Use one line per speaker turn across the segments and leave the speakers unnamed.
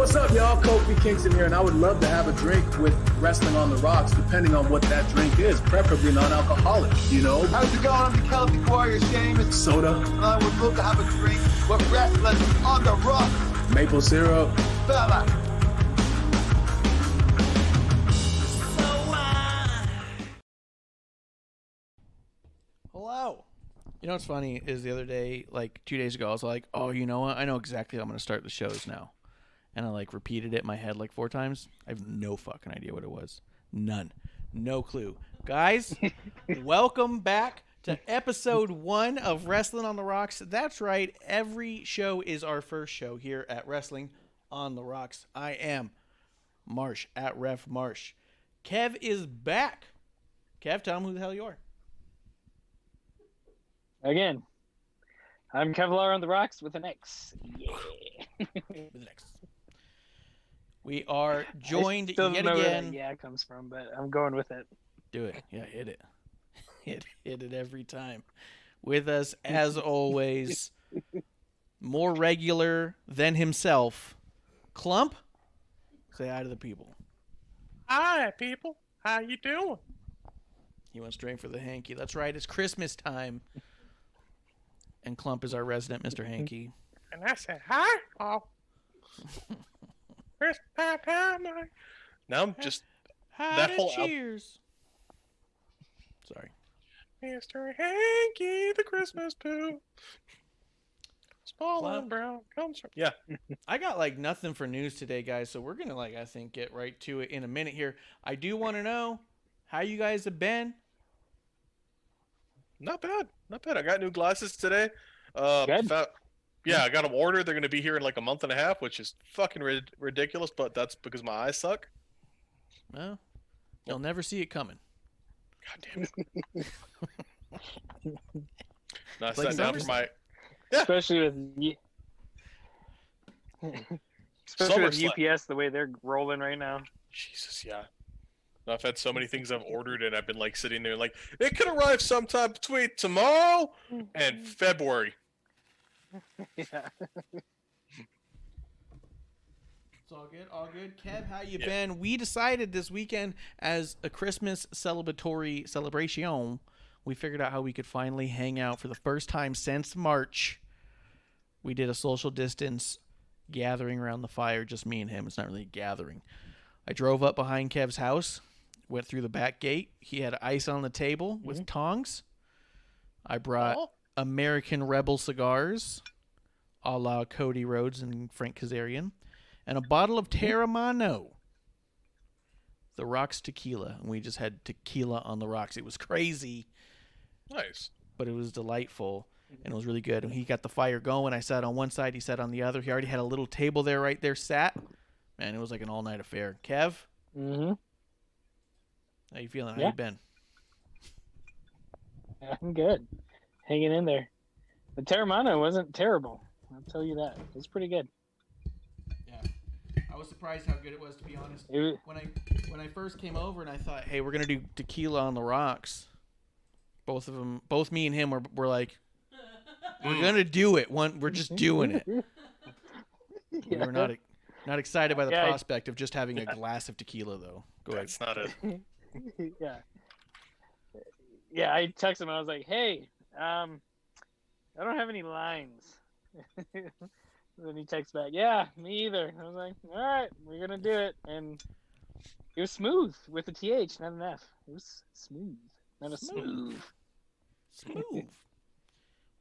What's up, y'all? Kofi Kingston here, and I would love to have a drink with Wrestling on the Rocks, depending on what that drink is, preferably non-alcoholic, you know?
How's it going? I'm the Celtic Warrior, Sheamus.
Soda.
I would love to have a drink with Wrestling on the Rocks.
Maple syrup.
Fella.
Hello. You know what's funny is the other day, like 2 days ago, I was like, oh, you know what? I know exactly how I'm going to start the shows now. And I like repeated it in my head like 4 times. I have no fucking idea what it was. None. No clue. Guys, welcome back to episode 1 of Wrestling on the Rocks. That's right. Every show is our first show here at Wrestling on the Rocks. I am Marsh at Ref Marsh. Kev is back. Kev, tell him who the hell you are.
Again, I'm Kevlar on the Rocks with an X. Yeah.
With an X. We are joined
I still
yet
don't know
again.
where that yeah comes from, but I'm going with it.
Do it. Yeah, hit it. Hit it every time. With us, as always, more regular than himself, Klump. Say hi to the people.
Hi, people. How you doing?
He went straight for the hanky. That's right. It's Christmas time. And Klump is our resident Mr. Hanky.
And I said, hi. Oh. Christmas time. Now I'm just
Hi
that
to
whole
cheers. Sorry.
Mr. Hanky, the Christmas poo. Small
Well,
and brown comes from. Yeah.
I got like nothing for news today, guys, so we're gonna I think get right to it in a minute here. I do want to know how you guys have been.
Not bad. Not bad. I got new glasses today.
Good.
Yeah, I got them ordered. They're going to be here in like a month and a half, which is fucking ridiculous, but that's because my eyes suck.
Well, you'll never see it coming.
God damn it. No, I
Like
sat down for my... Yeah.
Especially with
Summer
UPS, the way they're rolling right now.
Jesus, yeah. I've had so many things I've ordered, and I've been like sitting there like, it could arrive sometime between tomorrow and February.
Yeah.
It's all good, all good. Kev, how you been? We decided this weekend as a Christmas celebration, we figured out how we could finally hang out for the first time since March. We did a social distance gathering around the fire, just me and him. It's not really a gathering. I drove up behind Kev's house, went through the back gate. He had ice on the table with tongs. I brought American Rebel cigars, a la Cody Rhodes and Frank Kazarian, and a bottle of Terramano, the Rocks tequila. And we just had tequila on the rocks. It was crazy.
Nice.
But it was delightful, and it was really good. And he got the fire going. I sat on one side, he sat on the other. He already had a little table there right there sat. Man, it was like an all-night affair. Kev?
Mm-hmm.
How you feeling? How
Yeah.
you been?
I'm good. Hanging in there. The Terramano wasn't terrible. I'll tell you that. It's pretty good.
Yeah. I was surprised how good it was, to be honest.
It was,
When I first came over and I thought, hey, we're going to do tequila on the rocks, both me and him were like, we're going to do it. We're just doing it. We were not excited by the prospect of just having a glass of tequila, though. Go ahead.
That's not it.
yeah. Yeah, I texted him. I was like, hey, I don't have any lines. Then he texts back, yeah, me either. I was like, all right, we're going to do it. And it was smooth with a TH, not an F. It was smooth. Not a smooth.
Smooth.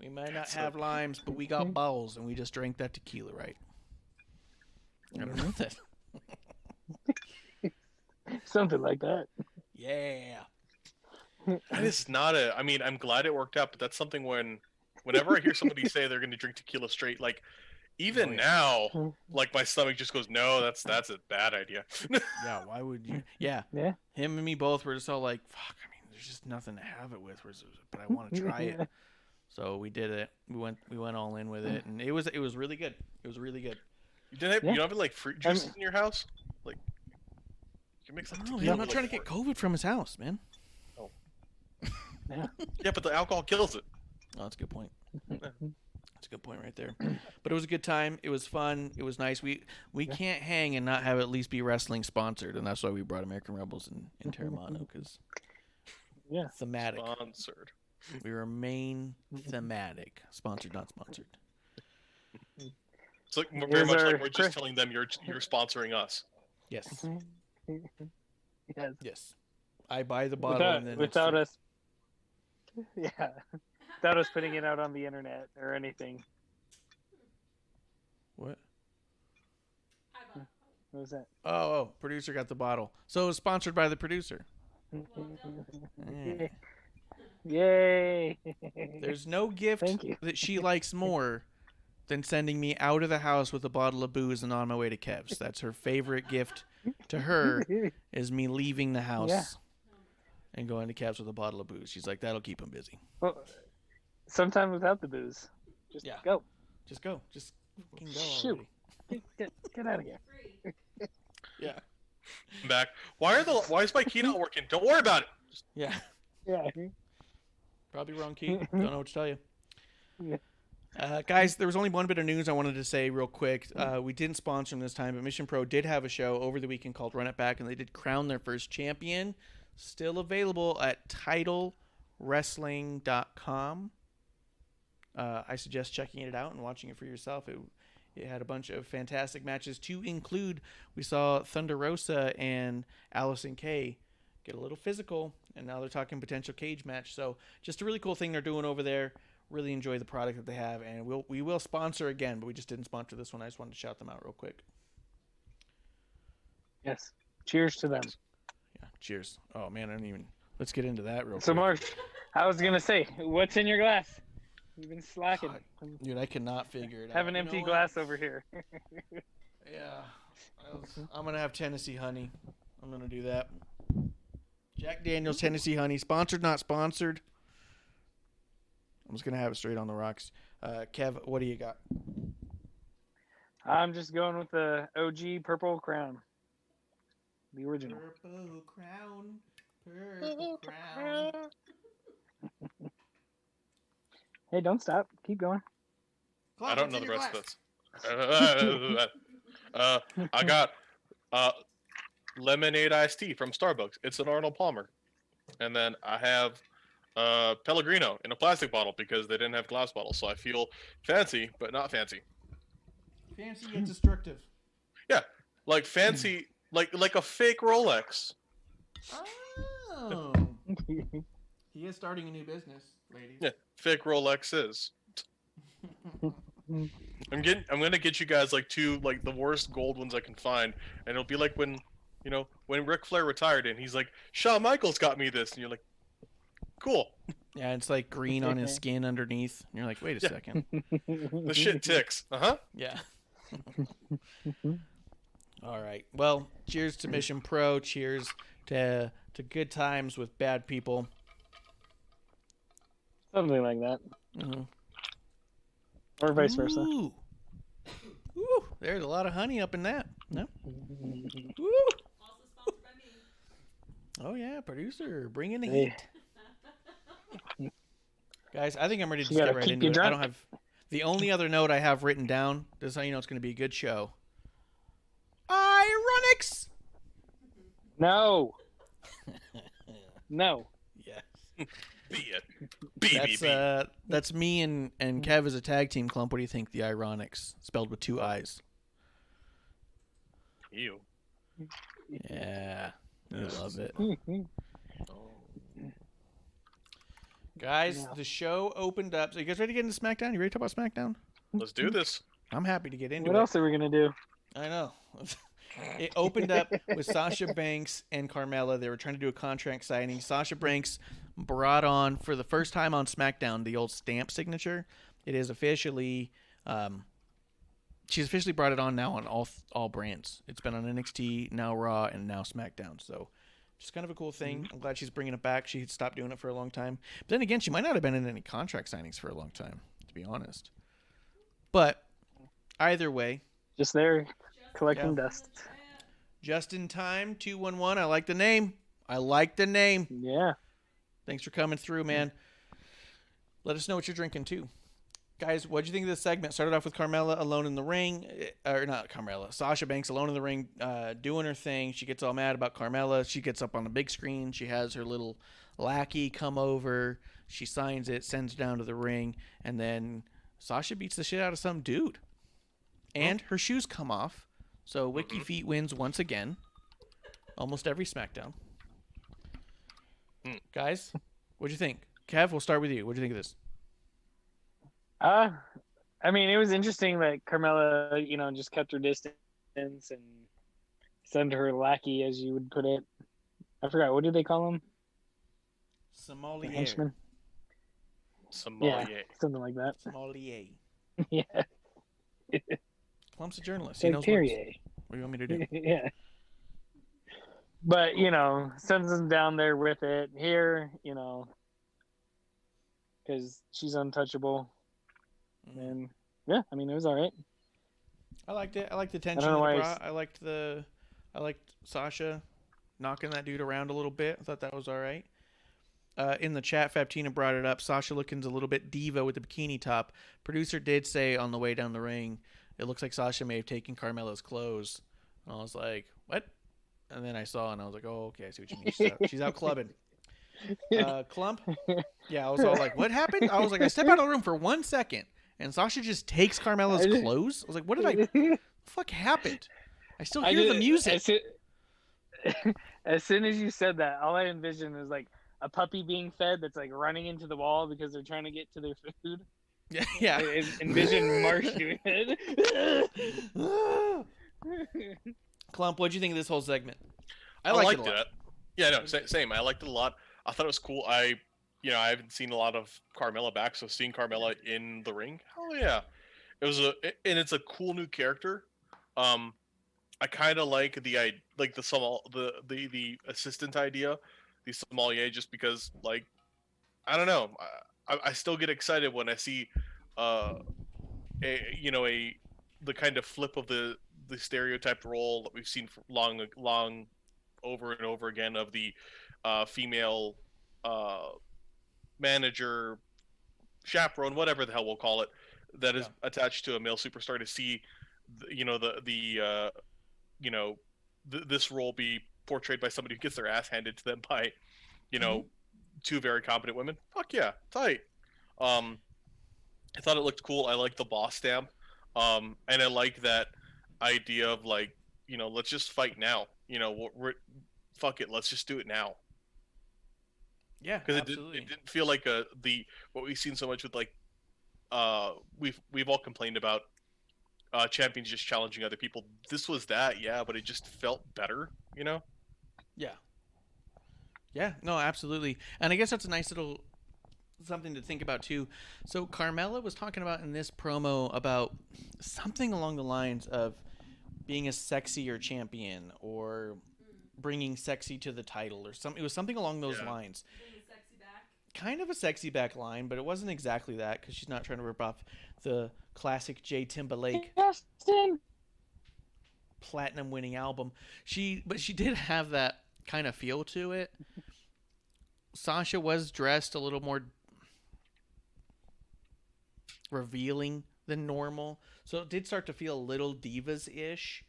We might not have limes, but we got balls, and we just drank that tequila, right? I don't know that.
Something like that.
Yeah.
That is not a... I mean, I'm glad it worked out, but that's something whenever I hear somebody say they're going to drink tequila straight, like, even now, like, my stomach just goes, no, that's a bad idea.
Yeah, why would you? Yeah.
Yeah.
Him and me both were just all like, fuck, I mean, there's just nothing to have it with, but I want to try it. So we did it. We went all in with it, and it was really good. It was really good.
You don't have like fruit juices in your house? Like, you can mix like
No,
tequila
I'm not
with,
trying to get COVID from his house, man.
Yeah.
Yeah, but the alcohol kills it.
Oh, that's a good point. That's a good point right there. But it was a good time. It was fun. It was nice. We can't hang and not have at least be wrestling sponsored, and that's why we brought American Rebels in Terramano, because thematic.
Sponsored.
We remain thematic. Sponsored, not sponsored.
It's like very much like we're just telling them you're sponsoring us.
Yes.
Yes.
Yes. I buy the bottle and then
without us. Yeah. Without us putting it out on the internet or anything.
What?
What was that?
Oh, producer got the bottle. So it was sponsored by the producer.
Yay!
There's no gift that she likes more than sending me out of the house with a bottle of booze and on my way to Kev's. That's her favorite gift to her, is me leaving the house and going to Kev's with a bottle of booze. She's like, that'll keep him busy.
Well, sometimes without the booze. Just go.
Just go. Just fucking go
Shoot.
already.
Get out of here.
Yeah.
I'm back. Why is my key not working? Don't worry about it.
Yeah.
Yeah.
Probably wrong key. Don't know what to tell you.
Yeah.
Guys, there was only one bit of news I wanted to say real quick. We didn't sponsor them this time, but Mission Pro did have a show over the weekend called Run It Back, and they did crown their first champion. Still available at TitleWrestling.com. I suggest checking it out and watching it for yourself. It had a bunch of fantastic matches to include. We saw Thunder Rosa and Allison Kay get a little physical, and now they're talking potential cage match. So just a really cool thing they're doing over there. Really enjoy the product that they have, and we will sponsor again, but we just didn't sponsor this one. I just wanted to shout them out real quick.
Yes. Cheers to them.
Yeah, cheers. Oh man, let's get into that real quick.
So Marsh, I was gonna say, what's in your glass? You've been slacking.
Dude, I cannot figure it out.
Have an empty glass over here.
Yeah. I'm going to have Tennessee Honey. I'm going to do that. Jack Daniel's Tennessee Honey. Sponsored, not sponsored. I'm just going to have it straight on the rocks. Kev, what do you got?
I'm just going with the OG Purple Crown. The original.
Purple Crown. Purple Crown.
Hey, don't stop. Keep going.
I don't know the rest of this. I got lemonade iced tea from Starbucks. It's an Arnold Palmer. And then I have Pellegrino in a plastic bottle because they didn't have glass bottles. So I feel fancy, but not fancy.
Fancy yet destructive.
Yeah, like fancy, like a fake Rolex.
Oh. He is starting a new business, ladies.
Yeah, fake Rolexes. I'm gonna get you guys like two like the worst gold ones I can find, and it'll be like when Ric Flair retired and he's like, Shawn Michaels got me this, and you're like, cool.
Yeah, it's like green on his skin underneath. And you're like, wait a second.
The shit ticks.
Yeah. All right. Well, cheers to Mission Pro. Cheers to good times with bad people.
Something like that.
Mm-hmm.
Or vice versa.
Ooh, there's a lot of honey up in that. No? Ooh.
Also sponsored by me.
Oh, yeah, producer. Bring in the heat. Guys, I think I'm ready to just get right into it. I don't have... The only other note I have written down, this is how you know it's going to be a good show. Ironics!
No. No.
Yes. That's me and Kev as a tag team, Klump. What do you think? The Ironics, spelled with 2 I's.
Ew.
Yeah, I love it. Guys, the show opened up. So you guys ready to get into SmackDown? You ready to talk about SmackDown?
Let's do this.
I'm happy to get into it.
What else are we gonna do?
I know. It opened up with Sasha Banks and Carmella. They were trying to do a contract signing. Sasha Banks brought on, for the first time on SmackDown, the old stamp signature. It is officially, she's officially brought it on now on all brands. It's been on NXT, now Raw, and now SmackDown. So just kind of a cool thing. I'm glad she's bringing it back. She had stopped doing it for a long time. But then again, she might not have been in any contract signings for a long time, to be honest. But either way.
Just there collecting dust.
Just in time, 211. I like the name.
Yeah.
Thanks for coming through, man. Let us know what you're drinking, too. Guys, what do you think of this segment? Started off with Carmella alone in the ring, or not Carmella, Sasha Banks alone in the ring, doing her thing. She gets all mad about Carmella. She gets up on the big screen. She has her little lackey come over. She signs it, sends it down to the ring, and then Sasha beats the shit out of some dude. And her shoes come off. So Wiki Feet wins once again. Almost every SmackDown. Guys, what'd you think? Kev, we'll start with you. What'd you think of this?
I mean, it was interesting that Carmella, just kept her distance and sent her lackey, as you would put it. I forgot, what do they call him?
Sommelier.
Henchman?
Sommelier.
Yeah, something like that.
Sommelier.
Yeah.
Clump's a journalist.
Like
He knows
Perrier.
what do you want me to do?
Yeah. But, sends them down there with it. Here, because she's untouchable. And, yeah, I mean, it was all right.
I liked it. I liked the tension.
I don't know why
I liked Sasha knocking that dude around a little bit. I thought that was all right. In the chat, Fabtina brought it up. Sasha looking a little bit diva with the bikini top. Producer did say on the way down the ring, it looks like Sasha may have taken Carmella's clothes. And I was like, what? And then I saw and I was like, oh, okay, I see what you mean. She's out clubbing. Klump? Yeah, I was all like, what happened? I was like, I step out of the room for 1 second, and Sasha just takes Carmella's clothes. I was like, what the fuck happened? I still hear the music.
As soon as you said that, all I envisioned was like a puppy being fed that's like running into the wall because they're trying to get to their food.
Yeah.
I envision Marsh doing it.
Klump, what'd you think of this whole segment?
I liked
it a lot.
it. Yeah, no, same. I liked it a lot. I thought it was cool. I haven't seen a lot of Carmella back, so seeing Carmella in the ring, hell yeah, it's a cool new character. I kind of like the assistant idea, the sommelier, just because I don't know, I still get excited when I see the kind of flip of the stereotyped role that we've seen for long over and over again of the female manager, chaperone, whatever the hell we'll call it, that is attached to a male superstar, to see this role be portrayed by somebody who gets their ass handed to them by two very competent women. Fuck yeah, tight. I thought it looked cool. I like the boss stamp, and I like that idea of let's just fight now. Fuck it, let's just do it now.
Yeah,
because it didn't feel like what we've seen so much with we've all complained about champions just challenging other people. This was that, yeah, but it just felt better,
Yeah, no, absolutely. And I guess that's a nice little something to think about too. So Carmella was talking about in this promo about something along the lines of being a sexier champion or bringing sexy to the title or something. It was something along those lines. Kind of a sexy back line, but it wasn't exactly that, because she's not trying to rip off the classic J. Timberlake platinum winning album. But she did have that kind of feel to it. Sasha was dressed a little more revealing than normal, so it did start to feel a little divas-ish.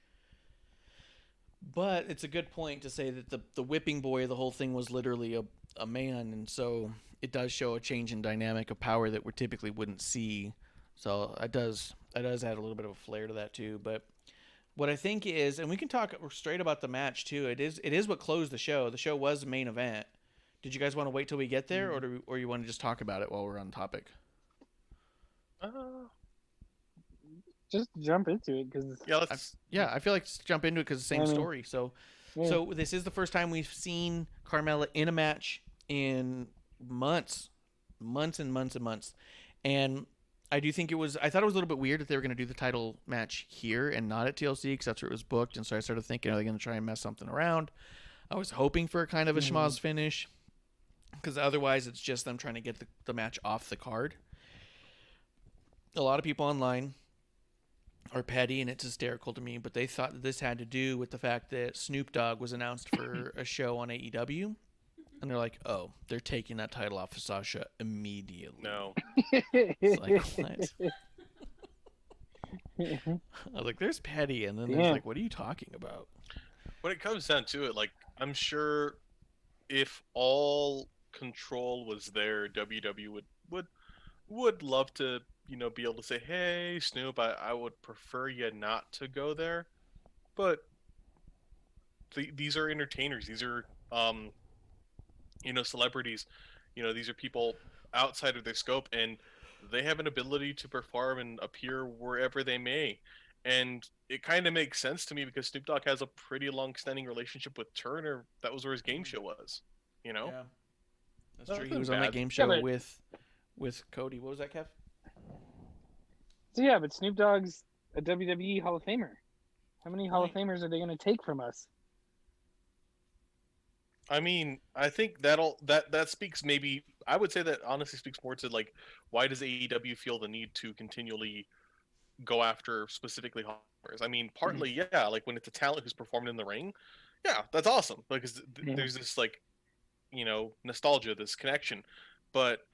But it's a good point to say that the whipping boy of the whole thing was literally a man, and so it does show a change in dynamic of power that we typically wouldn't see. So it does add a little bit of a flair to that too. But what I think is, and we can talk straight about the match too. It is what closed the show. The show was the main event. Did you guys want to wait till we get there, or you want to just talk about it while we're on topic?
Just jump into it, because
I feel like just jump into it because it's the same story. So this is the first time we've seen Carmella in a match in months, and I do think I thought it was a little bit weird that they were going to do the title match here and not at TLC, because that's where it was booked. And so I started thinking, are they going to try and mess something around? I was hoping for a kind of a schmoz finish, because otherwise it's just them trying to get the match off the card. A lot of people online are petty, and it's hysterical to me, but they thought that this had to do with the fact that Snoop Dogg was announced for a show on AEW. And they're like, oh, they're taking that title off of Sasha immediately.
No.
It's like, what? I was like, there's petty, and then there's
Damn.
like, what are you talking about?
When it comes down to it, like, I'm sure if all control was there, WWE would love to, be able to say, hey, Snoop, I would prefer you not to go there. But these are entertainers. These are, celebrities. These are people outside of their scope, and they have an ability to perform and appear wherever they may. And it kind of makes sense to me because Snoop Dogg has a pretty long-standing relationship with Turner. That was where his game show was,
Yeah, that's true. He
Nothing
was on that
bad.
game show
but-
with Cody. What was that, Kev?
So yeah, but Snoop Dogg's a WWE Hall of Famer. How many Hall of
Right.
Famers are they going to take from us?
I mean, I think that speaks maybe. I would say that honestly speaks more to like why does AEW feel the need to continually go after specifically Hall of Famers? I mean, partly yeah, like when it's a talent who's performed in the ring, yeah, that's awesome because
Yeah.
there's this like nostalgia, this connection. But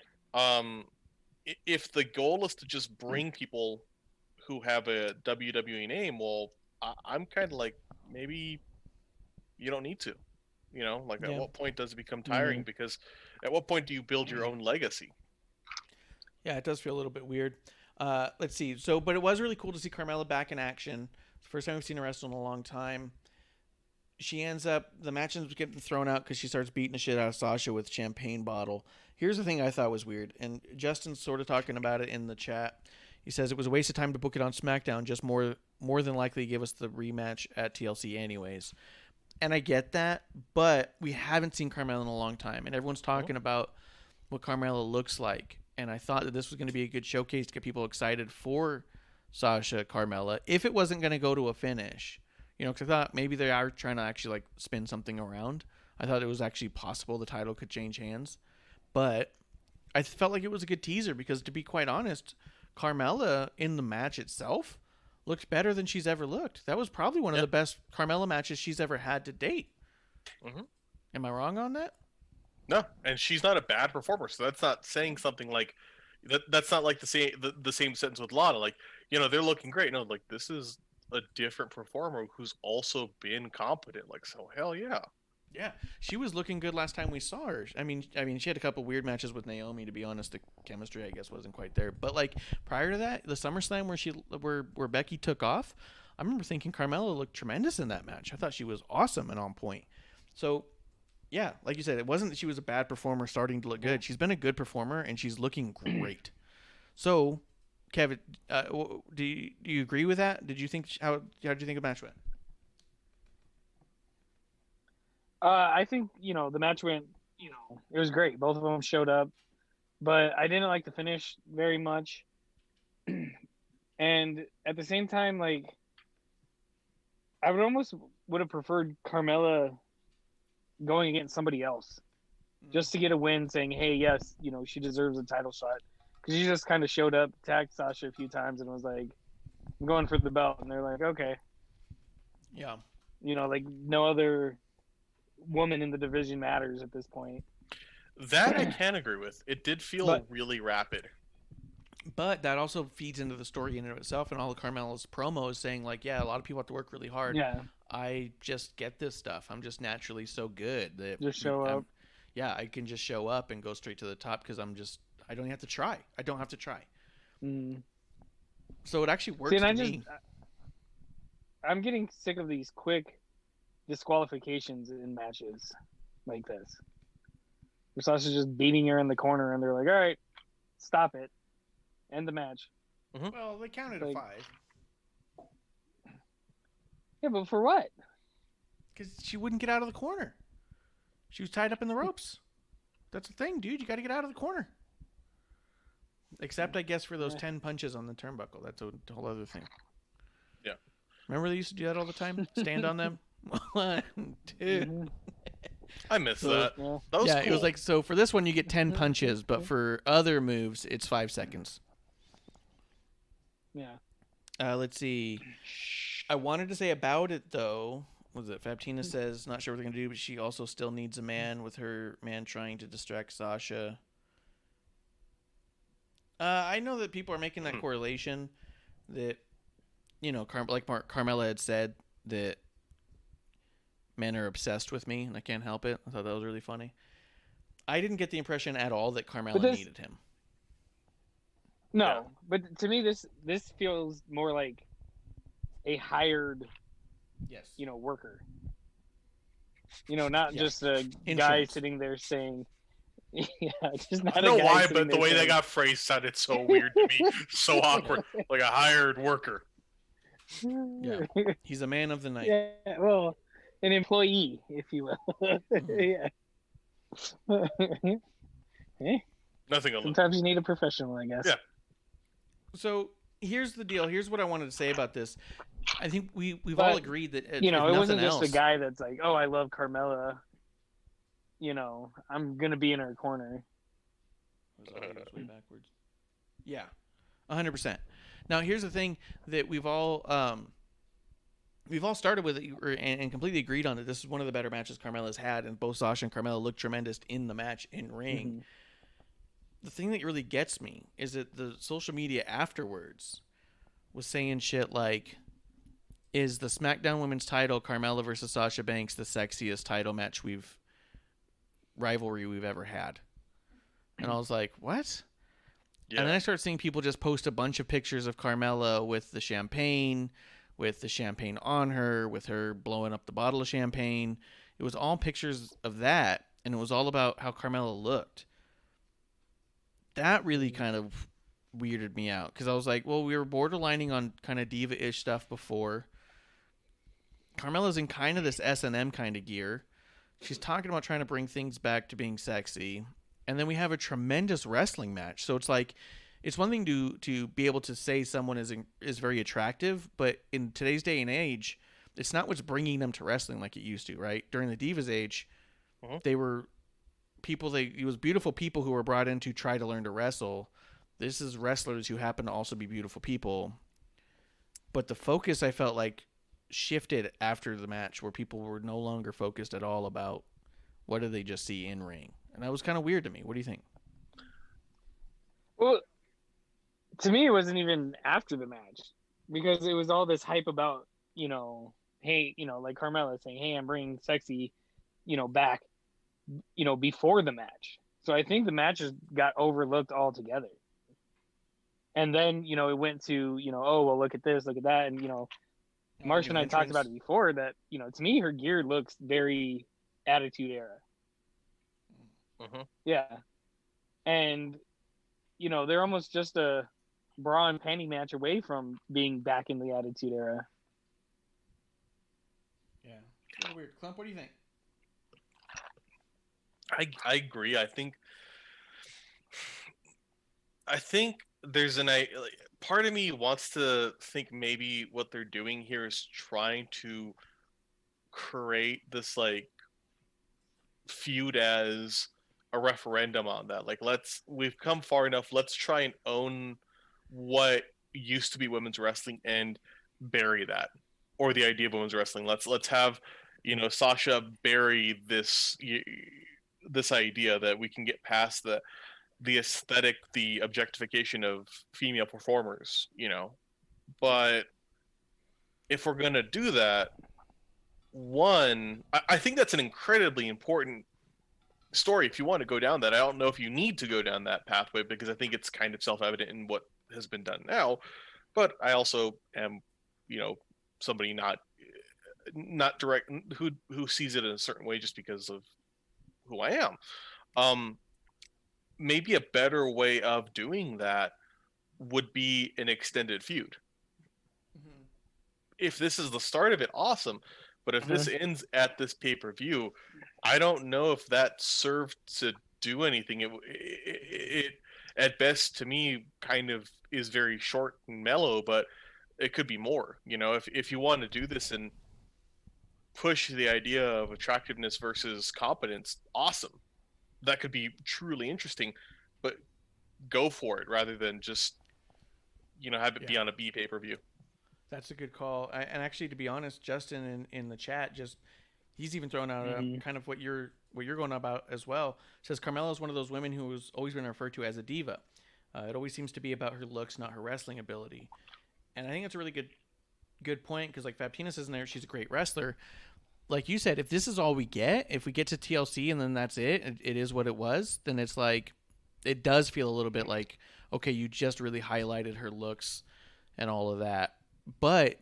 if the goal is to just bring people who have a WWE name, well, I'm kind of like maybe you don't need to. Like at
Yeah.
what point does it become tiring? Because at what point do you build your own legacy?
Yeah, it does feel a little bit weird. Let's see. So, but it was really cool to see Carmella back in action. It's the first time we've seen her wrestle in a long time. She ends up, the match ends up getting thrown out because she starts beating the shit out of Sasha with a champagne bottle. Here's the thing I thought was weird, and Justin's sort of talking about it in the chat. He says it was a waste of time to book it on SmackDown, just more than likely give us the rematch at TLC anyways. And I get that, but we haven't seen Carmella in a long time, and everyone's talking about what Carmella looks like. And I thought that this was going to be a good showcase to get people excited for Sasha Carmella if it wasn't going to go to a finish. Because I thought maybe they are trying to actually like spin something around. I thought it was actually possible the title could change hands. But I felt like it was a good teaser because, to be quite honest, Carmella in the match itself looked better than she's ever looked. That was probably one of the best Carmella matches she's ever had to date.
Mm-hmm.
Am I wrong on that?
No, and she's not a bad performer, so that's not saying something like that. That's not like the same sentence with Lana. Like they're looking great. No, like this is a different performer who's also been competent. Like so, hell yeah.
Yeah, she was looking good last time we saw her. I mean, she had a couple weird matches with Naomi. To be honest, the chemistry, I guess, wasn't quite there. But like prior to that, the SummerSlam where Becky took off, I remember thinking Carmella looked tremendous in that match. I thought she was awesome and on point. So, yeah, like you said, it wasn't that she was a bad performer starting to look good. She's been a good performer and she's looking great. So, Kevin, do you agree with that? Did you think how did you think the match went?
I think, the match went, it was great. Both of them showed up, but I didn't like the finish very much. And at the same time, like, I would have preferred Carmella going against somebody else just to get a win saying, hey, yes, she deserves a title shot. Because she just kind of showed up, attacked Sasha a few times and was like, I'm going for the belt. And they're like, okay.
Yeah.
Like no other woman in the division matters at this point.
That I can agree with. It did feel really rapid.
But that also feeds into the story in and of itself, and all of Carmella's promos saying like, yeah, a lot of people have to work really hard.
Yeah.
I just get this stuff. I'm just naturally so good that
Just show up.
Yeah, I can just show up and go straight to the top because I don't have to try. I don't have to try.
Mm.
So it actually works to me.
I'm getting sick of these quick disqualifications in matches like this. Where Sasha's just beating her in the corner, and they're like, all right, stop it. End the match.
Well, they counted
Like-
a 5.
Yeah, but for what?
Because she wouldn't get out of the corner. She was tied up in the ropes. That's the thing, dude. You got to get out of the corner. Except, I guess, for those 10 punches on the turnbuckle. That's a whole other thing.
Yeah.
Remember they used to do that all the time? Stand on them? 1, 2.
Mhm.
I miss
So,
that.
yeah.
That was
Yeah,
cool.
it was like, so for this one, you get 10 punches, but for other moves, it's 5 seconds.
Yeah.
Let's see. I wanted to say about it, though. was it Fabtina says not sure what they're gonna do, but she also still needs a man with her man trying to distract Sasha. I know that people are making that correlation that, you know, Carmella had said that men are obsessed with me, and I can't help it. I thought that was really funny. I didn't get the impression at all that Carmella needed him.
No, but to me, this feels more like a hired, worker. Not just a guy sitting there saying, just not.
I don't know why, but the way they got phrased sounded so weird to me, so awkward, like a hired worker.
Yeah, he's a man of the night.
Yeah, well, an employee, if you will. Yeah. Hey,
nothing alone.
Sometimes you need a professional, I guess.
Yeah.
So here's the deal. Here's what I wanted to say about this. I think we've all agreed that
it wasn't just a guy that's like, oh, I love Carmella. I'm gonna be in her corner.
Way backwards. Yeah, 100%. Now here's the thing that we've all started with and completely agreed on that this is one of the better matches Carmella's had, and both Sasha and Carmella looked tremendous in the match in ring. Mm-hmm. The thing that really gets me is that the social media afterwards was saying shit like, is the SmackDown Women's title, Carmella versus Sasha Banks, the sexiest title match rivalry we've ever had? And I was like, what? Yeah. And then I started seeing people just post a bunch of pictures of Carmella with the champagne on her, with her blowing up the bottle of champagne. It was all pictures of that, and it was all about how Carmella looked. That really kind of weirded me out, because I was like, well, we were borderlining on kind of diva-ish stuff before. Carmella's in kind of this S&M kind of gear. She's talking about trying to bring things back to being sexy. And then we have a tremendous wrestling match. So it's like, it's one thing to be able to say someone is very attractive, but in today's day and age, it's not what's bringing them to wrestling like it used to, right? During the Divas age, they were people, it was beautiful people who were brought in to try to learn to wrestle. This is wrestlers who happen to also be beautiful people. But the focus, I felt like, shifted after the match, where people were no longer focused at all about what did they just see in ring. And that was kind of weird to me. What do you think?
Well, to me, it wasn't even after the match, because it was all this hype about, hey, like Carmella saying, hey, I'm bringing sexy, back, before the match. So I think the matches got overlooked altogether. And then, it went to, oh, well, look at this, look at that. And, Marsh and I talked about it before that, to me, her gear looks very Attitude Era.
Mm-hmm.
Yeah. And, they're almost just a bra and panty match away from being back in the Attitude Era.
Yeah. A little weird. Klump, what do you think?
I agree. I think there's part of me wants to think maybe what they're doing here is trying to create this like feud as a referendum on that. Like, we've come far enough. Let's try and own what used to be women's wrestling and bury that, or the idea of women's wrestling. Let's have, Sasha bury this idea that we can get past the aesthetic, the objectification of female performers, But if we're gonna do that, I think that's an incredibly important story if you want to go down that. I don't know if you need to go down that pathway, because I think it's kind of self-evident in what has been done now. But I also am, somebody not direct who sees it in a certain way just because of who I am. Maybe a better way of doing that would be an extended feud. Mm-hmm. If this is the start of it, awesome. But if this ends at this pay-per-view, I don't know if that served to do anything. It at best, to me, kind of is very short and mellow, but it could be more. If you want to do this and push the idea of attractiveness versus competence, awesome. That could be truly interesting, but go for it rather than just, have it be on a B pay-per-view.
That's a good call. And actually, to be honest, Justin in the chat he's even thrown out kind of what you're going about as well. Says Carmella is one of those women who has always been referred to as a diva. It always seems to be about her looks, not her wrestling ability. And I think that's a really good point because like Fabtinus isn't there. She's a great wrestler. Like you said, if this is all we get, if we get to TLC and then that's it is what it was, then it's like it does feel a little bit like, okay, you just really highlighted her looks and all of that. But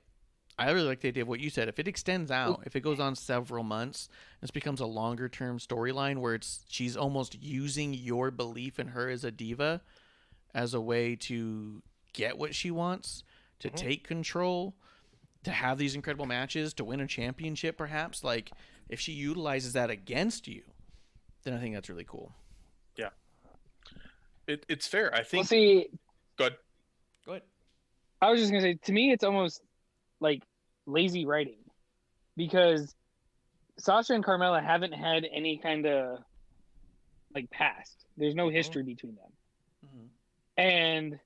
I really like the idea of what you said. If it extends out, if it goes on several months, this becomes a longer term storyline where she's almost using your belief in her as a diva as a way to get what she wants, to take control, to have these incredible matches, to win a championship perhaps. Like, if she utilizes that against you, then I think that's really cool.
Yeah. It's fair. I think...
Well, see...
Go ahead.
I was just going to say, to me, it's almost like lazy writing. Because Sasha and Carmella haven't had any kind of, like, past. There's no history between them. And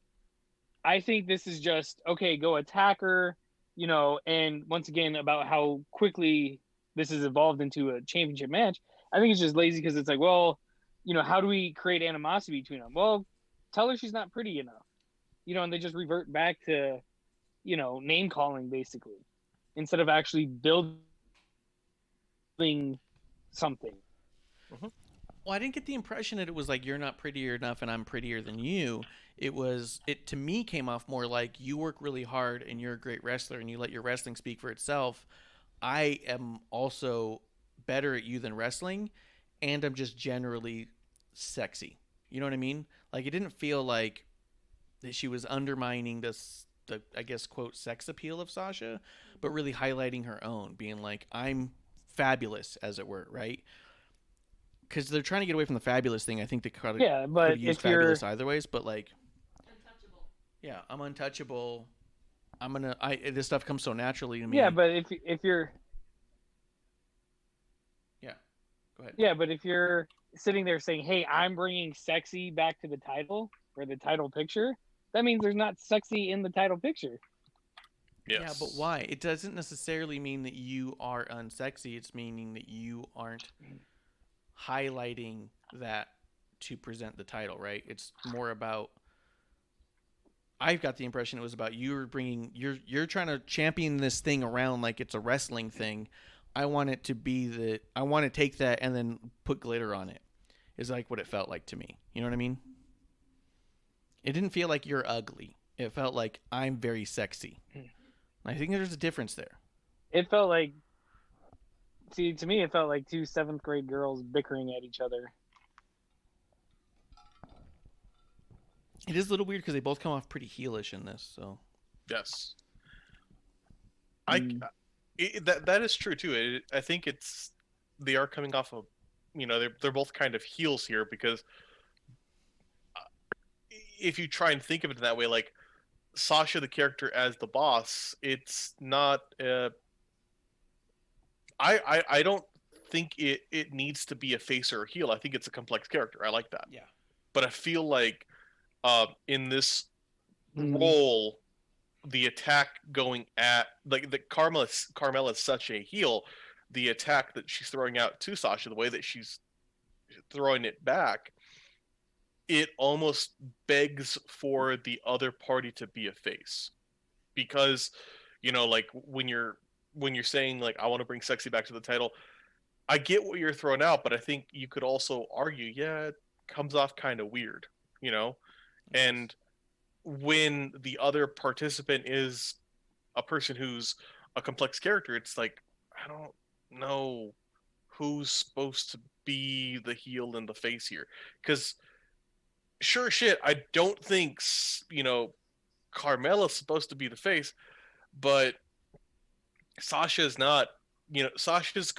I think this is just, okay, go attack her, and once again, about how quickly this has evolved into a championship match. I think it's just lazy because it's like, well, how do we create animosity between them? Well, tell her she's not pretty enough, and they just revert back to, name calling basically, instead of actually building something.
Well, I didn't get the impression that it was like you're not prettier enough and I'm prettier than you. It to me came off more like you work really hard and you're a great wrestler and you let your wrestling speak for itself. I am also better at you than wrestling, and I'm just generally sexy. You know what I mean? Like, it didn't feel like that she was undermining the I guess, quote, sex appeal of Sasha, but really highlighting her own, being like, I'm fabulous, as it were, right? Because they're trying to get away from the fabulous thing. I think they could have used fabulous either ways, but like,
Untouchable.
Yeah, I'm untouchable. This stuff comes so naturally to me.
Yeah, but if you're
Go ahead.
Yeah, but if you're sitting there saying, hey, I'm bringing sexy back to the title or the title picture, that means there's not sexy in the title picture.
Yes.
Yeah, but why? It doesn't necessarily mean that you are unsexy. It's meaning that you aren't highlighting that to present the title, right? It's more about... I've got the impression it was about you're trying to champion this thing around like it's a wrestling thing. I want it to be I want to take that and then put glitter on it. Is like what it felt like to me. You know what I mean? It didn't feel like you're ugly. It felt like I'm very sexy. I think there's a difference there.
It felt like, to me, it felt like two 7th grade girls bickering at each other.
It is a little weird because they both come off pretty heelish in this. So
yes, that is true too. I think they are coming off of, they're both kind of heels here because if you try and think of it that way, like Sasha, the character as the boss, it's not. I don't think it needs to be a face or a heel. I think it's a complex character. I like that.
yeah.
But I feel like in this role, the attack going at like the Carmella is such a heel. The attack that she's throwing out to Sasha, the way that she's throwing it back, it almost begs for the other party to be a face, because like when you're saying like I want to bring sexy back to the title, I get what you're throwing out, but I think you could also argue, it comes off kind of weird, and when the other participant is a person who's a complex character, it's like, I don't know who's supposed to be the heel and the face here. Because sure shit, I don't think, Carmella's supposed to be the face, but Sasha's not, Sasha's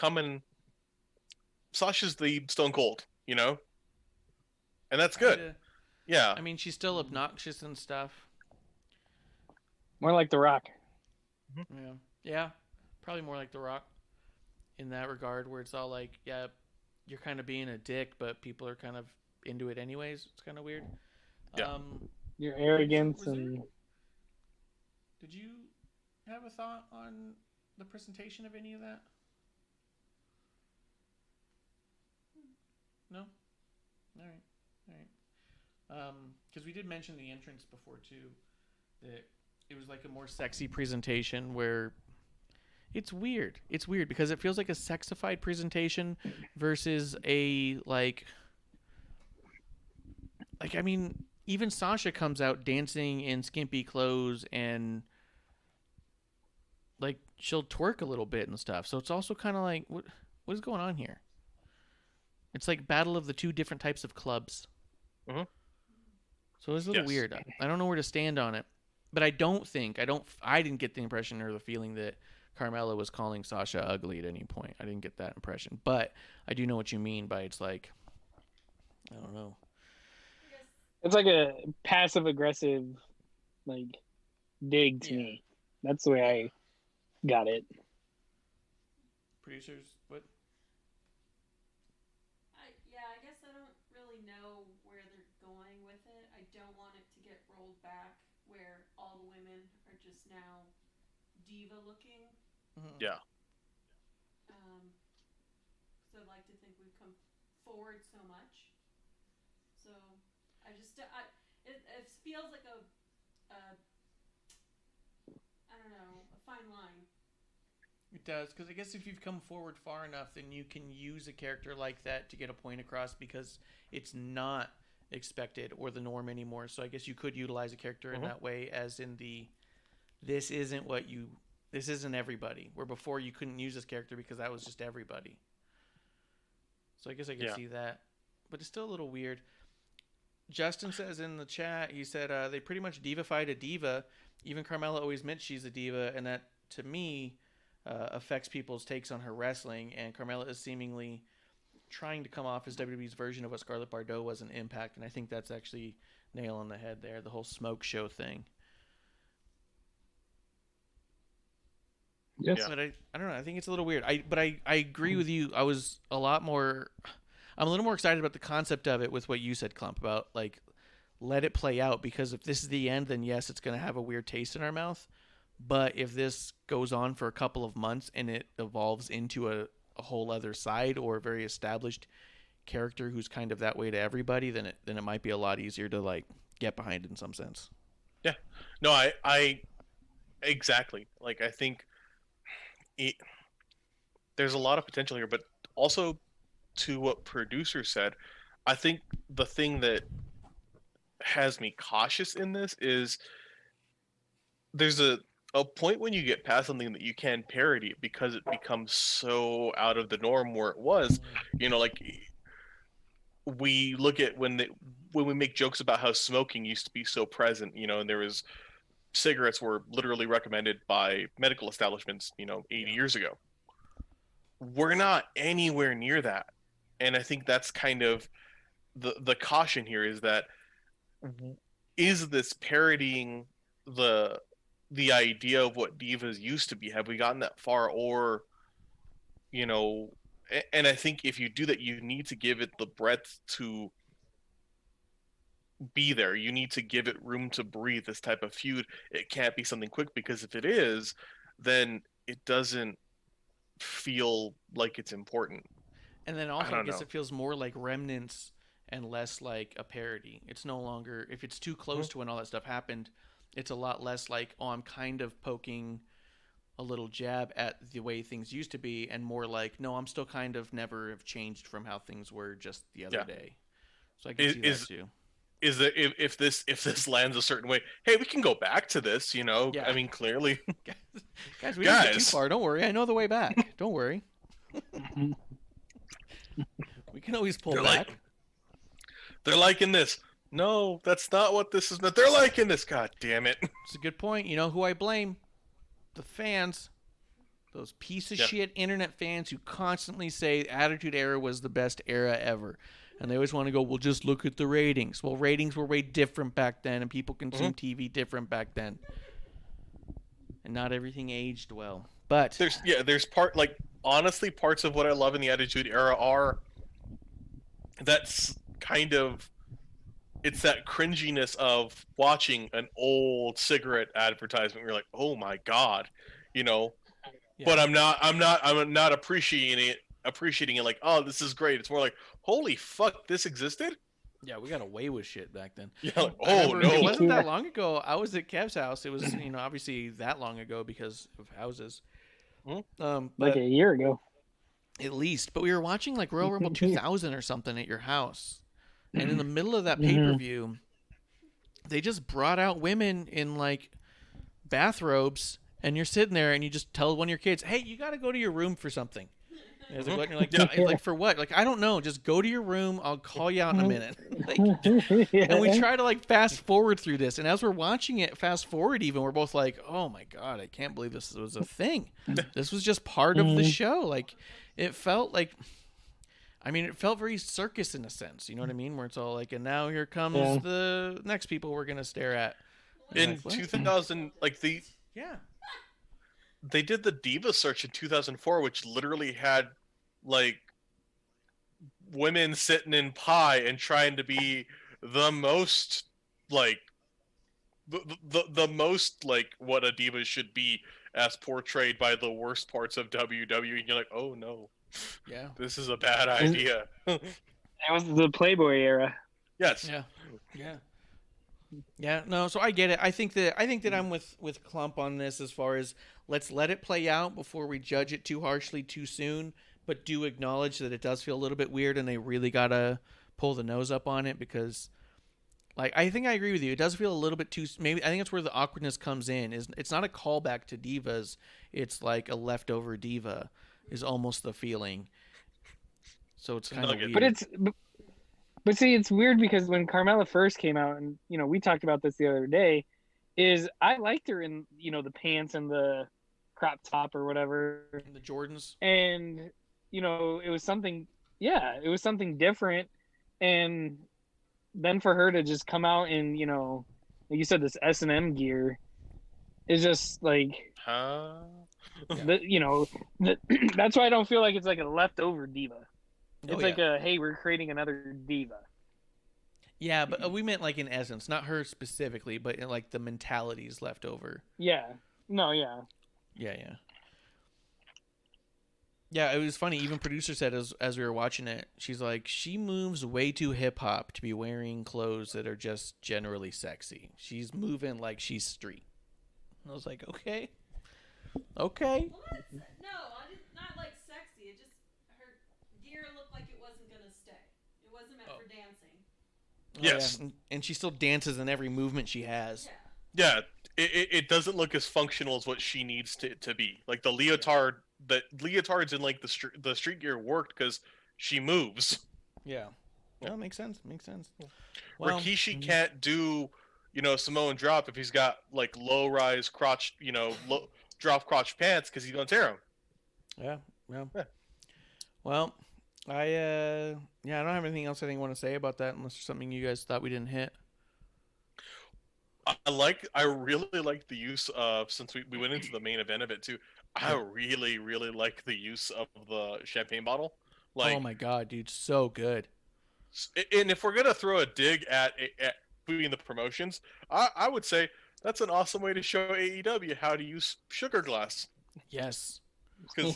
the Stone Cold, and that's good. Yeah.
I mean, she's still obnoxious and stuff.
More like The Rock.
Yeah. Yeah. Probably more like The Rock in that regard, where it's all like, yeah, you're kind of being a dick, but people are kind of into it anyways. It's kind of weird.
Yeah.
Your arrogance
Did have a thought on the presentation of any of that? No? Alright. Because we did mention the entrance before, too. That it was like a more sexy presentation where... It's weird. It's weird because it feels like a sexified presentation versus a, like, I mean, even Sasha comes out dancing in skimpy clothes and, like, she'll twerk a little bit and stuff. So it's also kind of like, what is going on here? It's like battle of the two different types of clubs.
Mm-hmm.
So it's a little weird. I don't know where to stand on it. But I didn't get the impression or the feeling that Carmella was calling Sasha ugly at any point. I didn't get that impression. But I do know what you mean by it's like, I don't know.
It's like a passive aggressive, like, dig to me. That's the way I got it.
Producers, what?
I guess I don't really know where they're going with it. I don't want it to get rolled back where all the women are just now diva looking.
Mm-hmm.
Yeah.
So I'd like to think we've come forward so much. So I just it feels like a I don't know, a fine line.
It does, because I guess if you've come forward far enough, then you can use a character like that to get a point across because it's not expected or the norm anymore. So I guess you could utilize a character in that way, as in this isn't everybody. Where before you couldn't use this character because that was just everybody. So I guess I could see that, but it's still a little weird. Justin says in the chat, he said they pretty much divified a diva. Even Carmella always meant she's a diva, and that to me affects people's takes on her wrestling. And Carmella is seemingly trying to come off as WWE's version of what Scarlett Bordeaux was in Impact, and I think that's actually nail on the head there. The whole smoke show thing.
Yes.
But I don't know. I think it's a little weird. I agree with you. I'm a little more excited about the concept of it with what you said, Klump, about like let it play out, because if this is the end, then yes, it's going to have a weird taste in our mouth. But if this goes on for a couple of months and it evolves into a whole other side or a very established character who's kind of that way to everybody, then it might be a lot easier to like get behind in some sense.
Yeah. No, I exactly. Like I think there's a lot of potential here, but also to what producer said, I think the thing that has me cautious in this is there's a point when you get past something that you can parody it because it becomes so out of the norm where it was, like we look at when we make jokes about how smoking used to be so present, and there was cigarettes were literally recommended by medical establishments, 80 years ago. We're not anywhere near that. And I think that's kind of the caution here, is that is this parodying the idea of what divas used to be? Have we gotten that far? Or, and I think if you do that, you need to give it the breadth to be there. You need to give it room to breathe, this type of feud. It can't be something quick, because if it is, then it doesn't feel like it's important.
And then also I guess it feels more like remnants and less like a parody. It's no longer, if it's too close to when all that stuff happened, it's a lot less like, oh, I'm kind of poking a little jab at the way things used to be, and more like, no, I'm still kind of never have changed from how things were just the other day. So I can see that too.
Is that if this lands a certain way, hey, we can go back to this,
Yeah.
I mean, clearly.
Guys, we didn't get too far. Don't worry. I know the way back. Don't worry. We can always pull back.
They're liking this. No, that's not what this is. They're liking this. God damn it.
It's a good point. You know who I blame? The fans. Those piece of shit internet fans who constantly say Attitude Era was the best era ever. And they always want to go, well, just look at the ratings. Well, ratings were way different back then, and people consumed TV different back then. And not everything aged well. But
there's honestly, parts of what I love in the Attitude Era are that's kind of it's that cringiness of watching an old cigarette advertisement. You're like, oh my god, you know.
Yeah.
But I'm not appreciating it like, oh, this is great. It's more like, holy fuck, this existed.
Yeah, we got away with shit back then.
Yeah, like,
I
oh
remember
no.
It wasn't that long ago. I was at Kev's house. It was, obviously that long ago because of houses.
Hmm?
Like
But
a year ago.
at least. But we were watching like Royal Rumble 2000 or something at your house. And in the middle of that pay-per-view, they just brought out women in like bathrobes, and you're sitting there and you just tell one of your kids, hey, you got to go to your room for something. And it's like, what? And you're like, like, for what? Like, I don't know. Just go to your room. I'll call you out in a minute. Like, and we try to like fast forward through this. And as we're watching it, fast forward even, we're both like, oh my God, I can't believe this was a thing. This was just part of the show. Like, it felt like, it felt very circus in a sense. You know what I mean? Where it's all like, and now here comes the next people we're going to stare at.
In
like,
2000, like
yeah.
they did the Diva search in 2004, which literally had like women sitting in pie and trying to be the most like the most like what a diva should be as portrayed by the worst parts of WWE. And you're like, oh no,
Yeah.
this is a bad idea.
That was the Playboy era.
Yes.
Yeah. Yeah. Yeah, no, so I get it. I think that I'm with Klump on this as far as let's let it play out before we judge it too harshly too soon, but do acknowledge that it does feel a little bit weird and they really got to pull the nose up on it because like I think I agree with you. It does feel a little bit too maybe I think that's where the awkwardness comes in. Is it's not a callback to divas, it's like a leftover diva is almost the feeling. So it's kind of weird.
But see, it's weird because when Carmella first came out, and we talked about this the other day, is I liked her in the pants and the crop top or whatever,
the Jordans,
and it was something, it was something different, and then for her to just come out in like you said, this S&M gear is just like, that's why I don't feel like it's like a leftover diva. It's like hey, we're creating another diva.
Yeah, but we meant like in essence, not her specifically, but in like the mentalities left over.
Yeah. No, yeah.
Yeah. Yeah, it was funny. Even producer said as we were watching it, she's like, she moves way too hip hop to be wearing clothes that are just generally sexy. She's moving like she's street. And I was like, okay.
Well, not like sexy. It just her gear looked like it wasn't gonna stay. It wasn't meant for dancing.
Yes.
Oh, yeah. And she still dances in every movement she has.
Yeah. It doesn't look as functional as what she needs to be. Like the leotards in like the street gear worked because she moves.
Yeah. No, makes sense.
Where Rikishi can't do, Samoan drop if he's got like low rise crotch, low drop crotch pants because he's gonna tear him.
Yeah. Well, I don't have anything else I want to say about that unless there's something you guys thought we didn't hit.
I really like the use of, since we went into the main event of it too, I really, really like the use of the champagne bottle. Like,
oh my god, dude, so good.
And if we're gonna throw a dig at between the promotions, I would say that's an awesome way to show AEW how to use sugar glass.
Yes.
Because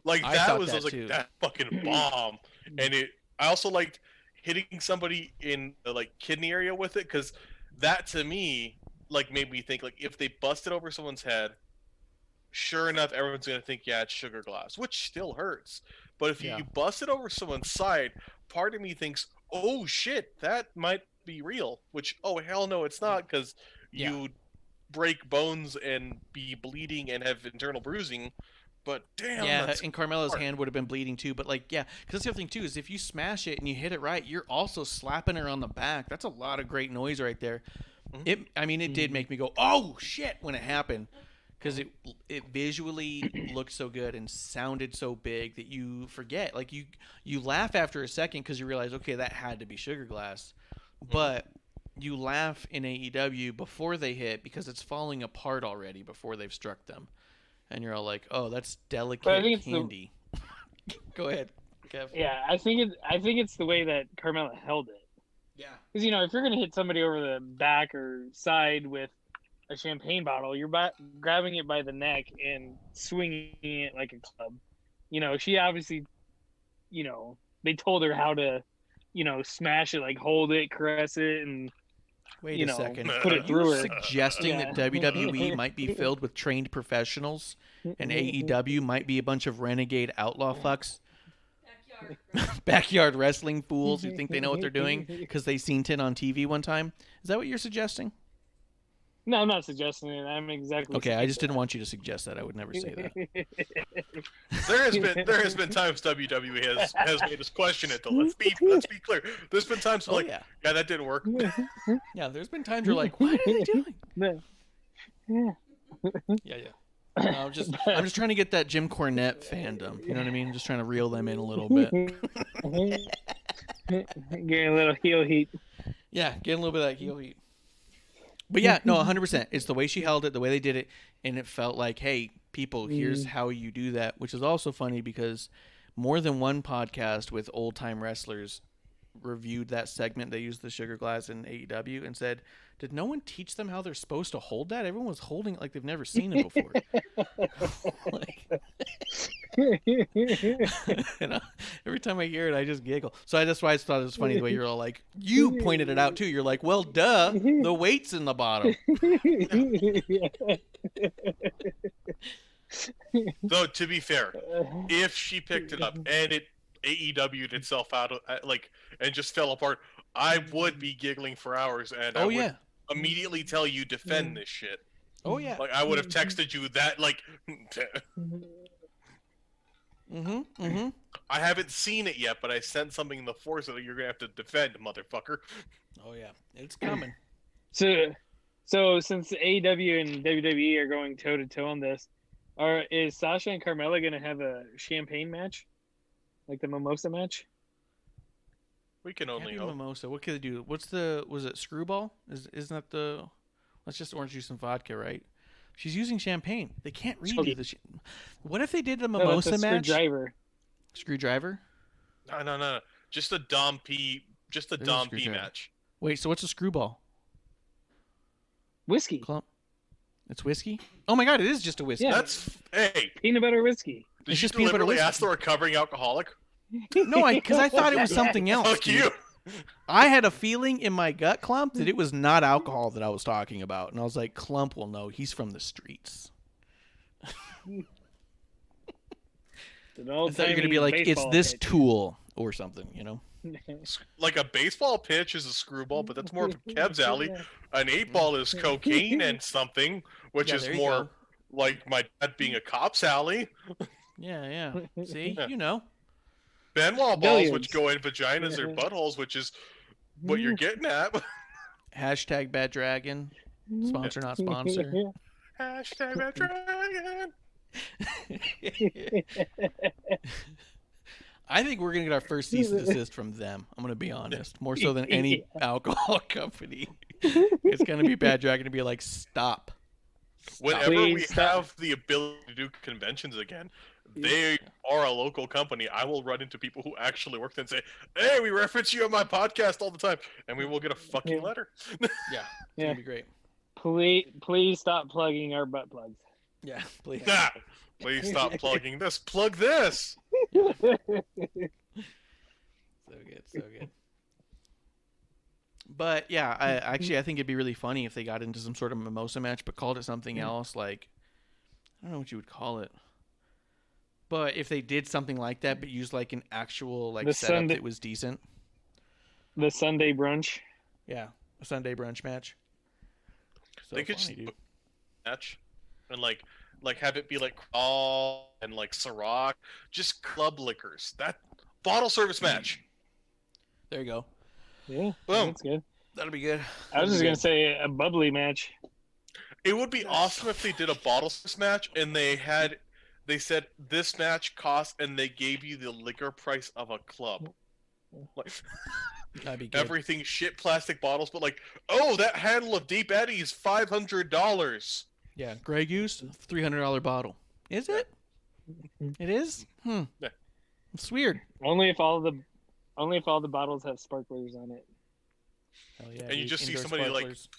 like I was like that fucking bomb, and I also liked hitting somebody in the like kidney area with it, because that to me like made me think like if they busted over someone's head, sure enough everyone's gonna think it's sugar glass, which still hurts. But if you bust it over someone's side, part of me thinks, oh shit, that might be real. Which, oh hell no, it's not, because you break bones and be bleeding and have internal bruising. But damn,
and Carmella's hand would have been bleeding too. But like, because that's the other thing too, is if you smash it and you hit it right, you're also slapping her on the back. That's a lot of great noise right there. Mm-hmm. It did make me go, oh shit, when it happened, because it visually looked so good and sounded so big that you forget. Like you laugh after a second because you realize, okay, that had to be sugar glass, but you laugh in AEW before they hit because it's falling apart already before they've struck them. And you're all like, "Oh, that's delicate candy." Go ahead, Kev.
Yeah, I think it's the way that Carmella held it.
Yeah.
Because if you're gonna hit somebody over the back or side with a champagne bottle, you're grabbing it by the neck and swinging it like a club. She obviously, they told her how to, smash it, like hold it, caress it, and
Wait a second.
put
Are
it
you
through her.
suggesting
Yeah.
that WWE might be filled with trained professionals and AEW might be a bunch of renegade outlaw fucks? Backyard wrestling fools who think they know what they're doing because they seen it on TV one time? Is that what you're suggesting?
No, I'm not suggesting it. I'm exactly.
Okay, I just didn't want you to suggest that. I would never say that.
There has been times WWE has made us question it though. Let's be clear. There's been times
Oh,
like
yeah.
that didn't work.
Yeah, there's been times you're like, what are they doing?
Yeah.
Yeah. No, I'm just trying to get that Jim Cornette fandom. You know what I mean? Just trying to reel them in a little bit.
Getting a little heel heat.
Yeah, getting a little bit of that heel heat. But yeah, no, 100%. It's the way she held it, the way they did it, and it felt like, hey, people, here's how you do that, which is also funny because more than one podcast with old-time wrestlers reviewed that segment. They used the sugar glass in AEW and said, did no one teach them how they're supposed to hold that? Everyone was holding it like they've never seen it before. Every time I hear it, I just giggle. So that's why I thought it was funny the way you're all like, you pointed it out too. You're like, well, duh, the weight's in the bottom.
Though to be fair, if she picked it up and it AEW'd itself out and just fell apart, I would be giggling for hours and I would immediately tell you defend this shit.
Oh yeah.
Like I would have texted you that I haven't seen it yet, but I sent something in the force that you're gonna have to defend, motherfucker.
Oh yeah, it's coming.
So since AEW and WWE are going toe to toe on this, is Sasha and Carmella gonna have a champagne match, like the mimosa match?
We can only
Happy
hope.
mimosa. What could they do? Was it Screwball? Isn't that the? That's just orange juice and vodka, right? She's using champagne. They can't redo the. What if they did a mimosa match? Screwdriver.
No. Just a Dom P. Just a Dom P match.
Wait, so what's a screwball?
Whiskey.
Klump. It's whiskey. Oh my god, it is just a whiskey.
Yeah.
That's
peanut butter whiskey.
Did
It's
you
just peanut butter
deliberately
whiskey.
ask the recovering alcoholic?
No, because I thought it was something else.
Fuck
dude.
you.
I had a feeling in my gut, Klump, that it was not alcohol that I was talking about, and I was like, Klump will know. He's from the streets. I thought you were gonna be like, it's this tool or something, you know?
Like a baseball pitch is a screwball, but that's more of Kev's alley. An 8-ball is cocaine and something, which is more like my dad being a cop's alley.
Yeah. See, you know.
Benoit balls, which go in vaginas or buttholes, which is what you're getting at.
Hashtag Bad Dragon. Sponsor, not sponsor.
Hashtag Bad Dragon.
I think we're going to get our first cease and desist from them. I'm going to be honest. More so than any alcohol company. It's going to be Bad Dragon to be like, stop.
Whenever we have the ability to do conventions again, they are a local company. I will run into people who actually work there and say, hey, we reference you on my podcast all the time. And we will get a fucking letter.
Yeah. It's going to be great.
Please stop plugging our butt plugs.
Yeah, please.
Please stop plugging this. Plug this.
So good. But yeah, I think it'd be really funny if they got into some sort of mimosa match, but called it something else. Like, I don't know what you would call it. But if they did something like that, but used like an actual setup that was decent.
The Sunday brunch.
Yeah, a Sunday brunch match. So
they could
funny, dude.
Match and like have it be like Crawl and like Ciroc, just club liquors. That bottle service match.
There you go.
Yeah,
boom.
That's good.
That'll be good.
I was just gonna say a bubbly match.
It would be awesome if they did a bottle service match and they said this match cost and they gave you the liquor price of a club. Like,
that'd be good.
Everything shit plastic bottles, but like, oh, that handle of Deep Eddy is $500.
Yeah, Grey Goose, $300 bottle. Is it? It is?
Yeah.
It's weird.
Only if all the bottles have sparklers on it.
Hell yeah,
And you
dude.
just see
Indoor
somebody
sparklers.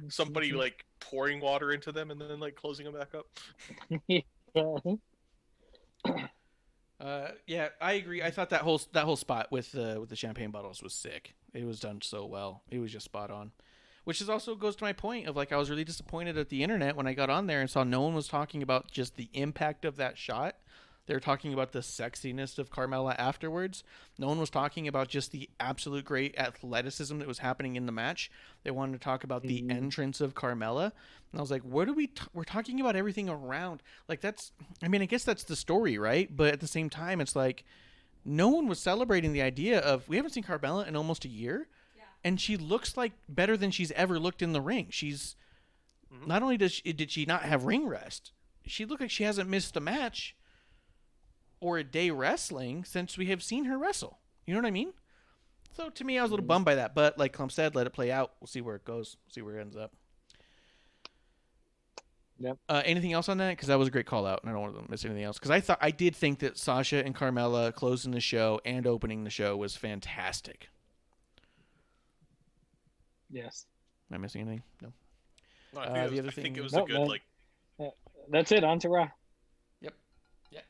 somebody like pouring water into them and then like closing them back up.
Yeah, I agree. I thought that whole spot with the champagne bottles was sick. It was done so well. It was just spot on. Which is also goes to my point of like I was really disappointed at the internet when I got on there and saw no one was talking about just the impact of that shot. They were talking about the sexiness of Carmella afterwards. No one was talking about just the absolute great athleticism that was happening in the match. They wanted to talk about the entrance of Carmella. And I was like, what are we're talking about everything around. Like that's, I mean, I guess that's the story, right? But at the same time, it's like no one was celebrating the idea of, we haven't seen Carmella in almost a year. Yeah. And she looks like better than she's ever looked in the ring. She's, not only did she not have ring rest, she looked like she hasn't missed a match or a day wrestling since we have seen her wrestle. You know what I mean? So to me, I was a little bummed by that. But like Klump said, let it play out. We'll see where it goes. We'll see where it ends up.
Yep.
Anything else on that? Because that was a great call out, and I don't want to miss anything else. Because I did think that Sasha and Carmella closing the show and opening the show was fantastic.
Yes.
Am I missing anything? No.
No, I think it was
Nope,
a good
no.
like.
That's it. On to Raw.
Yep. Yeah.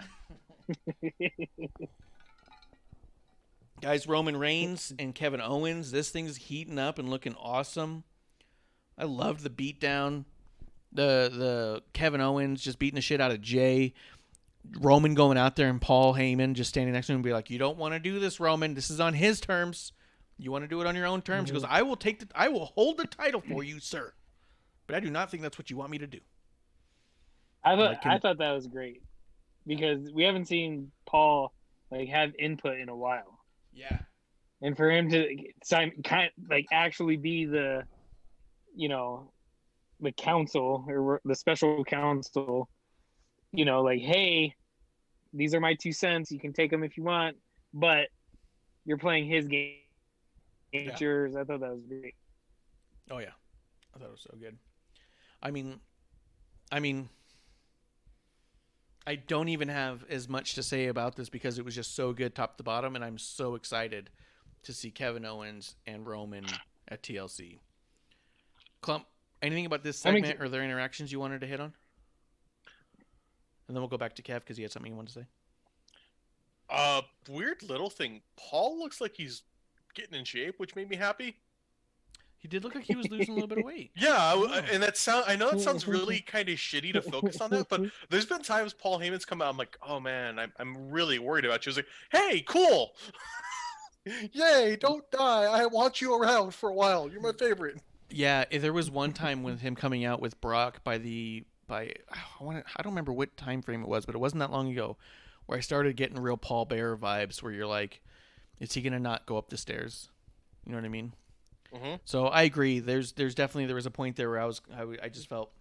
Guys, Roman Reigns and Kevin Owens. This thing's heating up and looking awesome. I loved the beatdown. The Kevin Owens just beating the shit out of Jay. Roman going out there and Paul Heyman just standing next to him and be like, "You don't want to do this, Roman. This is on his terms. You want to do it on your own terms." He goes, I will hold the title for you, sir. But I do not think that's what you want me to do.
I thought that was great because we haven't seen Paul like have input in a while.
Yeah.
And for him to actually be the, the council or the special council, like, hey, these are my 2 cents. You can take them if you want, but you're playing his game. It's yours. I thought that was great.
Oh yeah, I thought it was so good. I mean, I don't even have as much to say about this because it was just so good top to bottom, and I'm so excited to see Kevin Owens and Roman at TLC. Klump, anything about this segment or their interactions you wanted to hit on? And then we'll go back to Kev because he had something he wanted to say.
Weird little thing. Paul looks like he's getting in shape, which made me happy.
He did look like he was losing a little bit of weight.
Yeah, and I know that sounds really kind of shitty to focus on that, but there's been times Paul Heyman's come out, I'm like, oh man, I'm really worried about you. I was like, hey, cool. Yay, don't die. I want you around for a while. You're my favorite.
Yeah, there was one time with him coming out with Brock I don't remember what time frame it was, but it wasn't that long ago, where I started getting real Paul Bearer vibes where you're like, is he going to not go up the stairs? You know what I mean? Mm-hmm. So I agree. There was a point there where I just felt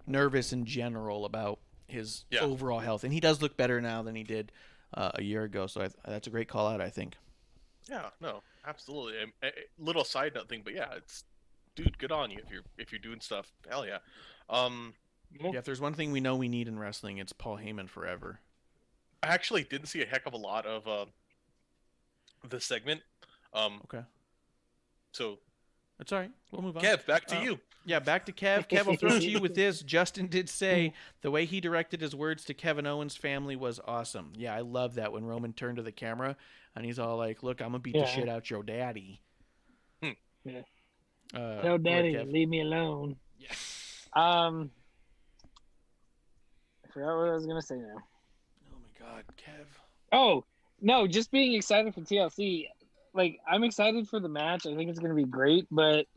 nervous in general about his overall health, and he does look better now than he did a year ago. So that's a great call out, I think.
Yeah, no, absolutely. Little side note thing, but yeah, dude, good on you if you're doing stuff. Hell yeah.
Yeah, if there's one thing we know we need in wrestling, it's Paul Heyman forever.
I actually didn't see a heck of a lot of the segment.
Okay.
So
that's all right. We'll move on.
Kev, back to you.
Yeah, back to Kev. Kev, I'll throw it to you with this. Justin did say the way he directed his words to Kevin Owens' family was awesome. Yeah, I love that when Roman turned to the camera and he's all like, "Look, I'm gonna beat the shit out your daddy."
Yeah. Tell daddy, leave me alone. Yeah. I forgot what I was gonna say now.
Oh my God, Kev.
Oh no, just being excited for TLC. Like, I'm excited for the match. I think it's going to be great. But,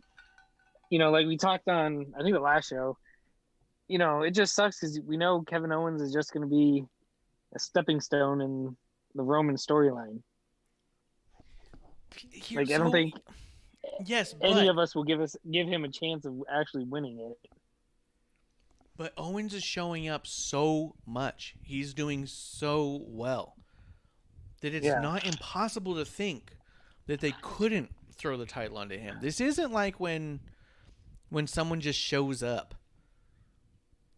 like we talked on, I think, the last show, it just sucks because we know Kevin Owens is just going to be a stepping stone in the Roman storyline. I don't think any of us will give him a chance of actually winning it.
But Owens is showing up so much. He's doing so well that it's not impossible to think that they couldn't throw the title onto him. This isn't like when someone just shows up.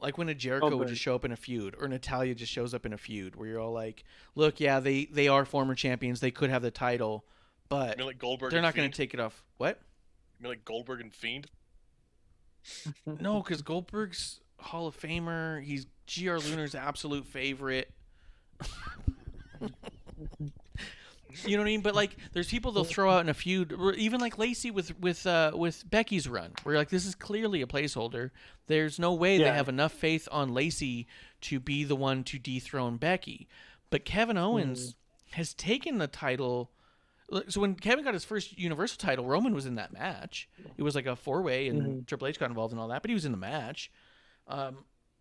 Like when a Jericho would just show up in a feud, or Natalya just shows up in a feud, where you're all like, look, yeah, they are former champions. They could have the title, but
like Goldberg
they're not going to take it off. What?
You mean like Goldberg and Fiend?
No, because Goldberg's Hall of Famer. He's GR Lunar's absolute favorite. You know what I mean? But like, there's people they'll throw out in a feud, or even like Lacey with Becky's run, where you're like, this is clearly a placeholder. There's no way they have enough faith on Lacey to be the one to dethrone Becky. But Kevin Owens has taken the title. So when Kevin got his first Universal title, Roman was in that match. It was like a 4-way, and Triple H got involved in all that, but he was in the match.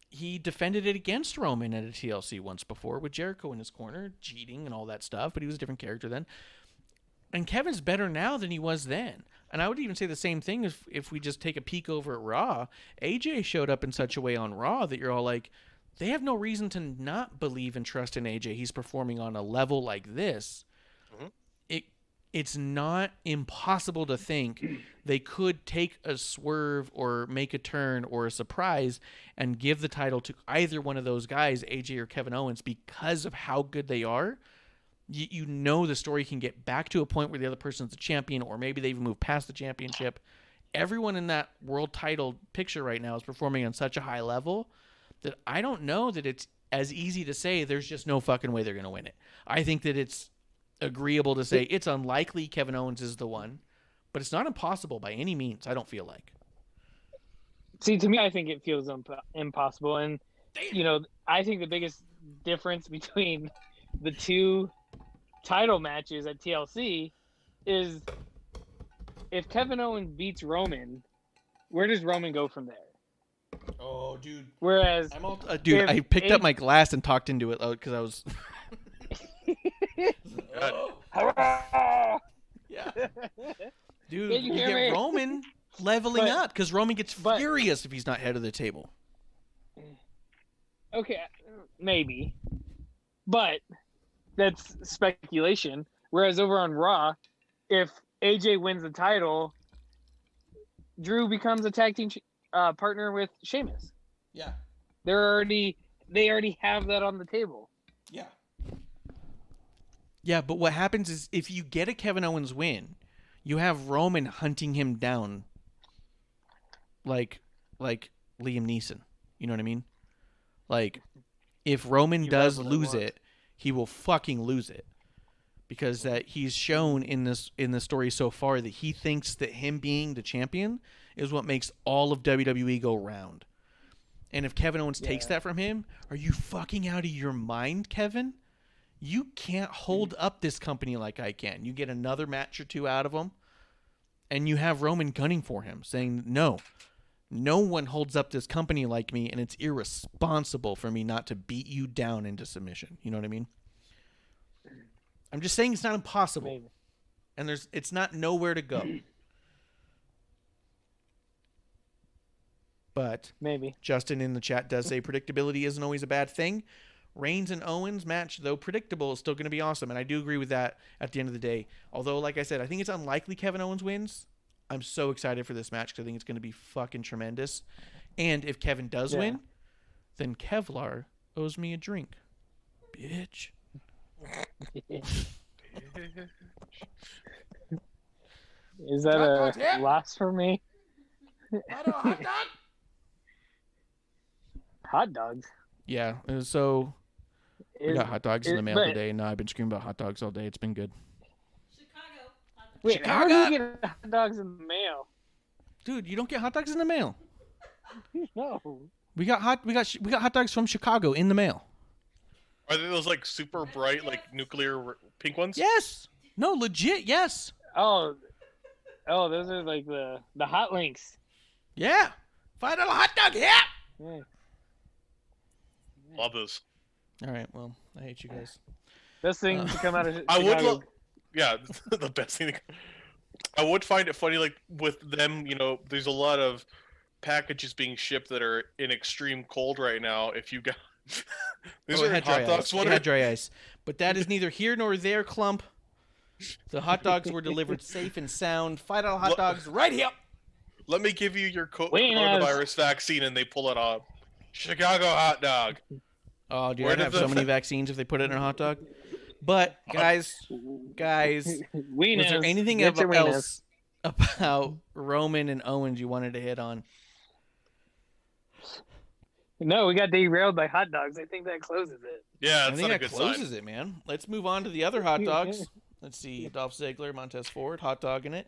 He defended it against Roman at a TLC once before with Jericho in his corner, cheating and all that stuff, but he was a different character then. And Kevin's better now than he was then. And I would even say the same thing if we just take a peek over at Raw. AJ showed up in such a way on Raw that you're all like, they have no reason to not believe and trust in AJ. He's performing on a level like this. It's not impossible to think they could take a swerve or make a turn or a surprise and give the title to either one of those guys, AJ or Kevin Owens, because of how good they are. You know the story can get back to a point where the other person's the champion, or maybe they even move past the championship. Everyone in that world title picture right now is performing on such a high level that I don't know that it's as easy to say there's just no fucking way they're going to win it. I think that it's agreeable to say it's unlikely Kevin Owens is the one, but it's not impossible by any means. I don't feel like.
See, to me, I think it feels impossible, and I think the biggest difference between the two title matches at TLC is if Kevin Owens beats Roman, where does Roman go from there?
Oh, dude.
Whereas,
I picked up my glass and talked into it because I was. Yeah. Dude, you get Roman leveling up because Roman gets furious if he's not head of the table.
Okay, maybe. But that's speculation. Whereas over on Raw, if AJ wins the title, Drew becomes a tag team partner with Sheamus.
Yeah.
They already have that on the table.
Yeah. Yeah, but what happens is if you get a Kevin Owens win, you have Roman hunting him down like Liam Neeson. You know what I mean? Like, if Roman does lose it, he will fucking lose it. Because that he's shown in the story so far that he thinks that him being the champion is what makes all of WWE go round. And if Kevin Owens takes that from him, are you fucking out of your mind, Kevin? You can't hold up this company like I can. You get another match or two out of him, and you have Roman gunning for him, saying, no one holds up this company like me, and it's irresponsible for me not to beat you down into submission. You know what I mean? I'm just saying it's not impossible.
Maybe.
And it's not nowhere to go. But
maybe
Justin in the chat does say predictability isn't always a bad thing. Reigns and Owens match, though predictable, is still going to be awesome. And I do agree with that at the end of the day. Although, like I said, I think it's unlikely Kevin Owens wins. I'm so excited for this match because I think it's going to be fucking tremendous. And if Kevin does win, then Kevlar owes me a drink. Bitch.
Is that a loss for me?
Hot dog?
Hot dogs?
Yeah, so we got hot dogs in the mail today, and now I've been screaming about hot dogs all day. It's been good.
Chicago.
Wait, how do you get hot dogs in the mail?
Dude, you don't get hot dogs in the mail.
No.
We got hot dogs from Chicago in the mail.
Are they those like super bright, like nuclear pink ones?
Yes. No, legit. Yes.
Oh, those are like the hot links.
Yeah. $5 hot dog. Yeah.
Love those.
All right. Well, I hate you guys.
Best thing to come out of Chicago.
I would love. Yeah, the best thing. I would find it funny, like with them. There's a lot of packages being shipped that are in extreme cold right now. If you got these are hot dogs.
It had dry ice, but that is neither here nor there. Klump. The hot dogs were delivered safe and sound. $5 hot dogs right here.
Let me give you your coronavirus vaccine, and they pull it off. Chicago hot dog.
Oh, dude, I'd have so many vaccines if they put it in a hot dog. But guys, is there anything else about Roman and Owens you wanted to hit on?
No, we got derailed by hot dogs. I think that closes it.
Yeah,
I
that's
think
not a
that
good
closes
sign.
it, man. Let's move on to the other hot dogs. Let's see, Dolph Ziggler, Montez Ford, hot dog in it.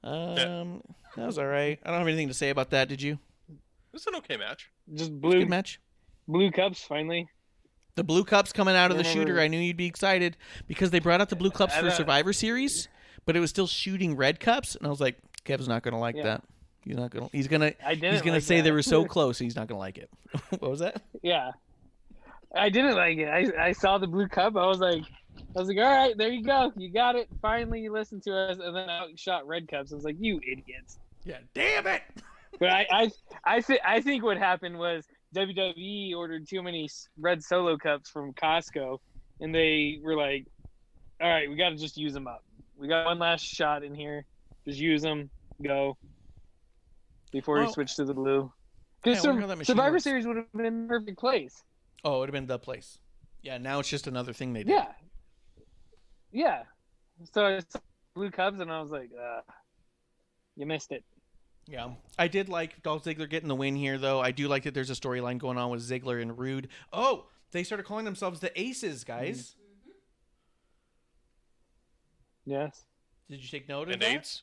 That was all right. I don't have anything to say about that. Did you?
It was an okay match.
Just
It was a good match.
blue cups finally.
The blue cups coming out of the
Remember-
shooter. I knew you'd be excited because they brought out the blue cups
I
for
know.
Survivor Series, but it was still shooting red cups, and I was like, Kev's not gonna like
Yeah.
that. He's not gonna. He's gonna.
I didn't
He's gonna
like
say
that.
they were so close. He's not gonna like it. What was that?
Yeah, I didn't like it. I saw the blue cup. I was like, all right, there you go. You got it. Finally, you listened to us, and then out shot red cups. I was like, you idiots.
Yeah. Damn it.
But I think what happened was WWE ordered too many red Solo cups from Costco, and they were like, all right, we got to just use them up. We got one last shot in here. Just use them. Go. Before we
Well,
switch to the blue.
yeah, I
Because
wonder how that machine
Survivor
works.
Series would have been the perfect place.
Oh, it would have been the place. Yeah. Now it's just another thing they did.
Yeah. Yeah. So I saw blue cups, and I was like, you missed it.
Yeah, I did like Dolph Ziggler getting the win here, though. I do like that there's a storyline going on with Ziggler and Rude. Oh, they started calling themselves the Aces, guys.
Yes.
Did you take note of
And
that?
eights.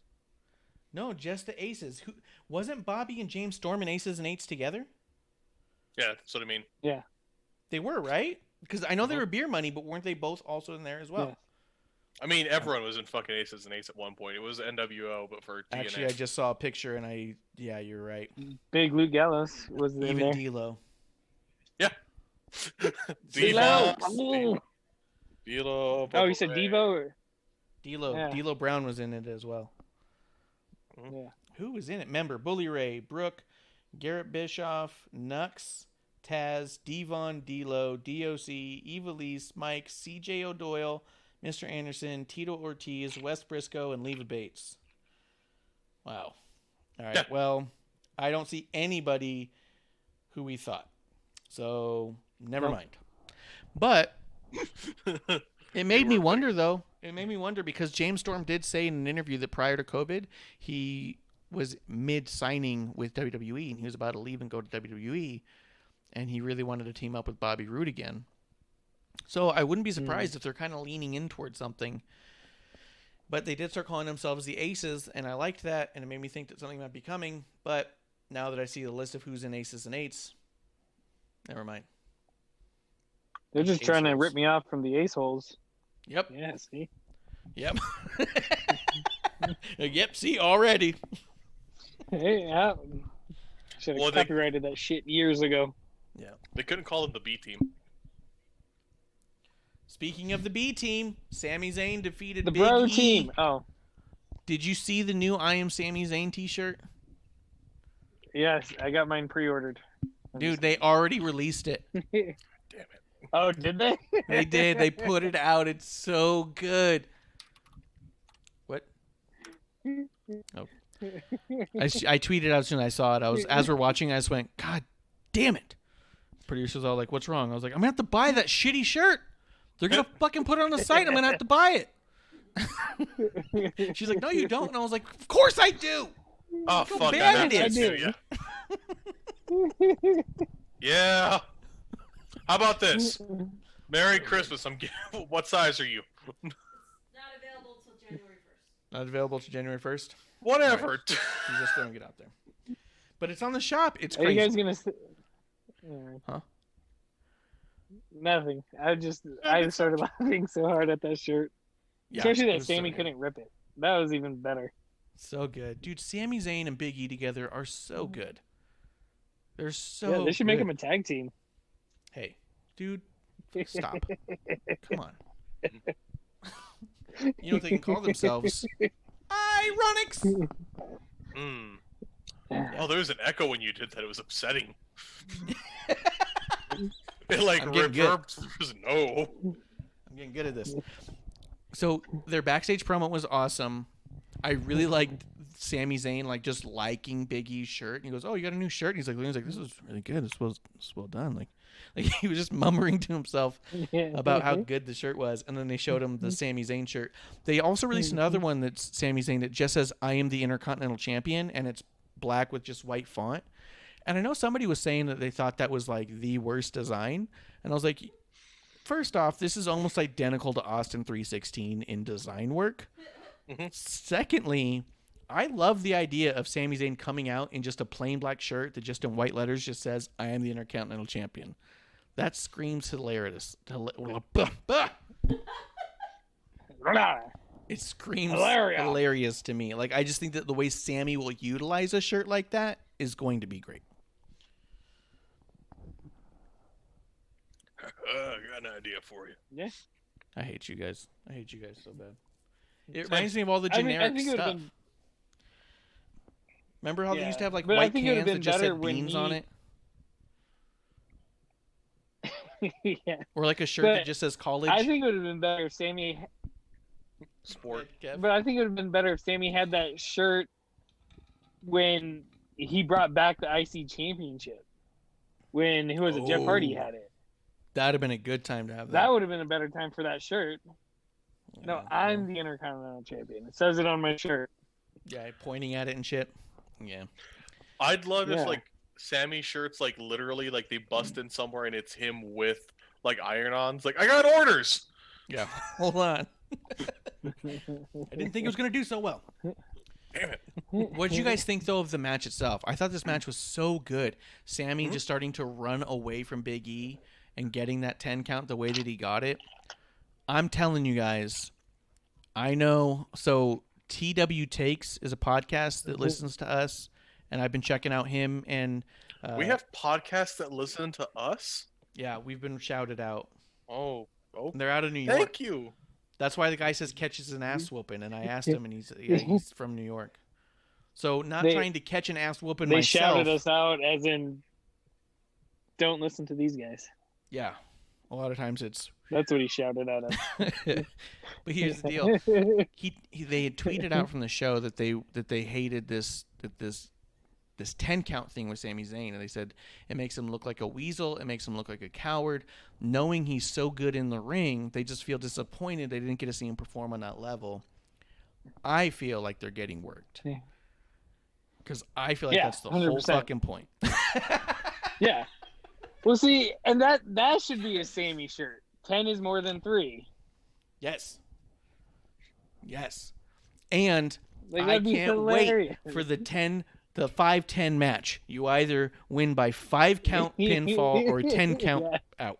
No, just the Aces. Who wasn't Bobby and James Storm and Aces and Eights together?
Yeah, that's what I mean.
Yeah.
They were, right? Because I know they were Beer Money, but weren't they both also in there as well?
Yeah.
I mean, everyone was in fucking Aces and Eights at one point. It was NWO, but for TNA.
Actually, I just saw a picture, and yeah, you're right.
Big Luke Gallows was in
Even
there.
D'Lo.
Yeah.
Devo.
Devo. Devo.
Oh, you said Devo? Or...
D'Lo.
Yeah.
D'Lo Brown was in it as well.
Yeah.
Who was in it? Remember, Bully Ray, Brooke, Garrett Bischoff, Nux, Taz, Devon, D'Lo, DOC, Evilise, Mike, CJ O'Doyle, Mr. Anderson, Tito Ortiz, Wes Briscoe, and Leva Bates. Wow. All right.
Yeah.
Well, I don't see anybody who we thought. So, never mind. But it made me wonder, though. It made me wonder because James Storm did say in an interview that prior to COVID, he was mid-signing with WWE, and he was about to leave and go to WWE, and he really wanted to team up with Bobby Roode again. So I wouldn't be surprised if they're kind of leaning in towards something. But they did start calling themselves the Aces, and I liked that, and it made me think that something might be coming. But now that I see the list of who's in Aces and Eights, never mind.
They're just
Ace
trying to
holes.
rip me off from the ace holes.
Yep.
Yeah, see?
Yep. Yep, see, already.
Hey, yeah. Should have
Well, they-
copyrighted that shit years ago.
Yeah.
They couldn't call them the B team.
Speaking of the B team, Sami Zayn defeated
The
Big
bro
E.
team. Oh,
Did you see the new I Am Sami Zayn t-shirt?
yes. I got mine pre-ordered.
Dude, they already released it.
Damn it.
Oh, did they?
They did. They put it out. It's so good. What? Oh. I tweeted out as soon as I saw it. As we're watching, I just went, God damn it. Producer's all like, what's wrong? I was like, I'm going to have to buy that shitty shirt. They're going to fucking put it on the site. I'm going to have to buy it. She's like, no, you don't. And I was like, of course I do.
Oh,
Look how
fuck
bad
that.
it
is.
Yeah. Yeah. How about this? Merry Christmas. What size are you?
Not available till January 1st.
Not available to January 1st.
Whatever.
She's just throwing it out there. But it's on the shop. It's
Are
crazy.
you guys gonna?
Huh?
Nothing. I started laughing so hard at that shirt,
Yeah,
especially
it
that
was so
Sammy
good.
couldn't rip it. That was even better.
So good. Dude, Sami Zayn and Big E together are so good. They're so
Yeah, they should make
good.
them a tag team.
Hey, dude, stop. Come on. You know what they can call themselves? Ironics.
Mm. Oh, there was an echo when you did that. It was upsetting. It like
I'm getting good.
reverbed. No.
I'm getting good at this. So their backstage promo was awesome. I really liked Sami Zayn like just liking Big E's shirt, and he goes, "Oh, you got a new shirt?" And he's like, "This is really good. This was well done." Like he was just murmuring to himself about how good the shirt was, and then they showed him the Sami Zayn shirt. They also released another one that's Sami Zayn that just says "I am the Intercontinental Champion," and it's black with just white font. And I know somebody was saying that they thought that was like the worst design, and I was like, first off, this is almost identical to Austin 316 in design work. Secondly, I love the idea of Sami Zayn coming out in just a plain black shirt that just in white letters just says, "I am the Intercontinental Champion." That screams hilarious. It screams hilarious to me. Like, I just think that the way Sammy will utilize a shirt like that is going to be great.
I got an idea for you.
Yeah.
I hate you guys. I hate you guys so bad. It reminds me of all the generic stuff. Remember how they used to have like white cans that just said beans on it?
Yeah.
Or like a shirt that just says college.
I think it would have been better if Sammy.
Sport.
But I think it would have been better if Sammy had that shirt when he brought back the IC Championship. When who was it? Jeff Hardy had it.
That'd have been a good time to have that.
That would have been a better time for that shirt.
Yeah,
No, I'm the Intercontinental Champion. It says it on my shirt.
Yeah, pointing at it and shit. Yeah.
I'd love if like Sammy's shirts like literally like they bust in somewhere and it's him with like iron-ons. Like, I got orders.
Yeah. Hold on. I didn't think it was gonna do so well.
Damn it.
What did you guys think though of the match itself? I thought this match was so good. Sammy just starting to run away from Big E and getting that 10 count the way that he got it. I'm telling you guys, I know. So TW Takes is a podcast that listens to us, and I've been checking out him and
we have podcasts that listen to us?
Yeah, we've been shouted out.
Oh.
They're out of New York.
Thank you.
That's why the guy says catches an ass whooping, and I asked him, and he's from New York. So not trying to catch an ass whooping
They
myself.
shouted us out as in, don't listen to these guys.
Yeah, a lot of times it's.
That's what he shouted at us.
But here's the deal: they had tweeted out from the show that they hated this 10 count thing with Sami Zayn, and they said it makes him look like a weasel, it makes him look like a coward. Knowing he's so good in the ring, they just feel disappointed they didn't get to see him perform on that level. I feel like they're getting worked. Because I feel like that's the 100%. Whole fucking point.
Yeah. Well, see, and that should be a Sammy shirt. 10 is more than 3.
Yes. And
like,
I can't wait for the 5-10 match. You either win by 5 count pinfall or 10 count out.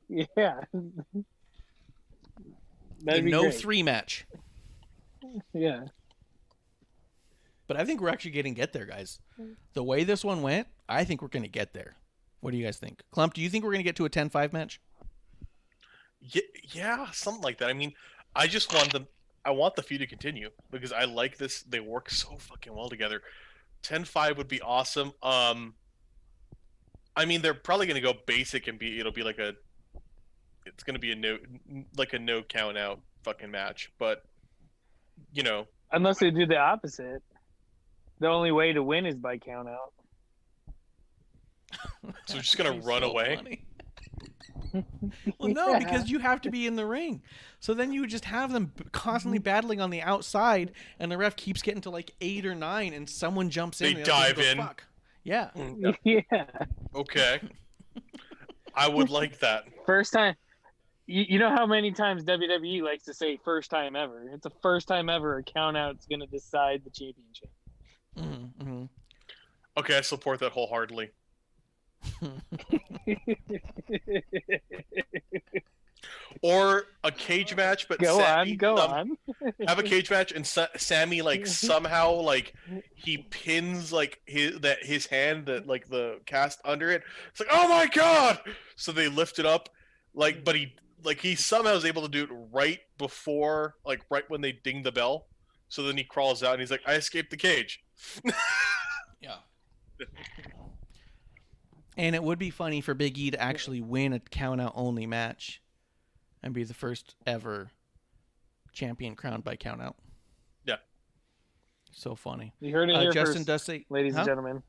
Yeah. That'd be
no
great.
3 match.
Yeah.
But I think we're actually going to get there, guys. The way this one went, I think we're going to get there. What do you guys think? Klump, do you think we're going to get to a 10-5 match?
Yeah, something like that. I mean, I want the feud to continue because I like this. They work so fucking well together. 10-5 would be awesome. I mean, they're probably going to go basic and it'll be like it's going to be a no count out fucking match. But, you know.
Unless they do the opposite. The only way to win is by count out.
So you're just going to run away?
Well, no, because you have to be in the ring. So then you would just have them constantly battling on the outside, and the ref keeps getting to like 8 or 9, and someone jumps in.
They dive in.
Fuck. Yeah.
Yeah.
Okay. I would like that.
First time. You know how many times WWE likes to say first time ever? It's a first time ever a count out's going to decide the championship.
Mm-hmm.
Okay, I support that wholeheartedly. Or a cage match, but
go
Sammy
on.
Have a cage match and Sammy like somehow like he pins like his hand that like the cast under it. It's like, oh my god! So they lift it up, like, but he somehow is able to do it right before, like right when they ding the bell. So then he crawls out and he's like, I escaped the cage.
Yeah. And it would be funny for Big E to actually win a count-out only match and be the first ever champion crowned by count-out.
Yeah.
So funny.
You heard it here
Justin
first,
does say,
ladies
huh?
and gentlemen.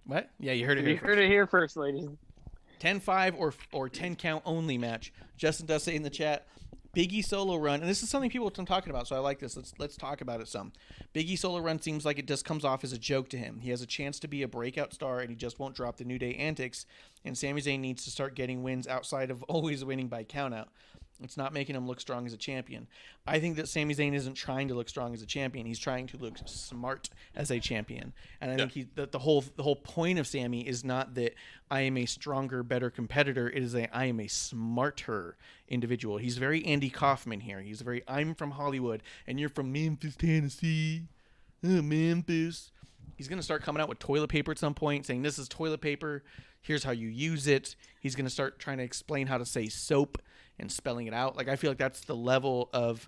What? Yeah, you heard it here.
You heard it here first, ladies.
10-5 or 10 count only match. Justin does say in the chat, Big E solo run, and this is something people have been talking about, so I like this. Let's talk about it some. Big E solo run seems like it just comes off as a joke to him. He has a chance to be a breakout star, and he just won't drop the New Day antics. And Sami Zayn needs to start getting wins outside of always winning by countout. It's not making him look strong as a champion. I think that Sami Zayn isn't trying to look strong as a champion. He's trying to look smart as a champion. And I think the whole point of Sami is not that I am a stronger, better competitor. It is I am a smarter individual. He's very Andy Kaufman here. He's very I'm from Hollywood and you're from Memphis, Tennessee. Memphis. He's going to start coming out with toilet paper at some point, saying this is toilet paper. Here's how you use it. He's going to start trying to explain how to say soap and spelling it out. Like, I feel like that's the level of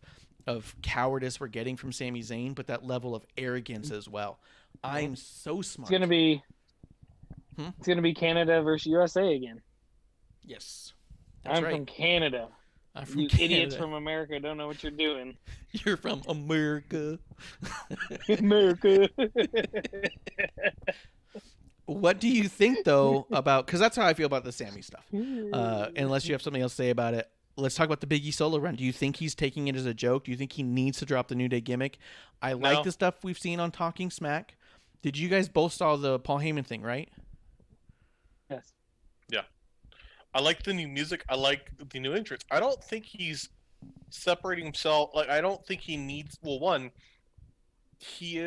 cowardice we're getting from Sami Zayn, but that level of arrogance as well. I'm so smart.
It's gonna be Canada versus USA again.
Yes,
I'm from Canada.
I'm from
you
Canada.
Idiots from America don't know what you're doing.
You're from America.
America.
What do you think, though, about... Because that's how I feel about the Sami stuff. Unless you have something else to say about it. Let's talk about the Big E solo run. Do you think he's taking it as a joke? Do you think he needs to drop the New Day gimmick? I like the stuff we've seen on Talking Smack. Did you guys both saw the Paul Heyman thing, right?
Yes.
Yeah. I like the new music. I like the new entrance. I don't think he's separating himself. Like, I don't think he needs... Well, one, he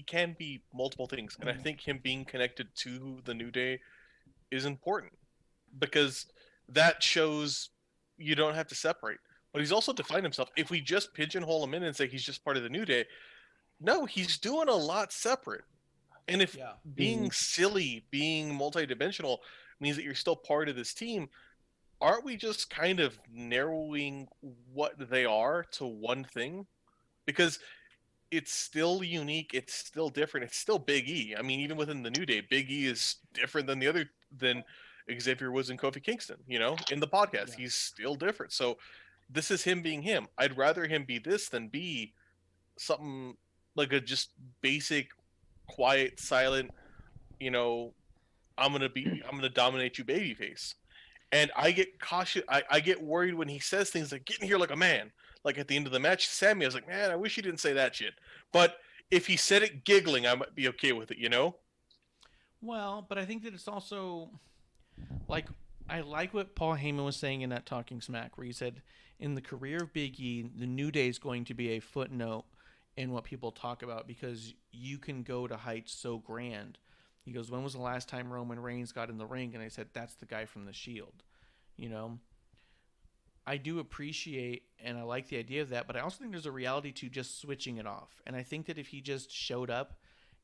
can be multiple things, and I think him being connected to the New Day is important because that shows you don't have to separate. But he's also defined himself. If we just pigeonhole him in and say he's just part of the New Day, no, he's doing a lot separate. And if being silly, being multidimensional means that you're still part of this team, aren't we just kind of narrowing what they are to one thing? Because it's still unique. It's still different. It's still Big E. I mean, even within the New Day, Big E is different than Xavier Woods and Kofi Kingston, in the podcast. He's still different. So this is him being him. I'd rather him be this than be something like a just basic, quiet, silent, I'm going to dominate you babyface. And I get cautious. I get worried when he says things like, get in here like a man. Like at the end of the match, Sammy, I was like, man, I wish he didn't say that shit. But if he said it giggling, I might be okay with it,
Well, but I think that it's also, like, I like what Paul Heyman was saying in that Talking Smack, where he said, in the career of Big E, the New Day is going to be a footnote in what people talk about because you can go to heights so grand. He goes, when was the last time Roman Reigns got in the ring? And I said, that's the guy from The Shield, I do appreciate and I like the idea of that, but I also think there's a reality to just switching it off. And I think that if he just showed up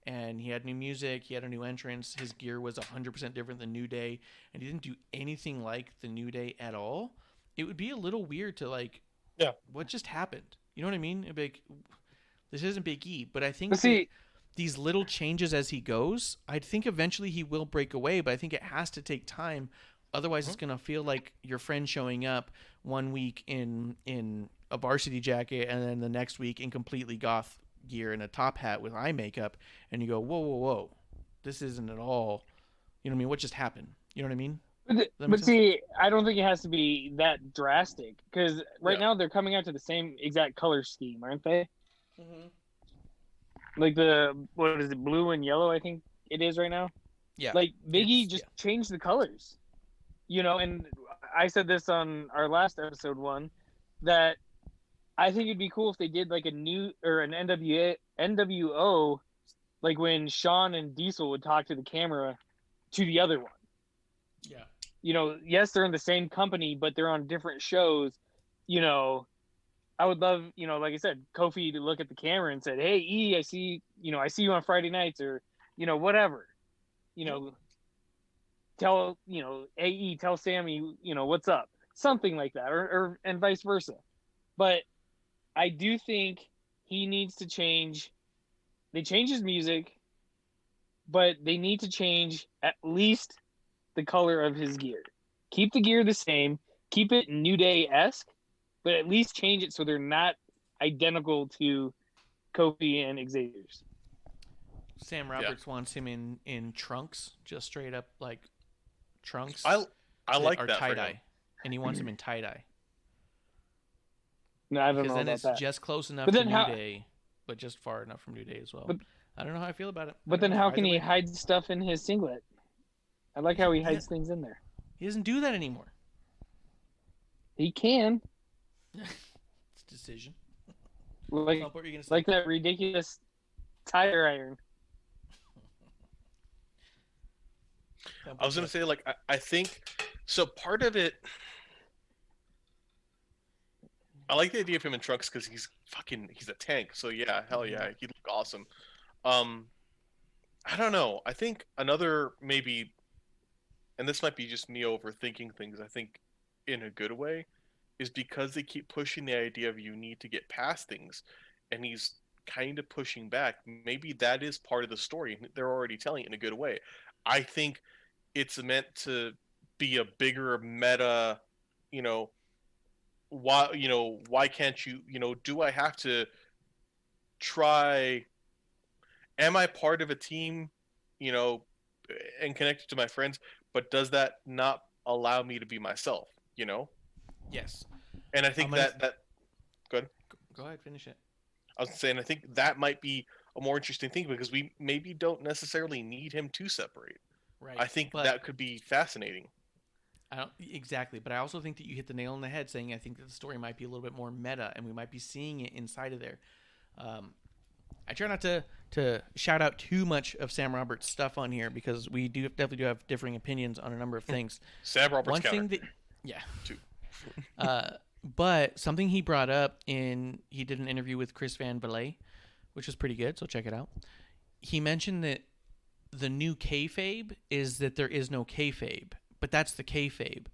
and he had new music, he had a new entrance, his gear was 100% different than New Day, and he didn't do anything like the New Day at all, it would be a little weird to what just happened? You know what I mean? It'd be like, this isn't Big E, but I think these little changes as he goes, I think eventually he will break away, but I think it has to take time. Otherwise, it's going to feel like your friend showing up one week in a varsity jacket and then the next week in completely goth gear and a top hat with eye makeup. And you go, whoa, whoa, whoa. This isn't at all. You know what I mean? What just happened? You know what I mean?
But see, I don't think it has to be that drastic because now they're coming out to the same exact color scheme, aren't they?
Mm-hmm.
Like what is it, blue and yellow, I think it is right now?
Yeah.
Like Biggie just changed the colors. And I said this on our last episode one, that I think it'd be cool if they did like a new or an NWO, like when Shawn and Diesel would talk to the camera to the other one. Yeah. Yes, they're in the same company, but they're on different shows. I would love, like I said, Kofi to look at the camera and said, hey, E, I see you on Friday nights or, whatever, tell, AE, tell Sammy, what's up, something like that, or and vice versa. But I do think he needs to change. They change his music, but they need to change at least the color of his gear. Keep the gear the same, keep it New Day-esque, but at least change it so they're not identical to Kofi and Xavier's.
Sam Roberts wants him in trunks, just straight up like trunks.
I like
or
that
tie
for
dye,
him.
and he wants him in tie dye.
No, I don't
Because
know
then
about
it's
that.
just close enough
But
to
then
New
how-
Day, but just far enough from New Day as well.
But-
I don't know how I feel about it.
But then how can he hide stuff in his singlet? I like how he hides things in there.
He doesn't do that anymore.
He can.
It's a decision.
Like,
What were you gonna say?
like that ridiculous tire iron.
I was gonna say, like, I think so. Part of it, I like the idea of him in trunks because he's a tank. So yeah, hell yeah, he'd look awesome. I don't know. I think another maybe, and this might be just me overthinking things. I think in a good way, is because they keep pushing the idea of you need to get past things, and he's kind of pushing back. Maybe that is part of the story. They're already telling it in a good way. I think it's meant to be a bigger meta, why can't you, do I have to try, am I part of a team, and connected to my friends, but does that not allow me to be myself,
Yes.
And I think that good.
Go ahead, finish it.
I was saying, I think that might be a more interesting thing because we maybe don't necessarily need him to separate.
Right.
I think that could be fascinating.
Exactly, but I also think that you hit the nail on the head saying I think that the story might be a little bit more meta, and we might be seeing it inside of there. I try not to shout out too much of Sam Roberts' stuff on here because we definitely do have differing opinions on a number of things.
Sam Roberts
One
counter.
thing that, yeah.
Two.
But something he brought up he did an interview with Chris Van Vliet, which was pretty good, so check it out. He mentioned that the new kayfabe is that there is no kayfabe, but that's the kayfabe.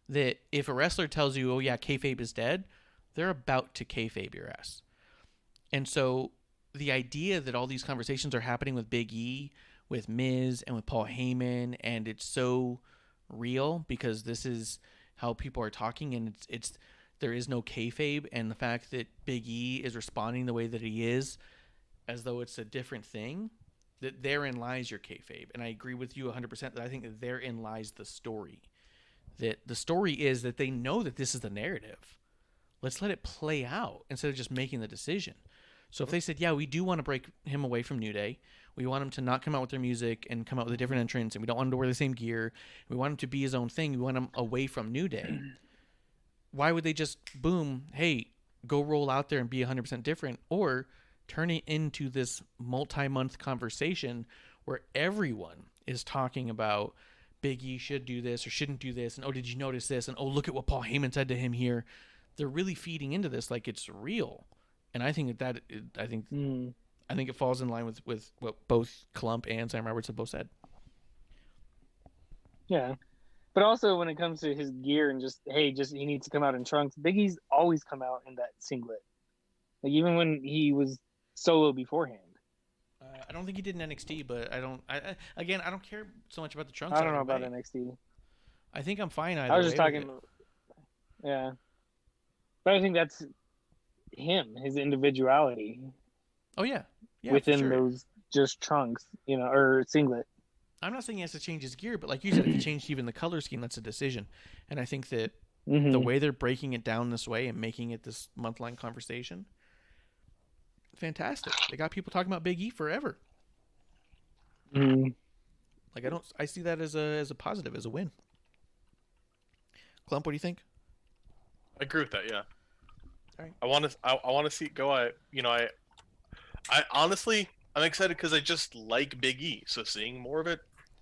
That if a wrestler tells you, oh yeah, kayfabe is dead, they're about to kayfabe your ass. And so the idea that all these conversations are happening with Big E, with Miz, and with Paul Heyman, and it's so real because this is how people are talking, and it's there is no kayfabe, and the fact that Big E is responding the way that he is, as though it's a different thing, that therein lies your kayfabe. And I agree with you 100% that I think that therein lies the story. That the story is that they know that this is the narrative. Let's let it play out instead of just making the decision. So if they said, yeah, we do want to break him away from New Day, we want him to not come out with their music and come out with a different entrance, and we don't want him to wear the same gear, we want him to be his own thing, we want him away from New Day, why would they just, boom, hey, go roll out there and be 100% different, or turn it into this multi-month conversation where everyone is talking about Big E should do this or shouldn't do this, and oh, did you notice this, and oh, look at what Paul Heyman said to him here. They're really feeding into this like it's real. And I think I think it falls in line with what both Klump and Sam Roberts have both said.
Yeah. But also when it comes to his gear and he needs to come out in trunks, Big E's always come out in that singlet. Like even when he was solo beforehand.
I don't think he did in NXT, but I don't care so much about the trunks.
I don't know about NXT.
I think I'm fine either
I was just
way
talking. Yeah. But I think that's him, his individuality.
Oh yeah.
Within those just trunks, or singlet.
I'm not saying he has to change his gear, but like you said, if he changed even the color scheme, that's a decision. And I think that the way they're breaking it down this way and making it this month-long conversation, fantastic. They got people talking about Big E forever. Like I see that as a positive, as a win. Klump, what do you think?
I agree with that. Yeah.
All right.
I want to see it go. I honestly, I'm excited because I just like Big E. So seeing more of it,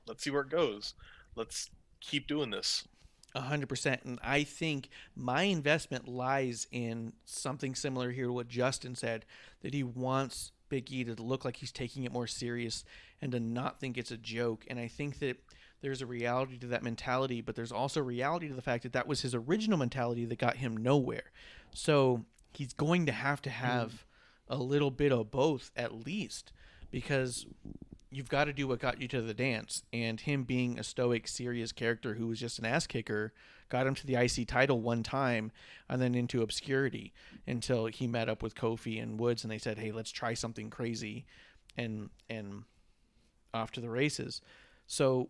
let's see where it goes. Let's keep doing this.
100%. And I think my investment lies in something similar here to what Justin said, that he wants Big E to look like he's taking it more serious and to not think it's a joke. And I think that there's a reality to that mentality, but there's also reality to the fact that that was his original mentality that got him nowhere. So he's going to have a little bit of both at least, because you've got to do what got you to the dance. And him being a stoic, serious character who was just an ass kicker got him to the IC title one time and then into obscurity until he met up with Kofi and Woods and they said, hey, let's try something crazy and off to the races. So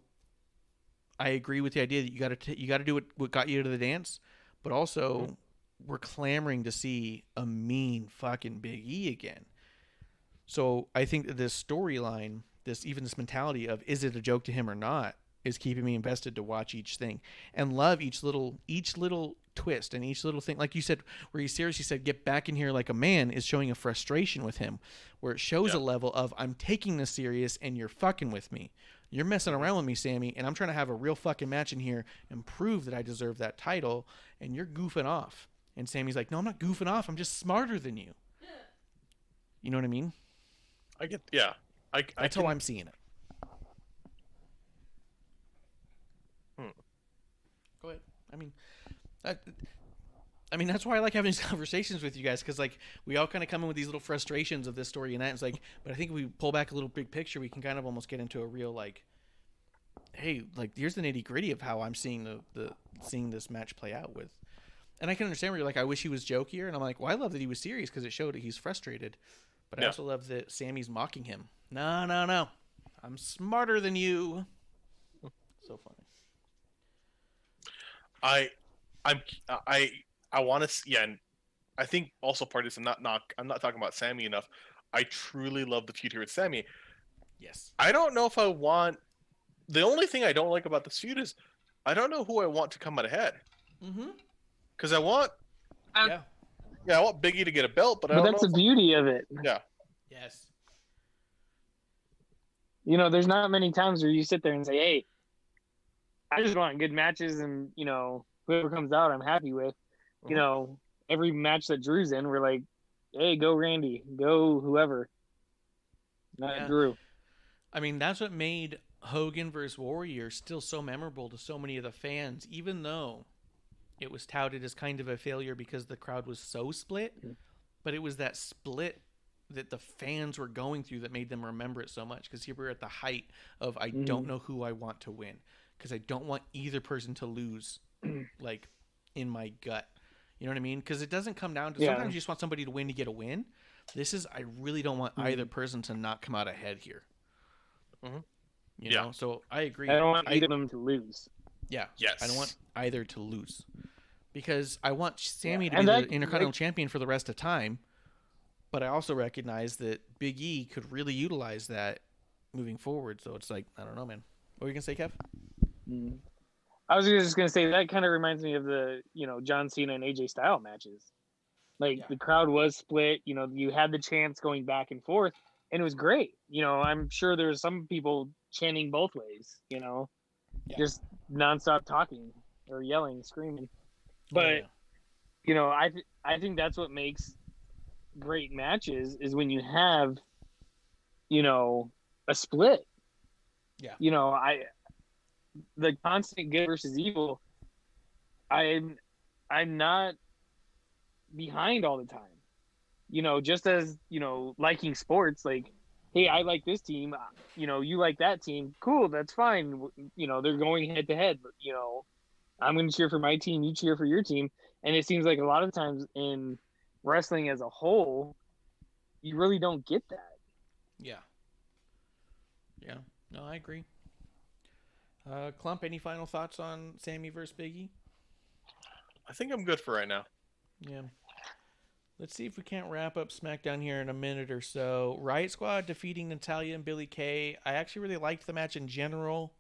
I agree with the idea that you got to do what got you to the dance, but also we're clamoring to see a mean fucking Big E again. So I think that this storyline, this mentality of is it a joke to him or not, is keeping me invested to watch each thing and love each little twist and each little thing. Like you said, where he seriously said, get back in here like a man, is showing a frustration with him, where it shows a level of I'm taking this serious and you're fucking with me. You're messing around with me, Sammy, and I'm trying to have a real fucking match in here and prove that I deserve that title, and you're goofing off. And Sammy's like, no, I'm not goofing off. I'm just smarter than you. You know what I mean?
I get, yeah.
That's how I'm seeing it. Go ahead. I mean, that's why I like having these conversations with you guys, because like we all kind of come in with these little frustrations of this story and that. It's like, but I think if we pull back a little big picture, we can kind of almost get into a real like, hey, like here's the nitty gritty of how I'm seeing seeing this match play out with. And I can understand where you're like, I wish he was jokier, and I'm like, well, I love that he was serious because it showed that he's frustrated. But I also love that Sammy's mocking him. No, I'm smarter than you. So funny.
I want to, yeah, and I think also part of this, I'm not talking about Sammy enough. I truly love the feud here with Sammy.
Yes.
I don't know if I want. The only thing I don't like about this feud is I don't know who I want to come out ahead. Mm-hmm. Because I want. I want Big E to get a belt, but I don't know.
But that's the beauty of it.
Yeah.
Yes.
You know, there's not many times where you sit there and say, hey, I just want good matches, and, you know, whoever comes out, I'm happy with. You know, every match that Drew's in, we're like, hey, go Randy, go whoever. Not Drew.
I mean, that's what made Hogan versus Warrior still so memorable to so many of the fans, even though it was touted as kind of a failure because the crowd was so split. But it was that split that the fans were going through that made them remember it so much, because here we're at the height of I don't know who I want to win, because I don't want either person to lose, like, in my gut. You know what I mean? Because it doesn't come down to sometimes you just want somebody to win to get a win. This is I really don't want either person to not come out ahead here. You know? So I agree.
I don't want either of them to lose.
Yeah.
Yes.
I don't want either to lose, because I want Sammy to be the Intercontinental Champion for the rest of time. But I also recognize that Big E could really utilize that moving forward. So it's like, I don't know, man. What were you going to say, Kev?
I was just going to say that kind of reminds me of the, you know, John Cena and AJ Styles matches. Like, the crowd was split. You know, you had the chants going back and forth, and it was great. You know, I'm sure there's some people chanting both ways, you know, just nonstop talking or yelling, screaming. But, you know, I think that's what makes great matches is when you have, you know, a split.
Yeah.
You know, the constant good versus evil, I'm not behind all the time. You know, just as, you know, liking sports, like, hey, I like this team, you know, you like that team, cool, that's fine. You know, they're going head to head, but, you know, I'm going to cheer for my team, you cheer for your team. And it seems like a lot of times in wrestling as a whole, you really don't get that.
Yeah. No, I agree. Klump, any final thoughts on Sammy versus Big E?
I think I'm good for right now.
Yeah. Let's see if we can't wrap up SmackDown here in a minute or so. Riot Squad defeating Natalya and Billie Kay. I actually really liked the match in general.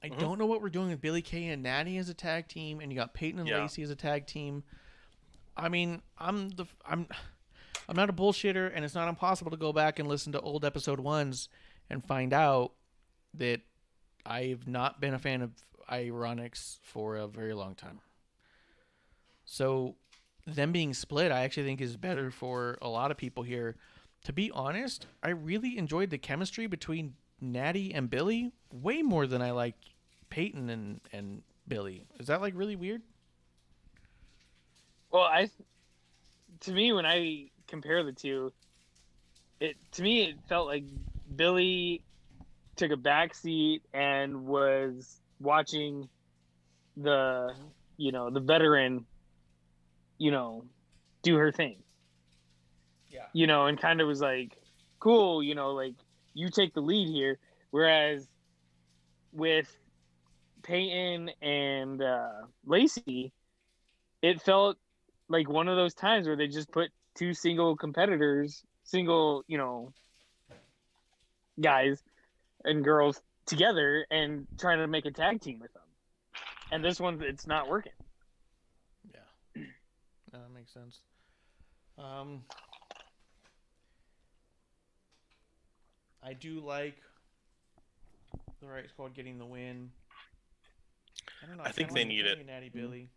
I don't know what we're doing with Billie Kay and Natty as a tag team, and you got Peyton and Lacey as a tag team. I mean, I'm not a bullshitter, and it's not impossible to go back and listen to old episode 1s and find out that I've not been a fan of Ironics for a very long time. So them being split, I actually think is better for a lot of people here. To be honest, I really enjoyed the chemistry between Natty and Billy way more than I like Peyton and Billy. Is that like really weird?
Well, to me, when I compare the two, it felt like Billy took a back seat and was watching the veteran, do her thing.
Yeah.
And kind of was like, cool, like you take the lead here. Whereas with Peyton and Lacey, it felt like one of those times where they just put two single competitors, guys and girls together and trying to make a tag team with them. And this one, it's not working.
Yeah. No, that makes sense. I do like the Right Squad getting the win. I don't know.
I think they need it.
Natty Billy.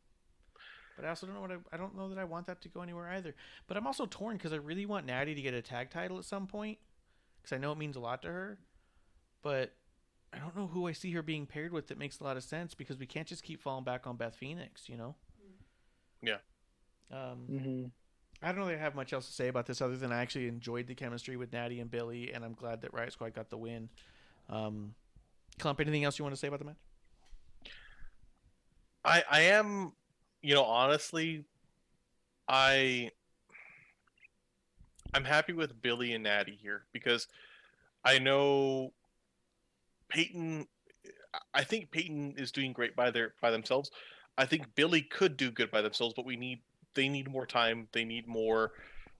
But I also don't know I don't know that I want that to go anywhere either. But I'm also torn because I really want Natty to get a tag title at some point because I know it means a lot to her. But I don't know who I see her being paired with that makes a lot of sense because we can't just keep falling back on Beth Phoenix,
Yeah.
I don't really have much else to say about this other than I actually enjoyed the chemistry with Natty and Billy, and I'm glad that Riot Squad got the win. Klump, anything else you want to say about the match?
I am, honestly, I'm happy with Billy and Natty here because I know Peyton. I think Peyton is doing great by themselves. I think Billy could do good by themselves, but they need more time. They need more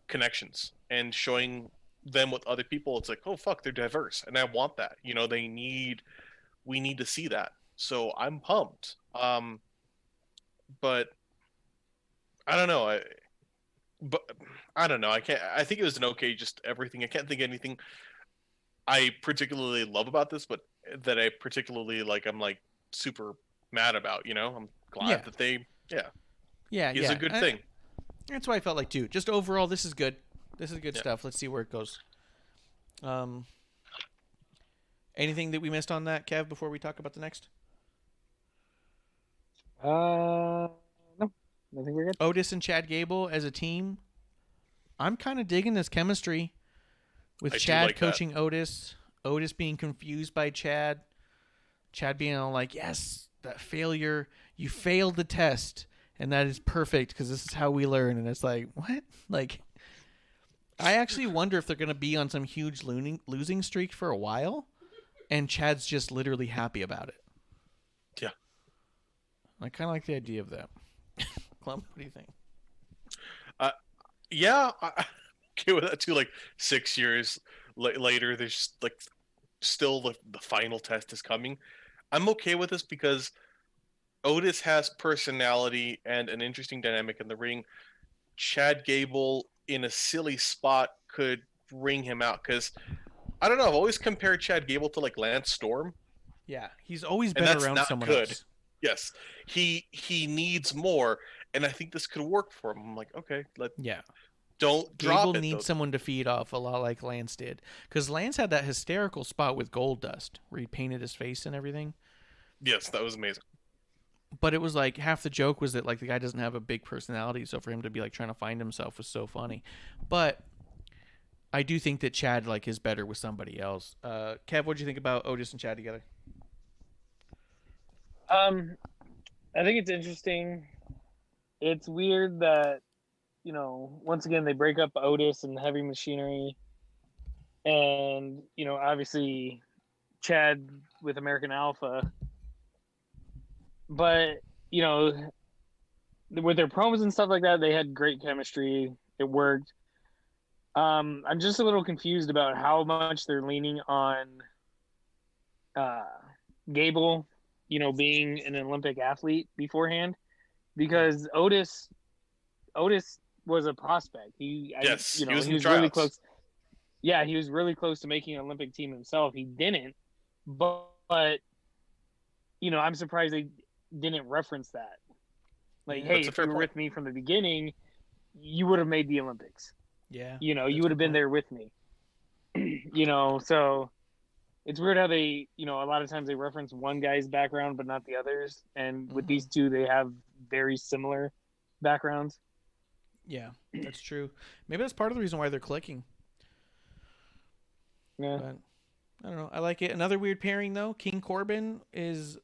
connections and showing them with other people. It's like, oh fuck, they're diverse, and I want that. We need to see that. So I'm pumped. But I don't know. I don't know. I can't. I think it was an okay, just everything. I can't think of anything I particularly love about this, but that I particularly like. I'm like super mad about. I'm glad that they.
Yeah,
it's a good thing.
That's what I felt like too. Just overall, this is good. This is good stuff. Let's see where it goes. Anything that we missed on that, Kev, before we talk about the next?
No, I think we're good.
Otis and Chad Gable as a team. I'm kind of digging this chemistry with Chad coaching Otis, Otis being confused by Chad being all like, yes, that failure, you failed the test, and that is perfect because this is how we learn. And it's like, what? Like, I actually wonder if they're going to be on some huge losing streak for a while, and Chad's just literally happy about it.
Yeah.
I kind of like the idea of that. Klump, what do you think?
Yeah, I'm okay with that too. Like 6 years later, there's like still the final test is coming. I'm okay with this because Otis has personality and an interesting dynamic in the ring. Chad Gable in a silly spot could bring him out because I don't know. I've always compared Chad Gable to like Lance Storm.
Yeah, he's always been around someone else.
Yes, he needs more, and I think this could work for him. I'm like, okay, don't drop it.
Gable needs someone to feed off a lot like Lance did, because Lance had that hysterical spot with Gold Dust where he painted his face and everything.
Yes, that was amazing.
But it was like half the joke was that like the guy doesn't have a big personality, so for him to be like trying to find himself was so funny. But I do think that Chad like is better with somebody else. Kev, what do you think about Otis and Chad together?
I think it's interesting. It's weird that, once again, they break up Otis and Heavy Machinery. And, obviously Chad with American Alpha. But, with their promos and stuff like that, they had great chemistry. It worked. I'm just a little confused about how much they're leaning on Gable, being an Olympic athlete beforehand, because Otis was a prospect. He was really close. Yeah, he was really close to making an Olympic team himself. He didn't, but I'm surprised they didn't reference that. Like, hey, if you were with me from the beginning, you would have made the Olympics.
Yeah.
You would have been there with me. So it's weird how they, a lot of times they reference one guy's background, but not the others. And with these two, they have very similar backgrounds.
Yeah, that's true. Maybe that's part of the reason why they're clicking.
Yeah.
But I don't know. I like it. Another weird pairing though. King Corbin is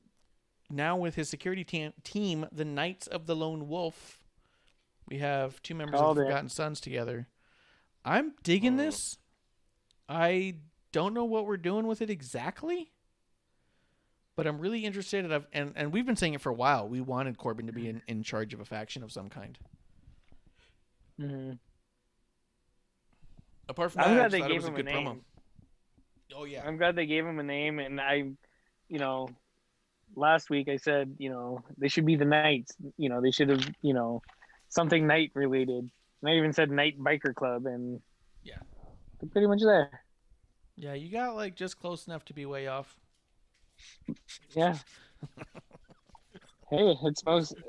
now with his security team, the Knights of the Lone Wolf. We have two members of the Forgotten Sons together. I'm digging this. I don't know what we're doing with it exactly, but I'm really interested. And we've been saying it for a while. We wanted Corbin to be in charge of a faction of some kind.
Mm-hmm.
Apart from
I'm
that, I
glad
just
they
thought it
gave
was a
him a
good promo.
name.
Oh yeah.
I'm glad they gave him a name, and last week I said, they should be the Knights. They should have, something Knight related. And I even said Knight Biker Club, and
Yeah.
they're pretty much there.
Yeah, you got like just close enough to be way off.
Yeah. Hey,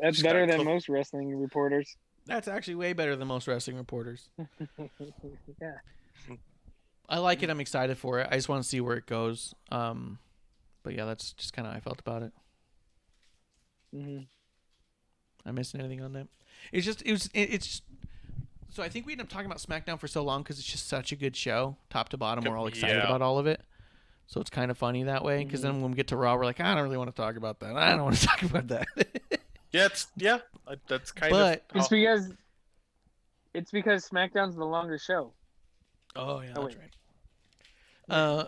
that's better than most wrestling reporters.
That's actually way better than most wrestling reporters.
Yeah.
I like it. I'm excited for it. I just want to see where it goes. But yeah, that's just kind of how I felt about it.
Mm-hmm.
I missing anything on that? It's just. So I think we ended up talking about SmackDown for so long because it's just such a good show, top to bottom. We're all excited about all of it. So it's kind of funny that way. Because then when we get to Raw, we're like, I don't really want to talk about that. I don't want to talk about that.
That's kind of.
It's because SmackDown's the longer show.
Oh yeah, that's right.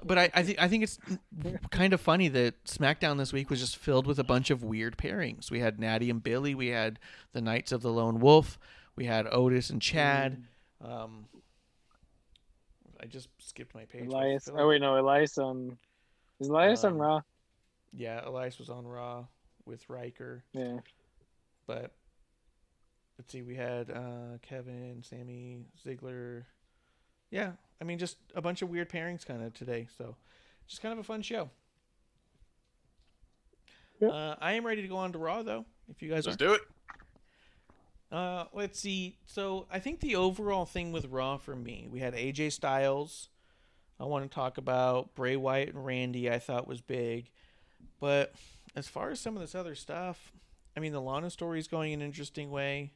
But I think it's kind of funny that SmackDown this week was just filled with a bunch of weird pairings. We had Natty and Billy. We had the Knights of the Lone Wolf. We had Otis and Chad. I just skipped my page.
Elias. Oh wait, no, Elias on. Is Elias on Raw?
Yeah, Elias was on Raw with Riker.
Yeah.
But let's see, we had Kevin, Sammy, Ziggler. Yeah, I mean, just a bunch of weird pairings kind of today. So, just kind of a fun show. Yep. I am ready to go on to Raw, though, if you guys
Let's do it.
Let's see. So, I think the overall thing with Raw for me, we had AJ Styles. I want to talk about Bray Wyatt and Randy, I thought was big. But as far as some of this other stuff, I mean, the Lana story is going an interesting way.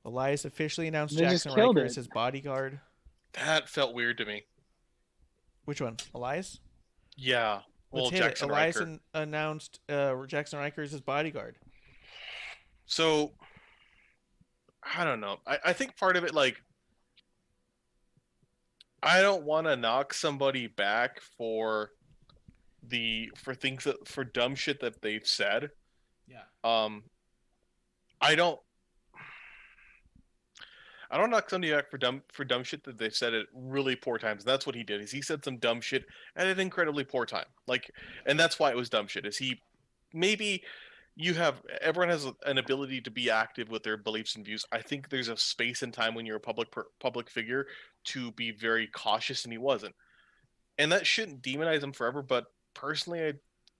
Elias officially announced Jackson Riker as his bodyguard.
That felt weird to me.
Which one? Elias?
Yeah. Well, Jackson
Elias
Riker.
Announced Jackson Riker as his bodyguard.
So, I don't know. I think part of it, like, I don't want to knock somebody back for dumb shit that they've said.
Yeah.
I don't knock somebody back for dumb shit that they've said at really poor times. And that's what he did. Is he said some dumb shit at an incredibly poor time. Like, and that's why it was dumb shit. Everyone has an ability to be active with their beliefs and views. I think there's a space and time when you're a public figure to be very cautious, and he wasn't. And that shouldn't demonize him forever, but personally, I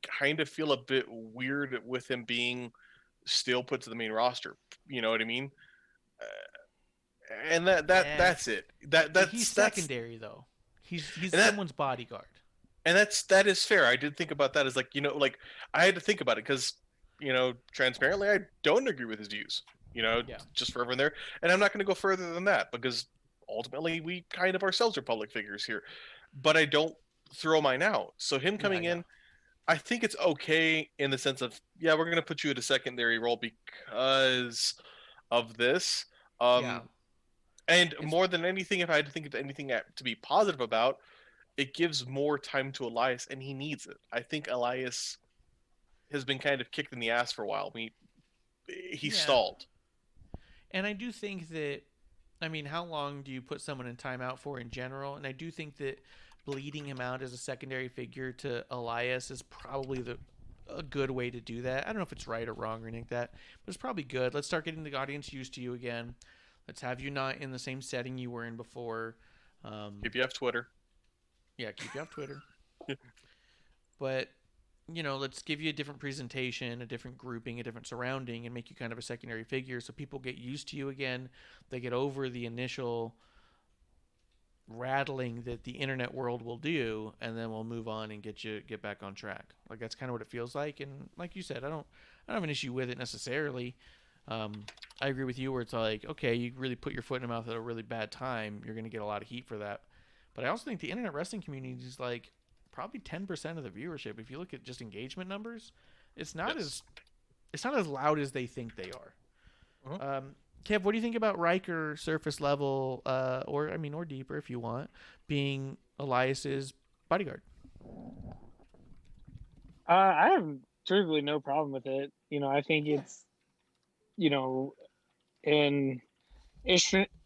kind of feel a bit weird with him being still put to the main roster. You know what I mean? And that's it. That's
secondary though. He's someone's bodyguard.
And that is fair. I did think about that as I had to think about it because, transparently, I don't agree with his views. Just for everyone there. And I'm not going to go further than that because ultimately we kind of ourselves are public figures here. But I don't throw mine out. So him coming in, I think it's okay in the sense of, we're going to put you at a secondary role because of this. And more than anything, if I had to think of anything to be positive about, it gives more time to Elias, and he needs it. I think Elias has been kind of kicked in the ass for a while. He stalled. And
I do think that, I mean, how long do you put someone in timeout for in general? And I do think that bleeding him out as a secondary figure to Elias is probably a good way to do that. I don't know if it's right or wrong or anything like that, but it's probably good. Let's start getting the audience used to you again. Let's have you not in the same setting you were in before.
Keep you off Twitter.
Yeah, keep you off Twitter. But, let's give you a different presentation, a different grouping, a different surrounding, and make you kind of a secondary figure so people get used to you again. They get over the initial rattling that the internet world will do, and then we'll move on and get back on track. Like, that's kind of what it feels like. And like you said, I don't have an issue with it necessarily. I agree with you where it's like, okay, you really put your foot in the mouth at a really bad time. You're going to get a lot of heat for that. But I also think the internet wrestling community is like, probably 10% of the viewership. If you look at just engagement numbers, it's not
Yes.
as loud as they think they are.
Uh-huh.
Kev, what do you think about Riker surface level, or deeper if you want, being Elias's bodyguard?
I have truthfully no problem with it. I think it's, an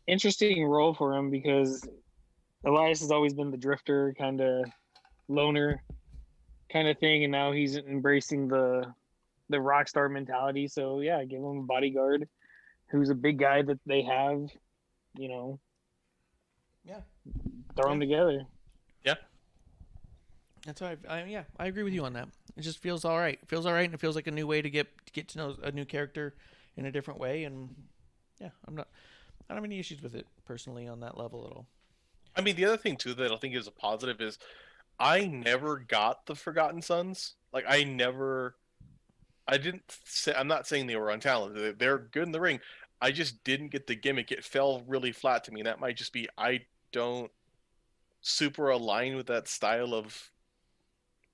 interesting role for him because Elias has always been the drifter, kind of loner kind of thing, and now he's embracing the rock star mentality. So yeah, give him a bodyguard who's a big guy that they have,
Yeah.
throw them together.
Yeah.
That's why I agree with you on that. It just feels all right. It feels all right, and it feels like a new way to get to know a new character in a different way. And yeah, I don't have any issues with it personally on that level at all.
I mean, the other thing too that I think is a positive is I never got the Forgotten Sons. Like I'm not saying they were untalented. They're good in the ring. I just didn't get the gimmick. It fell really flat to me. That might just be I don't super align with that style of.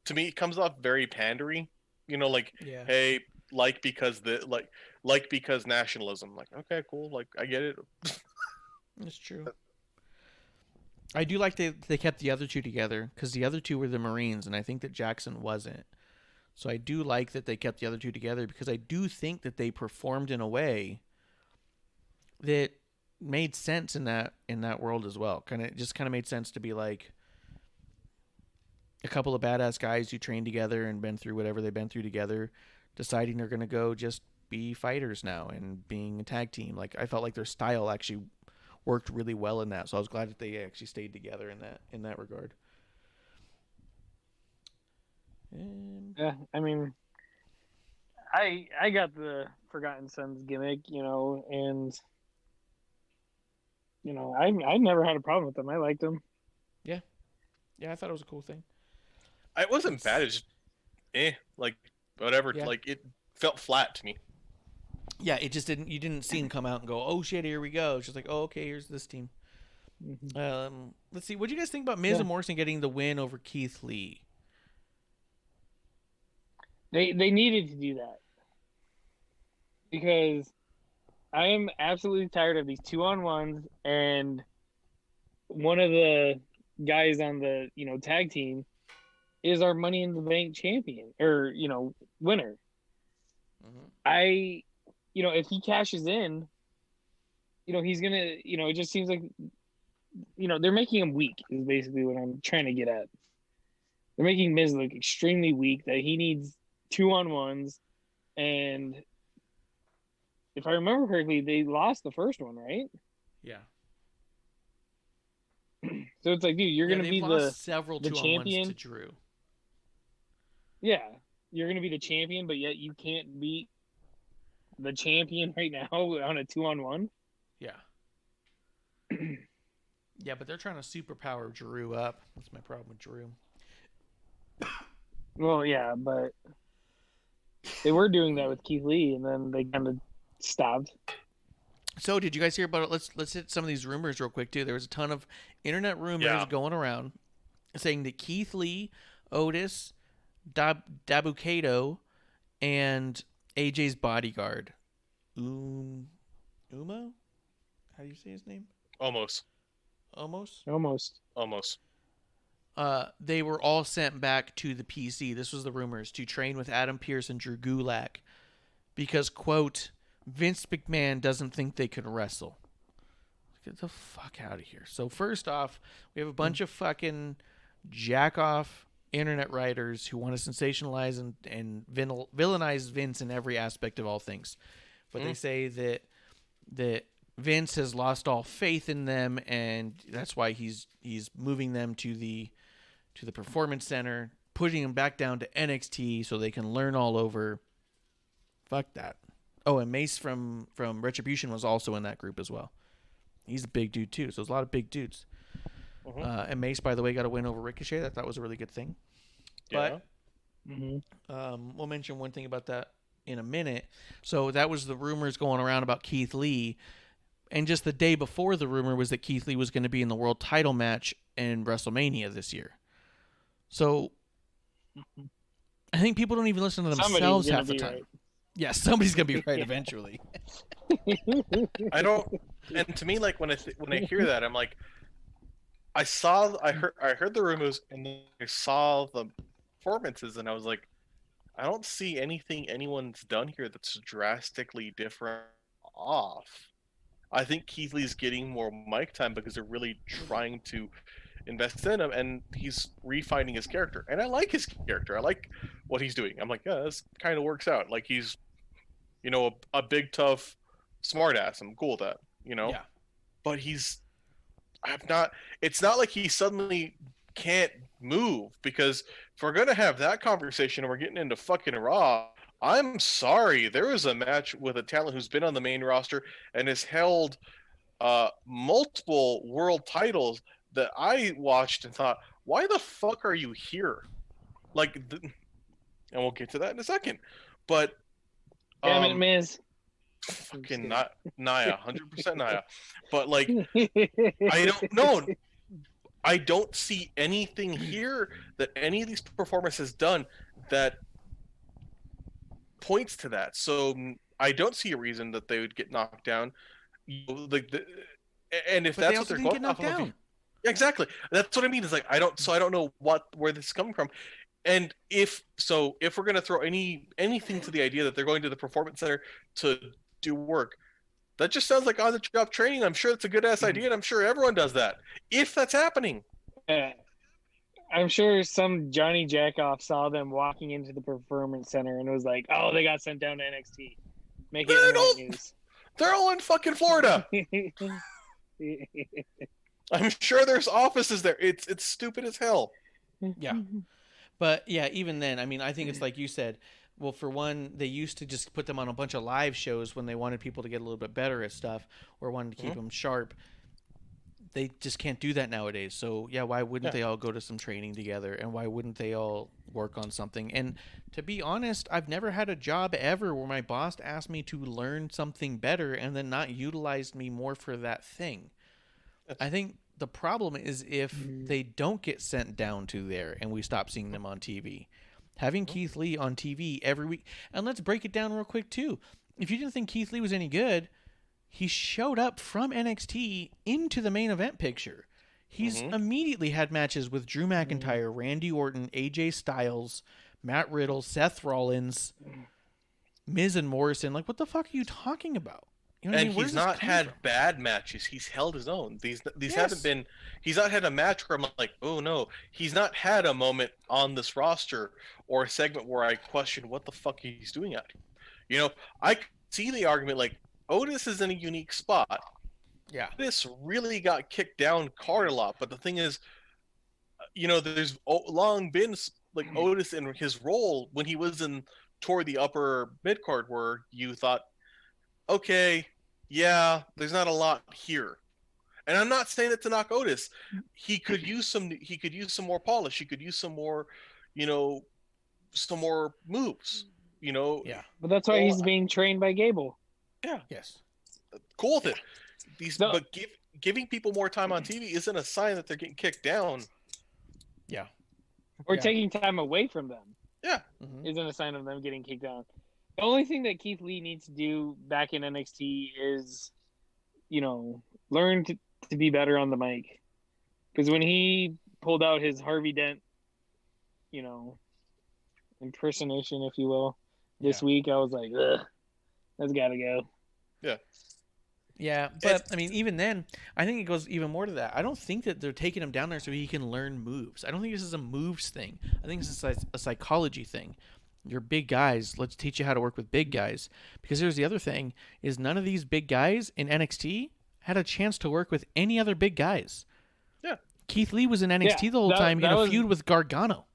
To me, it comes off very pandery.
Yeah.
Hey, because nationalism. Like, okay, cool. Like, I get it.
That's true. I do like they kept the other two together because the other two were the Marines, and I think that Jackson wasn't. So I do like that they kept the other two together because I do think that they performed in a way that made sense in that world as well. Kind of made sense to be like a couple of badass guys who trained together and been through whatever they've been through together, deciding they're going to go just be fighters now and being a tag team. Like I felt like their style actually worked really well in that. So I was glad that they actually stayed together in that regard.
Yeah, I mean, I got the Forgotten Sons gimmick, and I never had a problem with them. I liked them.
Yeah, I thought it was a cool thing.
It wasn't bad. It's just, like whatever.
Yeah.
Like it felt flat to me.
Yeah, it just didn't. You didn't see him come out and go, "Oh shit, here we go." It's just like, "Oh, okay, here's this team."
Mm-hmm.
Let's see. What do you guys think about Miz and Morrison getting the win over Keith Lee?
They needed to do that because I am absolutely tired of these 2-on-1s, and one of the guys on the tag team is our Money in the Bank champion or winner. Mm-hmm. If he cashes in, he's gonna, it just seems like, they're making him weak is basically what I'm trying to get at. They're making Miz look extremely weak, that he needs 2-on-1s, and if I remember correctly, they lost the first one, right?
Yeah.
So it's like, dude, you're gonna be
several
the champion
to Drew.
Yeah, you're gonna be the champion, but yet you can't beat the champion right now on a 2-on-1.
Yeah. Yeah, but they're trying to superpower Drew up. That's my problem with Drew.
Well, yeah, but they were doing that with Keith Lee, and then they kind of stopped.
So, did you guys hear about it? Let's hit some of these rumors real quick too. There was a ton of internet rumors going around saying that Keith Lee, Otis, Dabukato, and AJ's bodyguard, Umo? How do you say his name?
Almost.
They were all sent back to the PC. This was the rumors, to train with Adam Pearce and Drew Gulak because, quote, Vince McMahon doesn't think they can wrestle. Get the fuck out of here. So first off, we have a bunch of fucking jack-off internet writers who want to sensationalize and villainize Vince in every aspect of all things. But they say that Vince has lost all faith in them, and that's why he's moving them to the Performance Center, putting them back down to NXT so they can learn all over. Fuck that. Oh, and Mace from Retribution was also in that group as well. He's a big dude too, so there's a lot of big dudes. And Mace, by the way, got a win over Ricochet. I thought that was a really good thing.
Yeah.
But we'll mention one thing about that in a minute. So that was the rumors going around about Keith Lee. And just the day before, the rumor was that Keith Lee was going to be in the world title match in WrestleMania this year. So I think people don't even listen to themselves half the time.
Right.
Yeah, somebody's gonna be right eventually.
I don't. And to me, like when I hear that, I'm like, I heard the rumors and then I saw the performances, and I was like, I don't see anything anyone's done here that's drastically different off. I think Keith Lee's getting more mic time because they're really trying to invest in him, and he's refining his character. And I like his character. I like what he's doing. I'm like, yeah, this kind of works out. Like he's, a big tough smartass. I'm cool with that.
Yeah.
But it's not like he suddenly can't move, because if we're gonna have that conversation and we're getting into fucking Raw, I'm sorry, there was a match with a talent who's been on the main roster and has held multiple world titles that I watched and thought, why the fuck are you here? And we'll get to that in a second. But
Damn it, Miz.
fucking Nia, 100% Nia. But like, I don't know. I don't see anything here that any of these performers has done that points to that. So I don't see a reason that they would get knocked down. And if that's what they're going off of, exactly. That's what I mean. Is like I don't know where this is coming from. And if we're gonna throw anything to the idea that they're going to the performance center to do work, that just sounds like on the job training. I'm sure it's a good ass idea, and I'm sure everyone does that. If that's happening,
I'm sure some Johnny Jackoff saw them walking into the performance center and was like, "Oh, they got sent down to NXT. Make it internet news."
They're all in fucking Florida. I'm sure there's offices there. It's stupid as hell.
Yeah. But yeah, even then, I mean, I think it's like you said. Well, for one, they used to just put them on a bunch of live shows when they wanted people to get a little bit better at stuff or wanted to keep them sharp. They just can't do that nowadays. So yeah, why wouldn't they all go to some training together, and why wouldn't they all work on something? And to be honest, I've never had a job ever where my boss asked me to learn something better and then not utilized me more for that thing. I think the problem is if they don't get sent down to there and we stop seeing them on TV. Having Keith Lee on TV every week, and let's break it down real quick too. If you didn't think Keith Lee was any good, he showed up from NXT into the main event picture. He's immediately had matches with Drew McIntyre, Randy Orton, AJ Styles, Matt Riddle, Seth Rollins, Miz and Morrison. Like, what the fuck are you talking about? You know what I mean?
He's not had bad matches. He's held his own. These haven't been. He's not had a match where I'm like, oh no. He's not had a moment on this roster or a segment where I question what the fuck he's doing out here. I see the argument like Otis is in a unique spot.
Yeah.
This really got kicked down card a lot, but the thing is, there's long been like Otis in his role when he was toward the upper mid card where you thought, okay, yeah, there's not a lot here. And I'm not saying it to knock Otis. He could use some more polish. He could use some more, some more moves.
Yeah.
But that's why he's being trained by Gable.
Yeah.
Yes.
Cool with it. But giving people more time on TV isn't a sign that they're getting kicked down.
Yeah.
Or taking time away from them.
Yeah.
Isn't a sign of them getting kicked down. The only thing that Keith Lee needs to do back in NXT is, learn to be better on the mic. Because when he pulled out his Harvey Dent, impersonation, if you will, this week, I was like, ugh, that's got to go.
Yeah.
Yeah, but I mean, even then, I think it goes even more to that. I don't think that they're taking him down there so he can learn moves. I don't think this is a moves thing. I think this is a psychology thing. You're big guys. Let's teach you how to work with big guys. Because here's the other thing, is none of these big guys in NXT had a chance to work with any other big guys.
Yeah.
Keith Lee was in NXT the whole time in a feud with Gargano.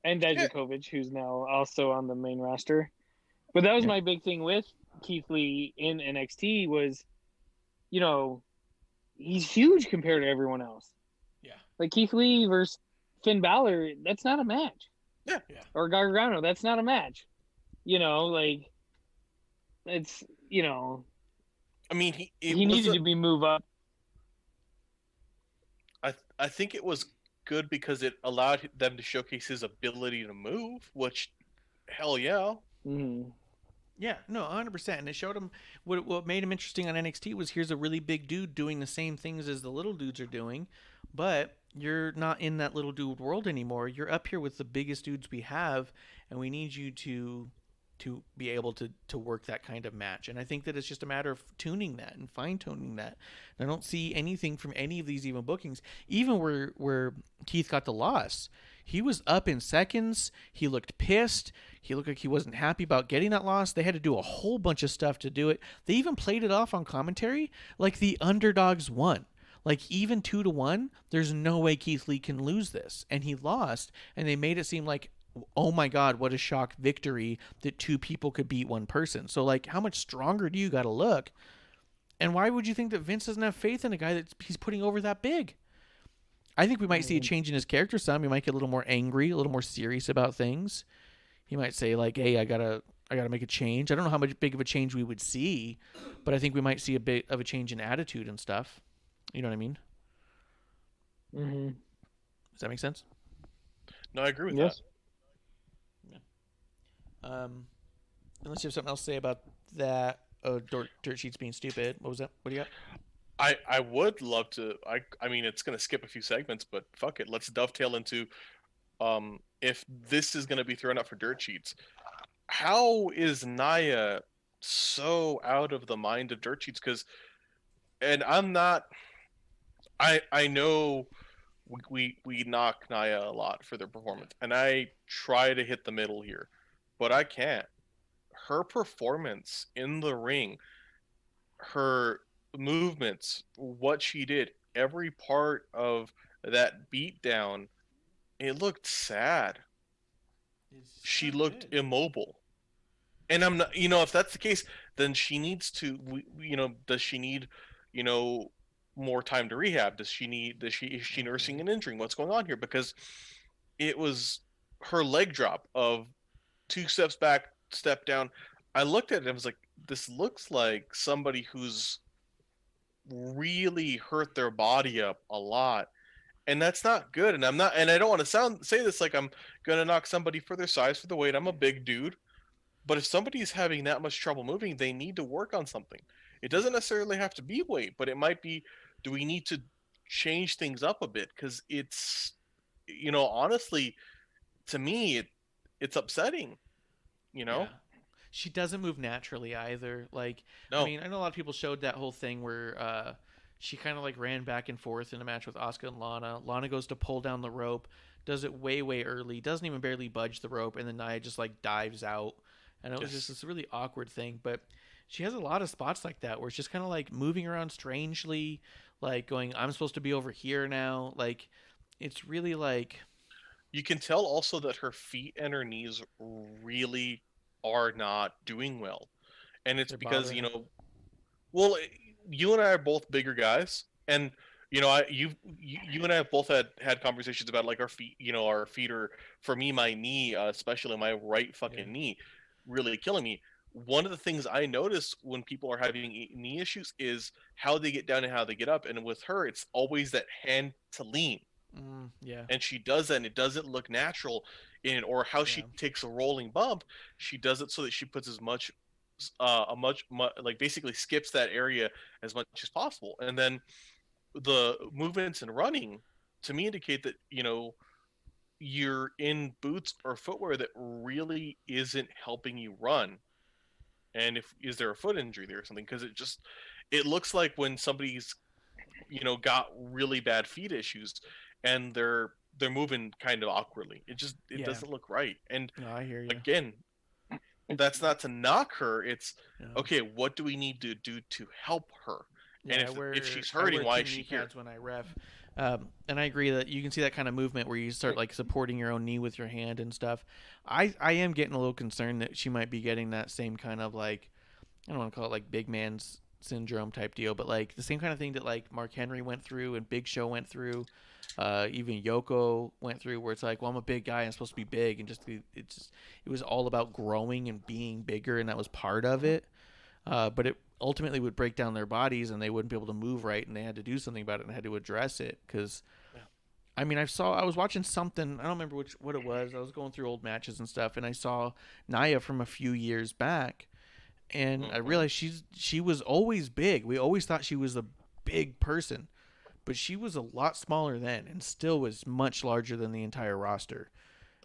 And Dijakovic, who's now also on the main roster. But that was my big thing with Keith Lee in NXT was, he's huge compared to everyone else.
Yeah.
Like Keith Lee versus Finn Balor, that's not a match.
Yeah.
Or Gargano, that's not a match. It's,
I mean,
he needed to be moved up.
I think it was good because it allowed them to showcase his ability to move, which, hell yeah.
Mm-hmm.
Yeah, no, 100%. And it showed him what made him interesting on NXT was here's a really big dude doing the same things as the little dudes are doing, but you're not in that little dude world anymore. You're up here with the biggest dudes we have, and we need you to be able to work that kind of match. And I think that it's just a matter of tuning that and fine-tuning that. And I don't see anything from any of these even bookings, even where Keith got the loss. He was up in seconds. He looked pissed. He looked like he wasn't happy about getting that loss. They had to do a whole bunch of stuff to do it. They even played it off on commentary like the underdogs won. Like even 2-1, there's no way Keith Lee can lose this. And he lost, and they made it seem like, oh my God, what a shock victory that two people could beat one person. So like, how much stronger do you got to look? And why would you think that Vince doesn't have faith in a guy that he's putting over that big? I think we might see a change in his character some. He might get a little more angry, a little more serious about things. He might say like, hey, I gotta make a change. I don't know how much big of a change we would see, but I think we might see a bit of a change in attitude and stuff. You know what I mean?
Mm-hmm.
Does that make sense?
No, I agree with
Yes.
that. Unless you have something else to say about that. Oh, dirt sheets being stupid. What was that? What do you got?
I would love to. I mean, it's gonna skip a few segments, but fuck it. Let's dovetail into if this is gonna be thrown up for dirt sheets. How is Naya so out of the mind of dirt sheets? Because, and I'm not. I know we knock Naya a lot for their performance, and I try to hit the middle here, but I can't. Her performance in the ring, her movements, what she did, every part of that beatdown, it looked sad. She looked immobile. And I'm not, if that's the case, then she needs to, does she need, more time to rehab? Is she nursing an injury? What's going on here? Because it was her leg drop of 2 steps back, step down. I looked at it and I was like, this looks like somebody who's really hurt their body up a lot. And that's not good. And I don't want to say this like I'm gonna knock somebody for their size, for the weight. I'm a big dude. But if somebody's having that much trouble moving, they need to work on something. It doesn't necessarily have to be weight, but it might be, do we need to change things up a bit? Because it's, honestly, to me, it's upsetting,
Yeah. She doesn't move naturally either. Like,
No.
I mean, I know a lot of people showed that whole thing where she kind of like ran back and forth in a match with Asuka and Lana. Lana goes to pull down the rope, does it way, way early, doesn't even barely budge the rope, and then Nia just like dives out. And it was just this really awkward thing. But she has a lot of spots like that where it's just kind of like moving around strangely, like going, I'm supposed to be over here now. Like, it's really like...
You can tell also that her feet and her knees really are not doing well. And it's because, well, you and I are both bigger guys. And, you and I have both had conversations about like our feet, our feet are, for me, my knee, especially my right fucking knee, really killing me. One of the things I notice when people are having knee issues is how they get down and how they get up. And with her, it's always that hand to lean. And she does that, and it doesn't look natural. Or how she takes a rolling bump, she does it so that she puts as much, like basically skips that area as much as possible. And then the movements and running, to me, indicate that you're in boots or footwear that really isn't helping you run. And is there a foot injury there or something? Because it looks like when somebody's got really bad feet issues and they're moving kind of awkwardly. It doesn't look right. And
no, I hear you.
Again, that's not to knock her. It's okay, what do we need to do to help her? And if she's hurting, why is she here?
When I ref. And I agree that you can see that kind of movement where you start like supporting your own knee with your hand and stuff. I am getting a little concerned that she might be getting that same kind of like, I don't want to call it like big man's syndrome type deal, but like the same kind of thing that like Mark Henry went through and Big Show went through, even Yoko went through, where it's like, well, I'm a big guy, I'm supposed to be big, and it was all about growing and being bigger, and that was part of it. But it ultimately would break down their bodies, and they wouldn't be able to move right, and they had to do something about it and had to address it. Because I mean, I was watching something. I don't remember what it was. I was going through old matches and stuff, and I saw Nia from a few years back, and I realized she was always big. We always thought she was a big person, but she was a lot smaller then, and still was much larger than the entire roster.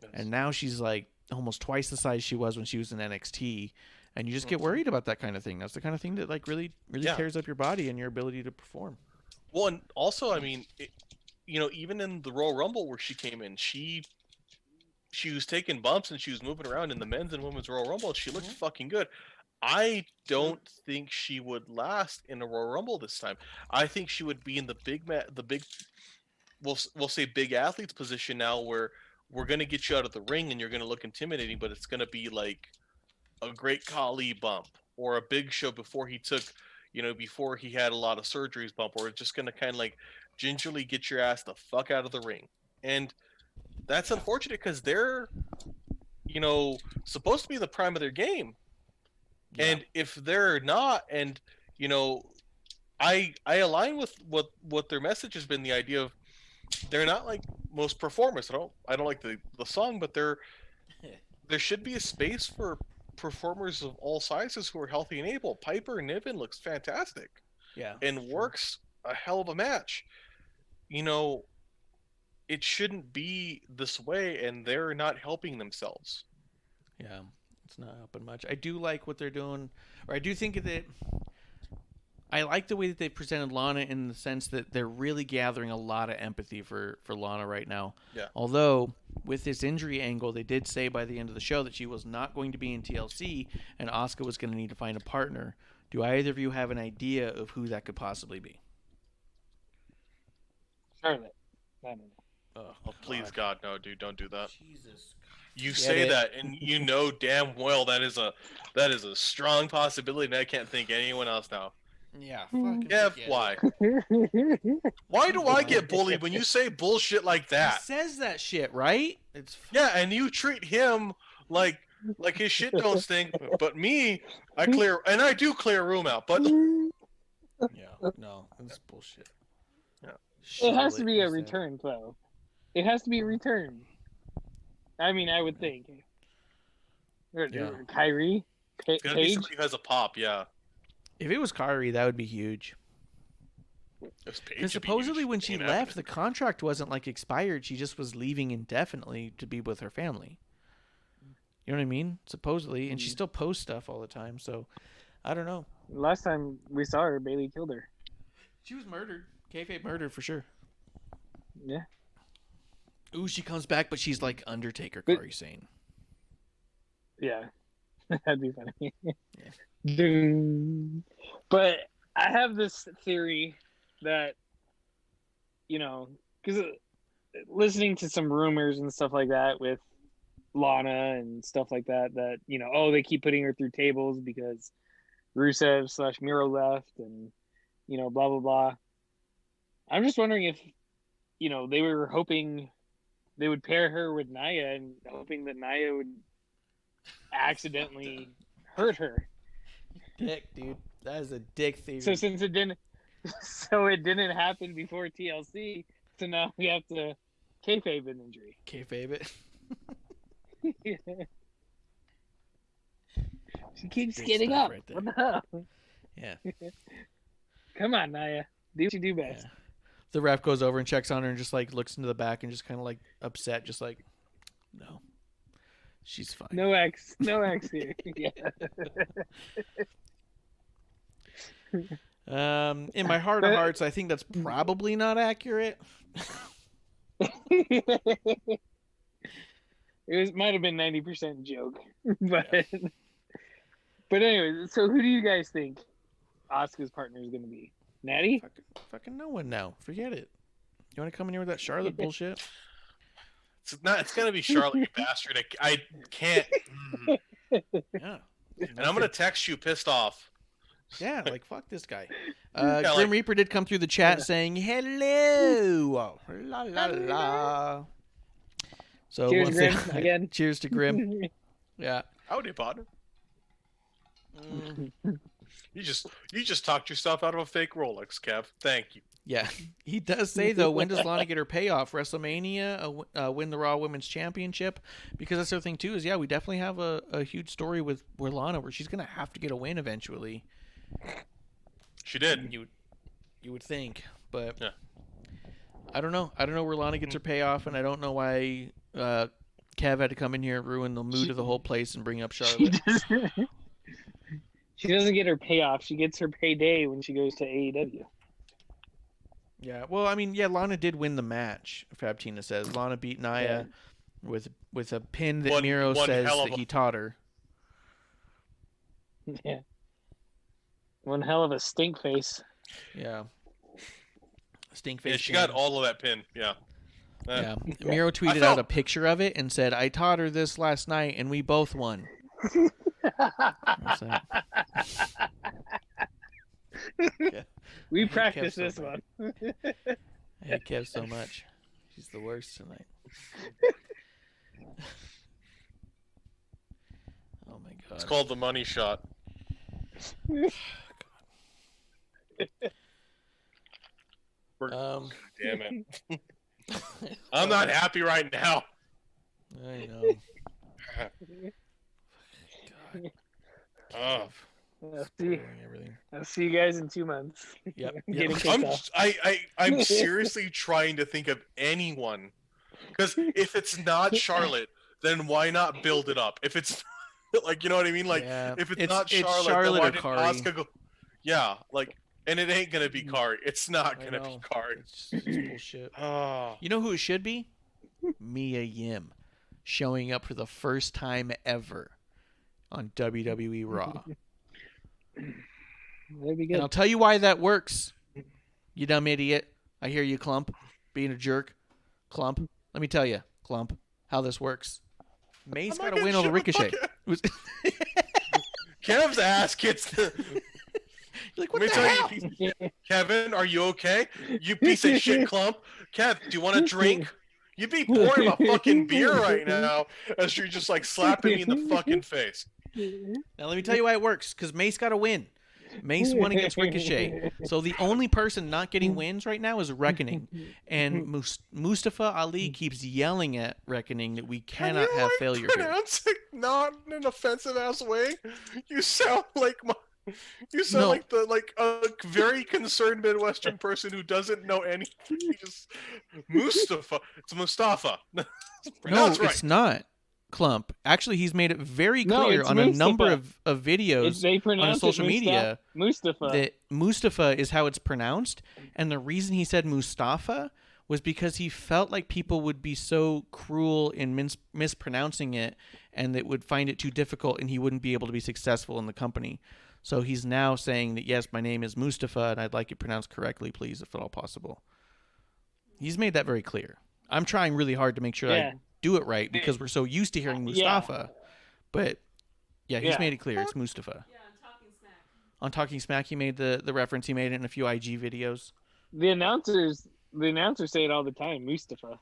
Yes. And now she's like almost twice the size she was when she was in NXT, and you just get worried about that kind of thing. That's the kind of thing that like really tears up your body and your ability to perform.
Well, and also, I mean, even in the Royal Rumble where she came in, she was taking bumps and she was moving around in the men's and women's Royal Rumble. She looked fucking good. I don't think she would last in a Royal Rumble this time. I think she would be in the big, we'll say big athletes position now, where we're gonna get you out of the ring and you're gonna look intimidating, but it's gonna be like a Great Khali bump or a Big Show before he took, before he had a lot of surgeries bump, or it's just gonna kind of like gingerly get your ass the fuck out of the ring. And that's unfortunate because they're, supposed to be the prime of their game. Yeah. And if they're not, and I align with what their message has been, the idea of they're not like most performers. I don't like the song, but there should be a space for performers of all sizes who are healthy and able. Piper Niven looks fantastic.
Yeah.
And works a hell of a match. It shouldn't be this way, and they're not helping themselves.
Yeah. It's not helping much. I do like what they're doing, or I do think that I like the way that they presented Lana in the sense that they're really gathering a lot of empathy for Lana right now.
Yeah.
Although with this injury angle, they did say by the end of the show that she was not going to be in TLC and Asuka was going to need to find a partner. Do either of you have an idea of who that could possibly be?
Charlotte. I don't know.
Oh, please, God, no, dude, don't do that.
Jesus.
You say that, and damn well that is a strong possibility, and I can't think of anyone else now.
Yeah.
Why? Why do I get bullied when you say bullshit like that?
He says that shit, right?
And you treat him like his shit don't stink, but me, I do clear a room out, but
yeah, no, it's bullshit.
Yeah.
It has to be a return, though. It has to be a return. I mean, I would think. Kyrie?
It's gotta be somebody who has a pop, yeah.
If it was Kyrie, that would be huge. Because supposedly when she left, the contract wasn't like expired. She just was leaving indefinitely to be with her family. You know what I mean? Supposedly. And she still posts stuff all the time. So, I don't know.
Last time we saw her, Bailey killed her.
She was murdered. Kayfabe murdered for sure.
Yeah.
Ooh, she comes back, but she's like Undertaker, Corey Sane.
Yeah. That'd be funny. Yeah. But I have this theory that, because listening to some rumors and stuff like that with Lana and stuff like that, they keep putting her through tables because Rusev / Miro left and, blah, blah, blah. I'm just wondering if, they were hoping they would pair her with Nia and hoping that Nia would accidentally hurt her.
Dick, dude. That is a dick theory.
So since it didn't happen before TLC, so now we have to kayfabe an injury.
Kayfabe it.
Yeah. She keeps getting up. Right there. What the hell?
Yeah.
Come on, Nia. Do what you do best.
Yeah. The ref goes over and checks on her and just like looks into the back and just kind of like upset, just like, no, she's fine.
No X here. Yeah.
In my heart of hearts, I think that's probably not accurate.
It might have been 90% joke, but anyway. So who do you guys think Asuka's partner is going to be? Natty?
Fucking no one now. Forget it. You want to come in here with that Charlotte bullshit?
It's gonna be Charlotte, you bastard. I can't.
Yeah.
And I'm gonna text you pissed off.
Yeah, like fuck this guy. Grim Reaper did come through the chat saying hello. La la la. So
cheers, Grim, again.
Cheers to Grim. Yeah.
Howdy, partner. You just talked yourself out of a fake Rolex, Kev. Thank you.
Yeah, he does say though, when does Lana get her payoff? WrestleMania, win the Raw Women's Championship, because that's the other thing too. Is we definitely have a huge story with Lana where she's gonna have to get a win eventually.
She did.
You would think, but
Yeah.
I don't know. I don't know where Lana gets her payoff, and I don't know why Kev had to come in here and ruin the mood of the whole place and bring up Charlotte.
She doesn't get her payoff. She gets her payday when she goes to AEW.
Yeah, well, I mean, yeah, Lana did win the match. Fab Tina says Lana beat Nia with a pin that Miro says that he taught her.
Yeah. One hell of a stink face.
Yeah. Stink face.
Yeah, she
pin.
got all of that pin. Yeah.
Yeah. Miro tweeted out a picture of it and said, "I taught her this last night, and we both won."
We practiced this one.
I hate Kev so much. She's the worst tonight. Oh my god.
It's called the money shot.
God.
Damn it. I'm not happy right now.
I know. God.
Oh.
I'll see you guys in 2 months.
Yep.
Getting kicked off.
I'm seriously trying to think of anyone, because if it's not Charlotte, then why not build it up? If it's like, you know what I mean? Like, if it's not Charlotte, then why didn't Asuka go? Yeah, like, and it ain't gonna be Kari. It's not gonna be Kari.
It's bullshit.
Oh.
You know who it should be? Mia Yim, showing up for the first time ever on WWE Raw.
That'd be good.
And I'll tell you why that works. You dumb idiot. I hear you, Klump, being a jerk. Klump, let me tell you, Klump, how this works. May's got to win over Ricochet.
Kev's ass gets the...
You're like, what the hell?
Kevin, are you okay? You piece of shit, Klump. Kev, do you want a drink? You'd be pouring a fucking beer right now as you're just like slapping me in the fucking face.
Now let me tell you why it works. Because Mace got to win. Mace won against Ricochet. So the only person not getting wins right now is Reckoning. And Mustafa Ali keeps yelling at Reckoning that we cannot have failure here.
Pronounce it not in an offensive ass way. You sound like a very concerned Midwestern person who doesn't know anything. Mustafa. It's Mustafa.
No,
right.
it's not. Klump. Actually, he's made it very clear on a number of videos on social media
Mustafa.
that Mustafa is how it's pronounced. And the reason he said Mustafa was because he felt like people would be so cruel in mispronouncing it and that would find it too difficult and he wouldn't be able to be successful in the company. So he's now saying that, yes, my name is Mustafa and I'd like it pronounced correctly, please, if at all possible. He's made that very clear. I'm trying really hard to make sure I do it right because we're so used to hearing Mustafa. But, yeah, he's made it clear. It's Mustafa.
Yeah, on Talking Smack.
On Talking Smack, he made the reference. He made it in a few IG videos.
The announcers say it all the time, Mustafa.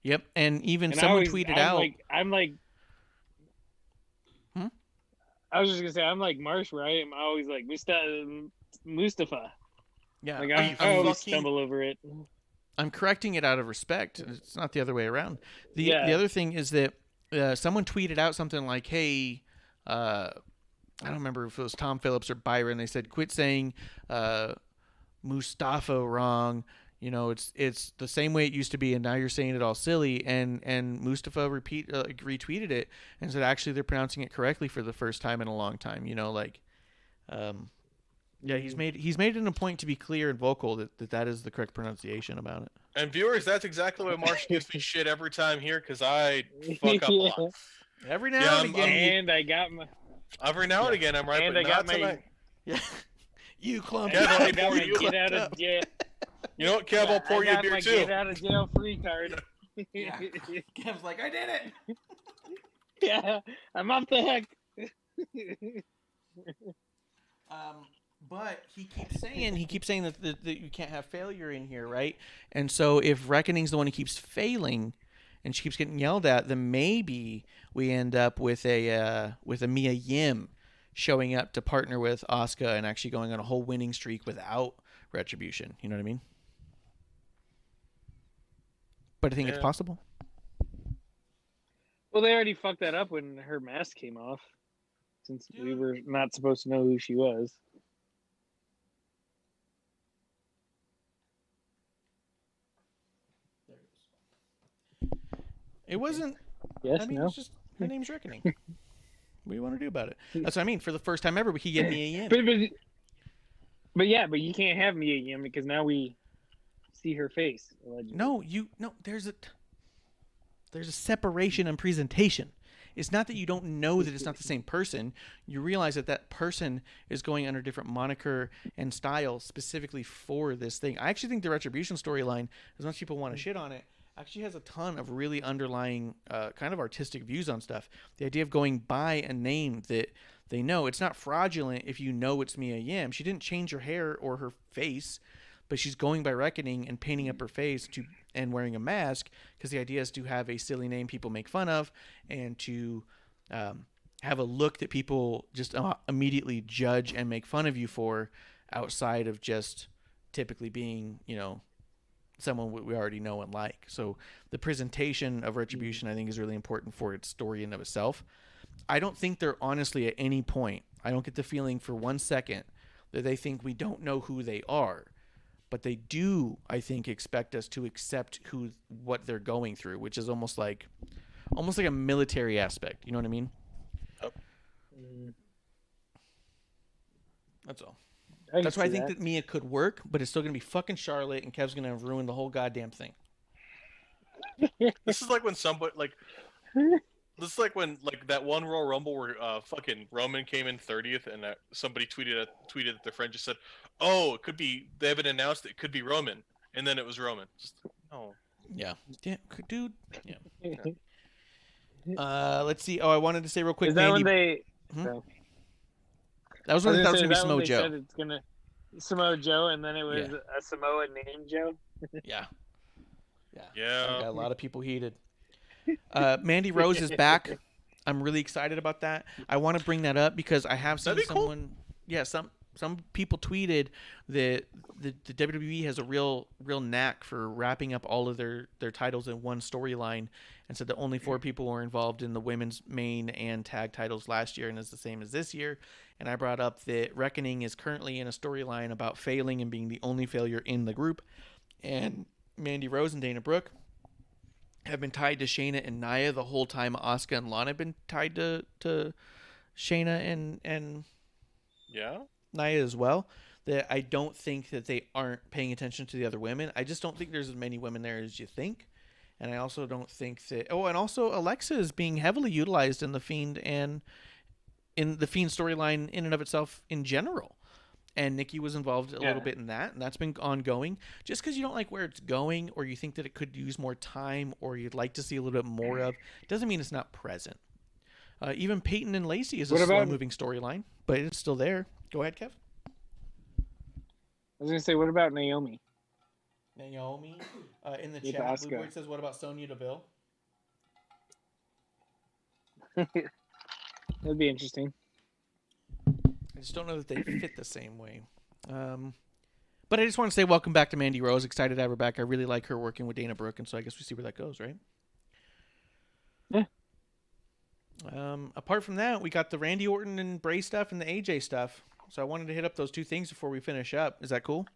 Yep, and even someone tweeted out.
I was just gonna say I'm like Marsh, where I'm always like Mustafa.
Yeah,
like I always stumble over it.
I'm correcting it out of respect. It's not the other way around. The other thing is that someone tweeted out something like, "Hey, I don't remember if it was Tom Phillips or Byron. They said quit saying Mustafa wrong. You know, it's the same way it used to be, and now you're saying it all silly." And Mustafa retweeted it and said, actually, they're pronouncing it correctly for the first time in a long time. You know, like, he's made it a point to be clear and vocal that is the correct pronunciation about it. And
viewers, that's exactly why Marsh gives me shit every time here because I fuck up a lot.
Every now and again,
every now and again, I'm right,
and
but
I got
not tonight.
Yeah, you Klump.
I got my get out of jail.
You know what, Kev? I'll pour you a beer too.
Get out of jail free card.
Yeah. Kev's like, I did it.
Yeah, I'm off the hook.
But he keeps saying that you can't have failure in here, right? And so if Reckoning's the one who keeps failing, and she keeps getting yelled at, then maybe we end up with a Mia Yim showing up to partner with Asuka and actually going on a whole winning streak without Retribution. You know what I mean? but I think it's
Yeah.
possible.
Well, they already fucked that up when her mask came off, since we were not supposed to know who she was.
It wasn't.
Yes,
I mean,
no.
it's just her name's Reckoning. What do you want to do about it? That's what I mean. For the first time ever, we could get Mia Yim.
But you can't have Mia Yim because now we see her face. Allegedly.
No. There's a separation in presentation. It's not that you don't know that it's not the same person. You realize that that person is going under different moniker and style specifically for this thing. I actually think the Retribution storyline, as much as people want to shit on it, actually has a ton of really underlying kind of artistic views on stuff. The idea of going by a name that they know. It's not fraudulent if you know it's Mia Yim. She didn't change her hair or her face, but she's going by Reckoning and painting up her face and wearing a mask because the idea is to have a silly name people make fun of and to have a look that people just immediately judge and make fun of you for outside of just typically being, someone we already know and like. So the presentation of Retribution, I think, is really important for its story in of itself. I don't think they're honestly at any point, I don't get the feeling for 1 second that they think we don't know who they are. But they do, I think, expect us to accept what they're going through, which is almost like a military aspect. You know what I mean?
Yep.
That's all.
That's
why I think that Mia could work, but it's still gonna be fucking Charlotte, and Kev's gonna ruin the whole goddamn thing.
This is like when somebody This is like when that one Royal Rumble where fucking Roman came in 30th, and somebody tweeted that their friend just said, "Oh, it could be." They haven't announced it could be Roman, and then it was Roman. Oh,
yeah, dude. Yeah. Let's see. Oh, I wanted to say real quick.
Is that
Mandy...
when they?
Hmm?
No.
That was when they thought it was gonna be Samoa Joe.
Said it's gonna Samoa Joe, and then it was a Samoa named Joe.
Yeah.
Yeah.
Got a lot of people heated. Mandy Rose is back. I'm really excited about that. I want to bring that up because I have seen someone. Cool. Yeah, some people tweeted that the WWE has a real knack for wrapping up all of their titles in one storyline, and said that only 4 people were involved in the women's main and tag titles last year, and is the same as this year. And I brought up that Reckoning is currently in a storyline about failing and being the only failure in the group, and Mandy Rose and Dana Brooke have been tied to Shayna and Nia the whole time. Asuka and Lana have been tied to Shayna and Nia as well. That I don't think that they aren't paying attention to the other women. I just don't think there's as many women there as you think. And I also don't think that... Oh, and also Alexa is being heavily utilized in The Fiend and in the Fiend storyline in and of itself in general. And Nikki was involved a little bit in that, and that's been ongoing. Just because you don't like where it's going, or you think that it could use more time, or you'd like to see a little bit more of, doesn't mean it's not present. Even Peyton and Lacey is a slow-moving storyline, but it's still there. Go ahead, Kev.
I was going to say, what about Naomi?
Naomi? In the
With
chat,
Asuka.
Bluebird says, what about Sonya Deville?
That'd be interesting.
I just don't know that they fit the same way. But I just want to say welcome back to Mandy Rose. Excited to have her back. I really like her working with Dana Brooke, and so I guess we see where that goes, right?
Yeah.
Apart from that, we got the Randy Orton and Bray stuff and the AJ stuff. So I wanted to hit up those 2 things before we finish up. Is that cool?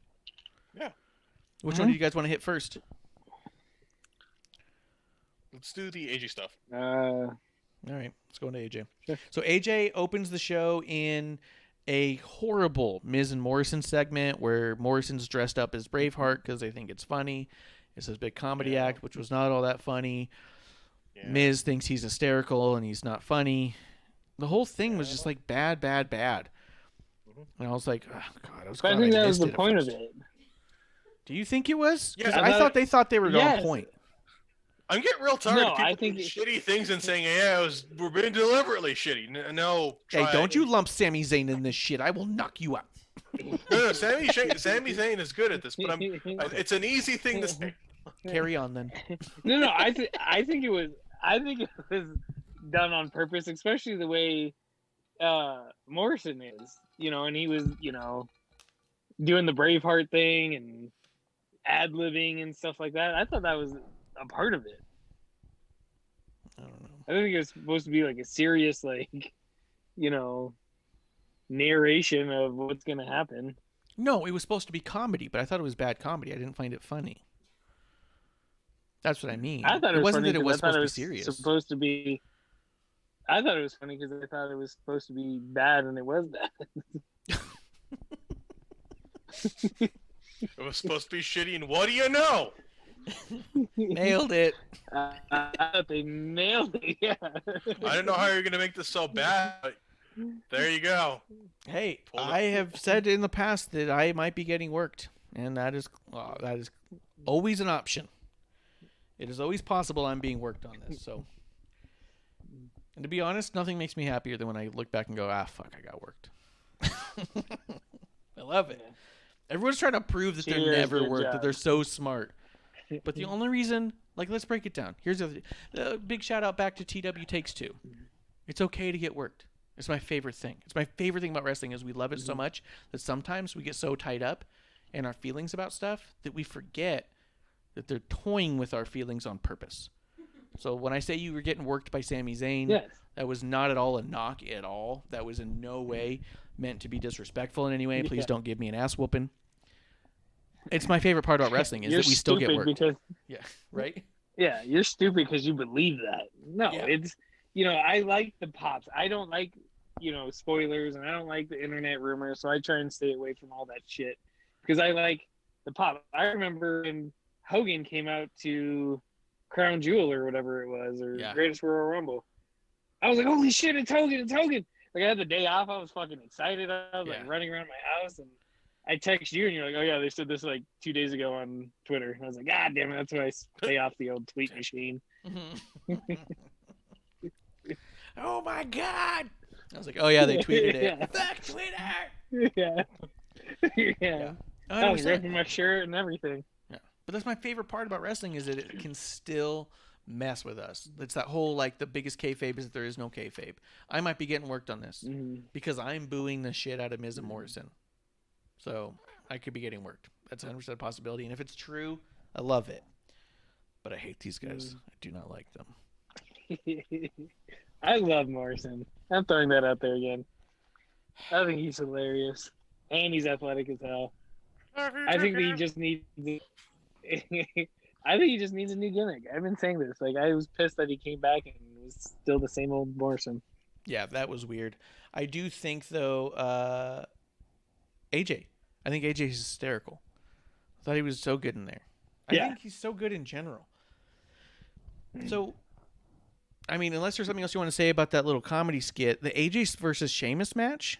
Yeah.
Which one do you guys want to hit first?
Let's do the AJ stuff.
All right, let's go into AJ. Sure. So AJ opens the show in a horrible Miz and Morrison segment where Morrison's dressed up as Braveheart because they think it's funny. It's this big comedy act, which was not all that funny. Yeah. Miz thinks he's hysterical and he's not funny. The whole thing was just like bad. And I was like, oh, God,
I think that was the point of it.
Do you think it was? Because
Yeah,
I thought they were on point.
I'm getting real tired of people
doing
shitty things and saying, we're being deliberately shitty. No.
Hey, don't you lump Sami Zayn in this shit. I will knock you out.
No, Sami Zayn is good at this, but it's an easy thing to say.
Carry on then.
No, I think it was done on purpose, especially the way Morrison is, and he was, doing the Braveheart thing and ad-libbing and stuff like that. I thought that was a part of it.
I don't know.
I think it was supposed to be like a serious, like, you know, narration of what's going to happen.
No, it was supposed to be comedy, but I thought it was bad comedy. I didn't find it funny. That's what I mean.
I thought it was
wasn't
funny
that it
'cause
was
I thought
supposed to
it
be
was
serious.
supposed to be. I thought it was funny because I thought it was supposed to be bad, and it was bad.
It was supposed to be shitty, and what do you know?
Nailed it.
I thought they nailed it. Yeah.
I didn't know how you were gonna make this so bad, but there you go.
Hey,
Pulled it.
I have said in the past that I might be getting worked, and that is always an option. It is always possible I'm being worked on this. So, and to be honest, nothing makes me happier than when I look back and go, fuck, I got worked. I love it. Everyone's trying to prove that they're
Cheers,
never
good
worked,
job.
that they're so smart. But the only reason, like, let's break it down. Here's the big shout out back to TW Takes Two. It's okay to get worked. It's my favorite thing. It's my favorite thing about wrestling is we love it so much that sometimes we get so tied up in our feelings about stuff that we forget that they're toying with our feelings on purpose. So when I say you were getting worked by Sami Zayn,
Yes.
that was not at all a knock at all. That was in no way meant to be disrespectful in any way. Please don't give me an ass whooping. It's my favorite part about wrestling is
You're
that we still get
stupid
worked.
because
Yeah, right?
yeah, you're stupid because you believe that. No,
Yeah.
it's I like the pops. I don't like spoilers, and I don't like the internet rumors, so I try and stay away from all that shit because I like the pop. I remember when Hogan came out to Crown Jewel or whatever it was, or Greatest Royal Rumble. I was like, holy shit, it's Hogan, it's Hogan. Like, I had the day off. I was fucking excited. I was like running around my house, and I text you, and you're like, oh, yeah, they said this like 2 days ago on Twitter. And I was like, God damn it, that's why I stay off the old tweet machine.
Oh, my God. I was like, oh, yeah, they tweeted it.
Yeah.
Fuck Twitter.
Yeah. Yeah. I was
100%.
ripping my shirt and everything.
Yeah. But that's my favorite part about wrestling is that it can still mess with us. It's that whole, like, the biggest kayfabe is that there is no kayfabe. I might be getting worked on this because I'm booing the shit out of Miz and Morrison. So I could be getting worked. That's 100% a possibility. And if it's true, I love it. But I hate these guys. I do not like them.
I love Morrison. I'm throwing that out there again. I think he's hilarious. And he's athletic as hell. I think that he just needs I think he just needs a new gimmick. I've been saying this. Like, I was pissed that he came back and was still the same old Morrison.
Yeah, that was weird. I do think, though, AJ. I think AJ is hysterical. I thought he was so good in there. I think he's so good in general. So, I mean, unless there's something else you want to say about that little comedy skit, the AJ versus Sheamus match,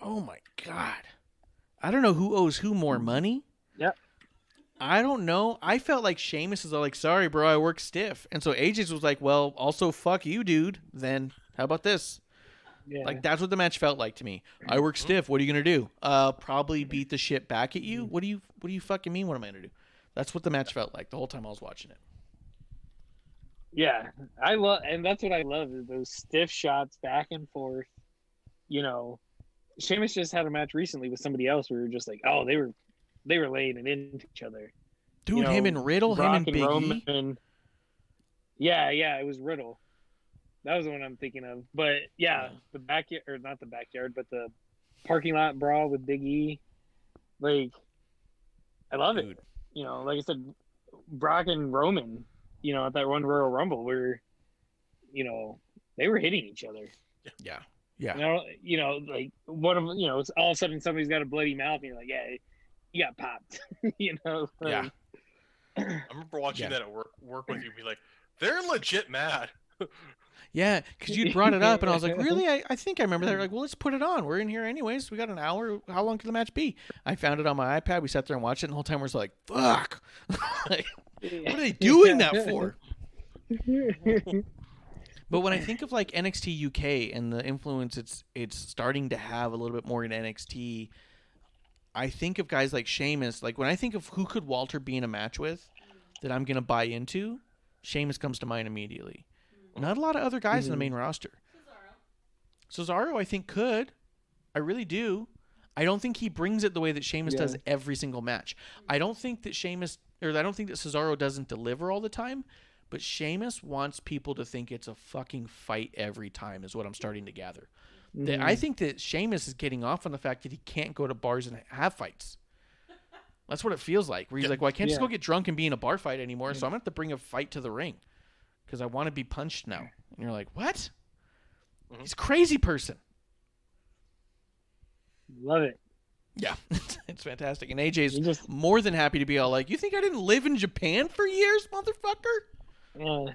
oh my God. I don't know who owes who more money.
Yep.
I don't know. I felt like Sheamus is like, sorry, bro, I work stiff. And so AJ's was like, well, also fuck you, dude. Then how about this?
Yeah.
Like, that's what the match felt like to me. I work stiff. What are you going to do? Probably beat the shit back at you? What do you fucking mean? What am I going to do? That's what the match felt like the whole time I was watching it.
Yeah. And that's what I love is those stiff shots back and forth. Sheamus just had a match recently with somebody else where we were just like, oh, they were laying it into each other.
Dude, him and Riddle,
Brock
him and Big
Roman.
E.
Yeah, it was Riddle. That was the one I'm thinking of. But yeah, the backyard, or not the backyard, but the parking lot brawl with Big E. Like, I love it. Like I said, Brock and Roman, at that one Royal Rumble where, they were hitting each other.
Yeah.
Like one of it's all of a sudden somebody's got a bloody mouth and you're like, yeah, you got popped.
Yeah.
I remember watching that at work with you and be like, they're legit mad.
Yeah, because you brought it up, and I was like, really? I think I remember that. Like, well, let's put it on. We're in here anyways. We got an hour. How long can the match be? I found it on my iPad. We sat there and watched it, and the whole time we're just like, fuck. Like, what are they doing that for? But when I think of, like, NXT UK and the influence it's starting to have a little bit more in NXT, I think of guys like Sheamus. Like, when I think of who could Walter be in a match with that I'm going to buy into, Sheamus comes to mind immediately. Not a lot of other guys in the main roster. Cesaro, I think, could. I really do. I don't think he brings it the way that Sheamus does every single match. I don't think that Sheamus or I don't think that Cesaro doesn't deliver all the time, but Sheamus wants people to think it's a fucking fight every time, is what I'm starting to gather. I think that Sheamus is getting off on the fact that he can't go to bars and have fights. That's what it feels like. Where he's like, well, I can't just go get drunk and be in a bar fight anymore, so I'm going to have to bring a fight to the ring because I want to be punched now. And you're like, what? He's a crazy person.
Love it.
Yeah, it's fantastic. And AJ's just more than happy to be all like, you think I didn't live in Japan for years, motherfucker?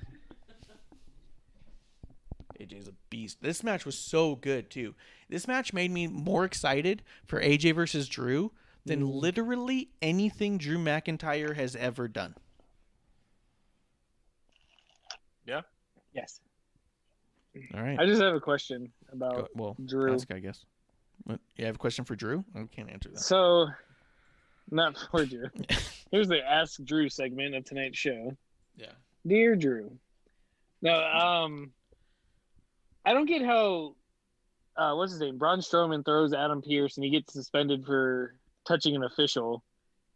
AJ's a beast. This match was so good, too. This match made me more excited for AJ versus Drew than literally anything Drew McIntyre has ever done.
Yeah?
Yes.
All right.
I just have a question about Drew.
Ask, I guess. What, you have a question for Drew? I can't answer that.
So, not for Drew. Here's the Ask Drew segment of tonight's show.
Yeah.
Dear Drew. Now, I don't get how, what's his name? Braun Strowman throws Adam Pearce and he gets suspended for touching an official.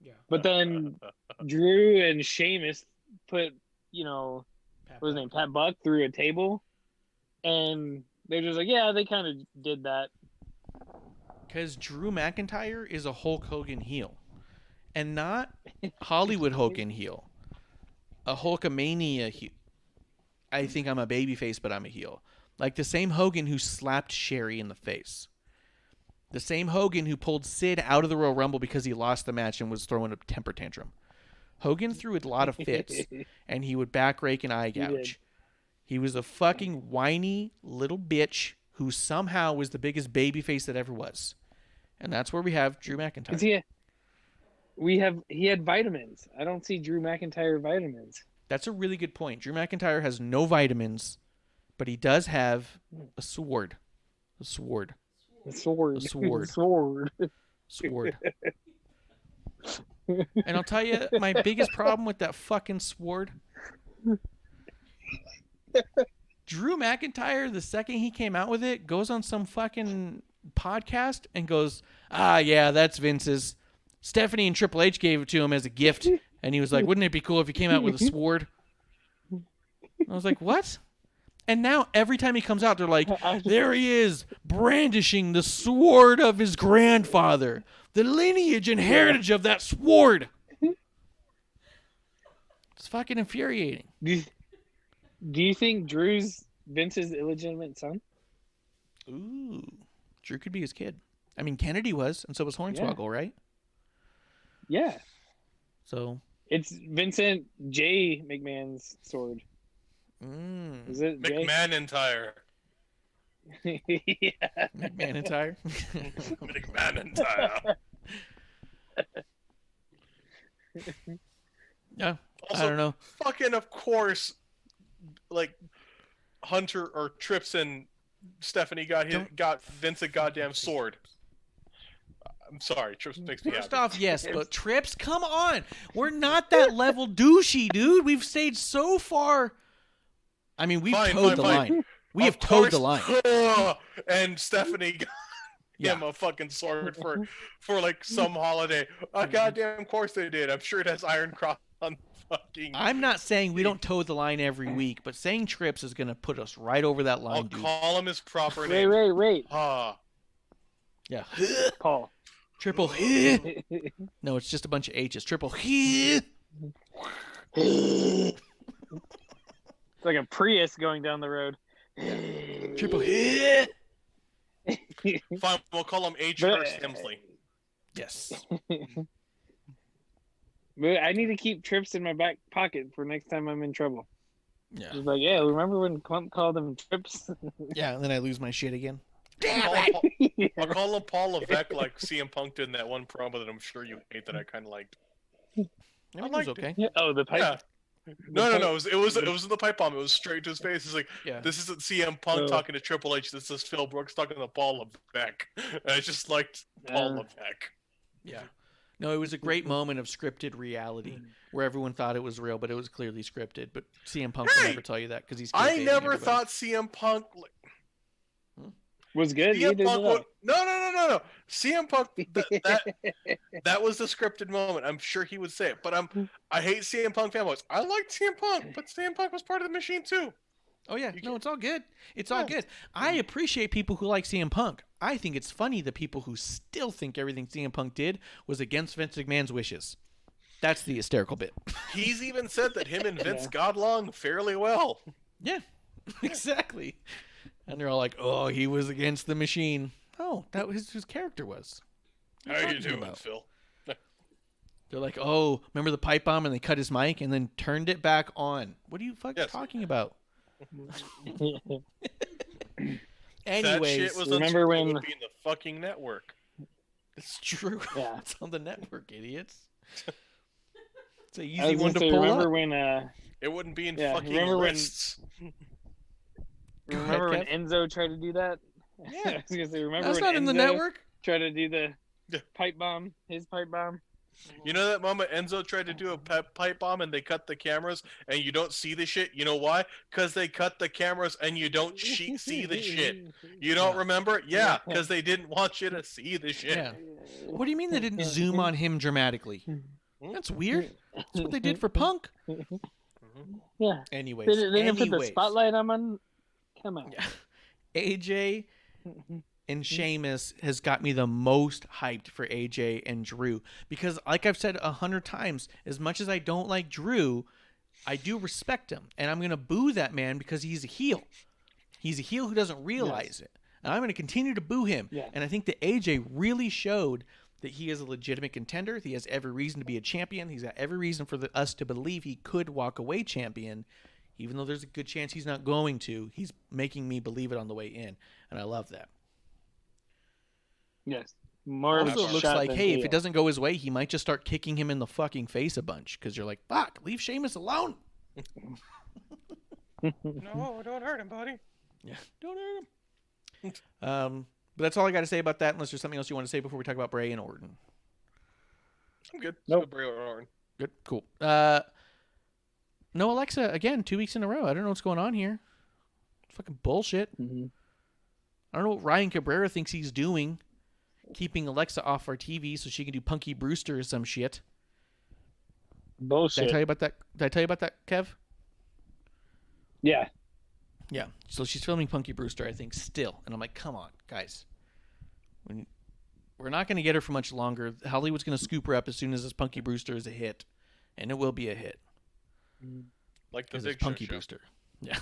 Yeah. But then Drew and Sheamus put, what was his name? Pat Buck through a table. And they're just like, yeah, they kind of did that.
Because Drew McIntyre is a Hulk Hogan heel. And not Hollywood Hogan heel. A Hulkamania heel. I think I'm a babyface, but I'm a heel. Like the same Hogan who slapped Sherry in the face. The same Hogan who pulled Sid out of the Royal Rumble because he lost the match and was throwing a temper tantrum. Hogan threw a lot of fits, and he would back rake and eye gouge. He was a fucking whiny little bitch who somehow was the biggest babyface that ever was. And that's where we have Drew McIntyre.
He had vitamins. I don't see Drew McIntyre vitamins.
That's a really good point. Drew McIntyre has no vitamins, but he does have a sword. A sword.
A sword.
A sword.
Sword.
Sword. And I'll tell you, my biggest problem with that fucking sword. Drew McIntyre, the second he came out with it, goes on some fucking podcast and goes, yeah, that's Vince's. Stephanie and Triple H gave it to him as a gift. And he was like, wouldn't it be cool if he came out with a sword? I was like, what? And now every time he comes out, they're like, there he is, brandishing the sword of his grandfather. The lineage and heritage of that sword. It's fucking infuriating.
Do you think Drew's Vince's illegitimate son?
Ooh. Drew could be his kid. I mean, Kennedy was, and so was Hornswoggle, right?
Yeah.
So
it's Vincent J. McMahon's sword. Is it
McMahonentire?
Yeah.
McMahonentire.
McMahonentire.
Yeah.
Also,
I don't know.
Fucking, of course, like Hunter or Trips and Stephanie got Vince a goddamn sword. I'm sorry, Trips makes me happy.
First off, yes, but Trips, come on. We're not that level douchey, dude. We've stayed so far. I mean, we've towed the line. We have towed the line.
And Stephanie got him a fucking sword for like some holiday. Goddamn course they did. I'm sure it has Iron Cross on fucking...
I'm not saying we don't toe the line every week, but saying Trips is going to put us right over that line, dude.
I'll call him his proper name.
Wait.
Yeah.
Paul.
Triple No, it's just a bunch of H's. Triple
It's like a Prius going down the road.
Triple
Fine, we'll call him H. Hurst Hemsley.
Yes.
But I need to keep Trips in my back pocket for next time I'm in trouble.
Yeah.
He's like, yeah, remember when Klump called him Trips?
Yeah, and then I lose my shit again.
I'll call him Paul Levesque like CM Punk did in that one promo that I'm sure you hate that I kind of liked.
I mean, it was okay.
Yeah. Oh, the pipe.
Yeah. No. It was in the pipe bomb. It was straight to his face. It's like, this isn't CM Punk talking to Triple H. This is Phil Brooks talking to Paul Levesque. And I just liked Paul Levesque.
Yeah. No, it was a great moment of scripted reality where everyone thought it was real, but it was clearly scripted. But CM Punk will never tell you that because he's.
I never thought CM Punk.
Was good. You
CM
did
Punk
it
no. CM Punk, that was the scripted moment. I'm sure he would say it, but I hate CM Punk fanboys. I liked CM Punk, but CM Punk was part of the machine too.
Oh yeah, no, it's all good. It's all good. I appreciate people who like CM Punk. I think it's funny the people who still think everything CM Punk did was against Vince McMahon's wishes. That's the hysterical bit.
He's even said that him and Vince got along fairly well.
Yeah, exactly. And they're all like, "Oh, he was against the machine." Oh, that was his character was.
How you doing, Phil?
They're like, "Oh, remember the pipe bomb?" And they cut his mic and then turned it back on. What are you fucking talking about? Anyways,
that shit was
remember when
it would be in the fucking network.
It's true.
Yeah.
It's on the network, idiots. It's an
I
easy
was
one
gonna
to
say,
pull
remember
up.
when
It wouldn't be in
Yeah,
fucking
remember when-
lists.
remember when
Kev?
Enzo tried to do that?
Yeah.
I was gonna say, remember
That's
when
not in the
Enzo
network.
tried to do the
Yeah.
pipe bomb, his pipe bomb?
You know that moment Enzo tried to do a pipe bomb and they cut the cameras and you don't see the shit? You know why? Because they cut the cameras and you don't see the shit. You don't remember? Yeah, because they didn't want you to see the shit.
Yeah. What do you mean they didn't zoom on him dramatically? That's weird. That's what they did for Punk.
Yeah.
Anyways,
They didn't put the spotlight on him. Come on.
Yeah. AJ and Sheamus has got me the most hyped for AJ and Drew because, like I've said 100 times, as much as I don't like Drew, I do respect him, and I'm gonna boo that man because he's a heel. He's a heel who doesn't realize it, and I'm gonna continue to boo him.
Yeah.
And I think that AJ really showed that he is a legitimate contender. He has every reason to be a champion. He's got every reason for us to believe he could walk away champion, even though there's a good chance he's not going to. He's making me believe it on the way in, and I love that.
Yes. More of a
Also, it looks
shot
like,
than
hey, if
heel.
it doesn't go his way, he might just start kicking him in the fucking face a bunch because you're like, fuck, leave Sheamus alone.
No, don't hurt him, buddy.
Yeah, don't hurt him. But that's all I got to say about that, unless there's something else you want to say before we talk about Bray and Orton.
I'm good.
Nope.
Bray Orton.
Good, cool. No Alexa again, 2 weeks in a row. I don't know what's going on here. It's fucking bullshit.
Mhm.
I don't know what Ryan Cabrera thinks he's doing, keeping Alexa off our TV so she can do Punky Brewster or some shit.
Bullshit.
Did I tell you about that? Did I tell you about that, Kev?
Yeah.
Yeah. So she's filming Punky Brewster, I think, still. And I'm like, come on, guys. We're not going to get her for much longer. Hollywood's going to scoop her up as soon as this Punky Brewster is a hit. And it will be a hit.
Like the
Because
Big
it's Punky
Show.
Brewster. Yeah.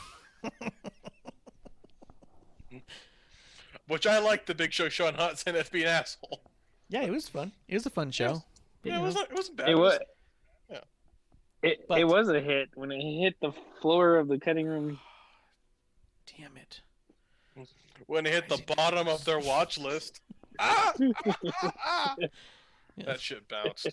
Which I like the Big Show Sean Hutz and be an asshole.
Yeah, it was fun. It was a fun show.
Yeah, it wasn't bad.
It was.
Yeah.
It was a hit when it hit the floor of the cutting room.
Damn it.
When it hit the bottom of their watch list. Ah! That shit bounced.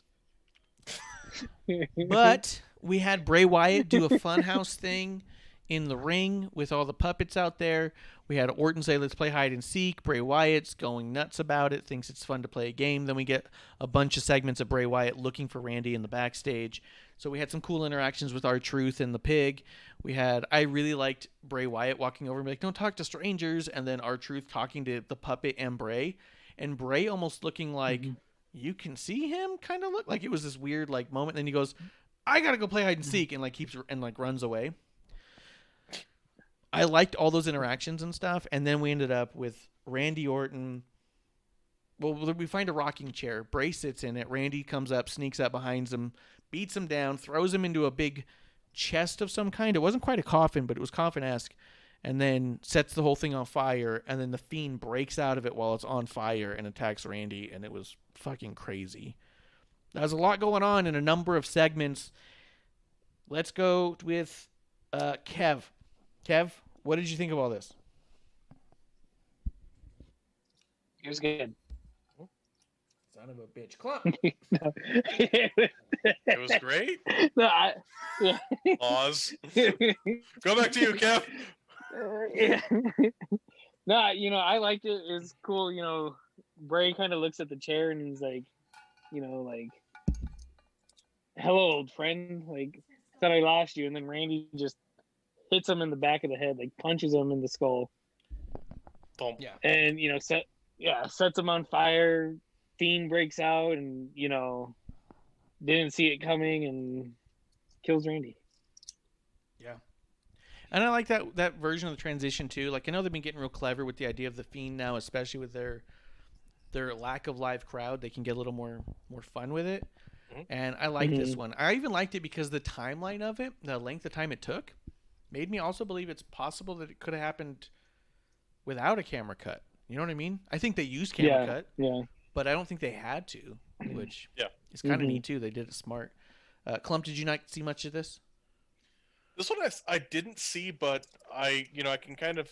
But we had Bray Wyatt do a funhouse thing in the ring with all the puppets out there. We had Orton say, let's play hide and seek. Bray Wyatt's going nuts about it, thinks it's fun to play a game. Then we get a bunch of segments of Bray Wyatt looking for Randy in the backstage. So we had some cool interactions with R-Truth and the pig. I really liked Bray Wyatt walking over and be like, don't talk to strangers. And then R-Truth talking to the puppet and Bray. And Bray almost looking like, you can see him, kind of look like it was this weird like moment. And then he goes, I got to go play hide and seek, and runs away. I liked all those interactions and stuff, and then we ended up with Randy Orton. Well, we find a rocking chair. Bray sits in it. Randy comes up, sneaks up behind him, beats him down, throws him into a big chest of some kind. It wasn't quite a coffin, but it was coffin-esque, and then sets the whole thing on fire, and then the Fiend breaks out of it while it's on fire and attacks Randy, and it was fucking crazy. There's a lot going on in a number of segments. Let's go with Kev. Kev, what did you think of all this?
It was good.
Son of a bitch. Klump.
It was great.
No, yeah.
Pause. Go back to you, Kev.
Yeah. No, I liked it. It was cool. Bray kind of looks at the chair and he's like, like, hello, old friend. Like, thought I lost you. And then Randy just hits him in the back of the head, like punches him in the skull.
Boom.
Yeah.
and sets him on fire. Fiend breaks out, and didn't see it coming and kills Randy.
Yeah. And I like that version of the transition too. Like I know they've been getting real clever with the idea of the Fiend now, especially with their lack of live crowd. They can get a little more fun with it.
Mhm.
And I like this one. I even liked it because the timeline of it, the length of time it took, made me also believe it's possible that it could have happened without a camera cut. You know what I mean? I think they used camera cut,
Yeah.
but I don't think they had to, which
Yeah.
is kind of neat too. They did it smart. Klump, did you not see much of this?
This one I didn't see, but I can kind of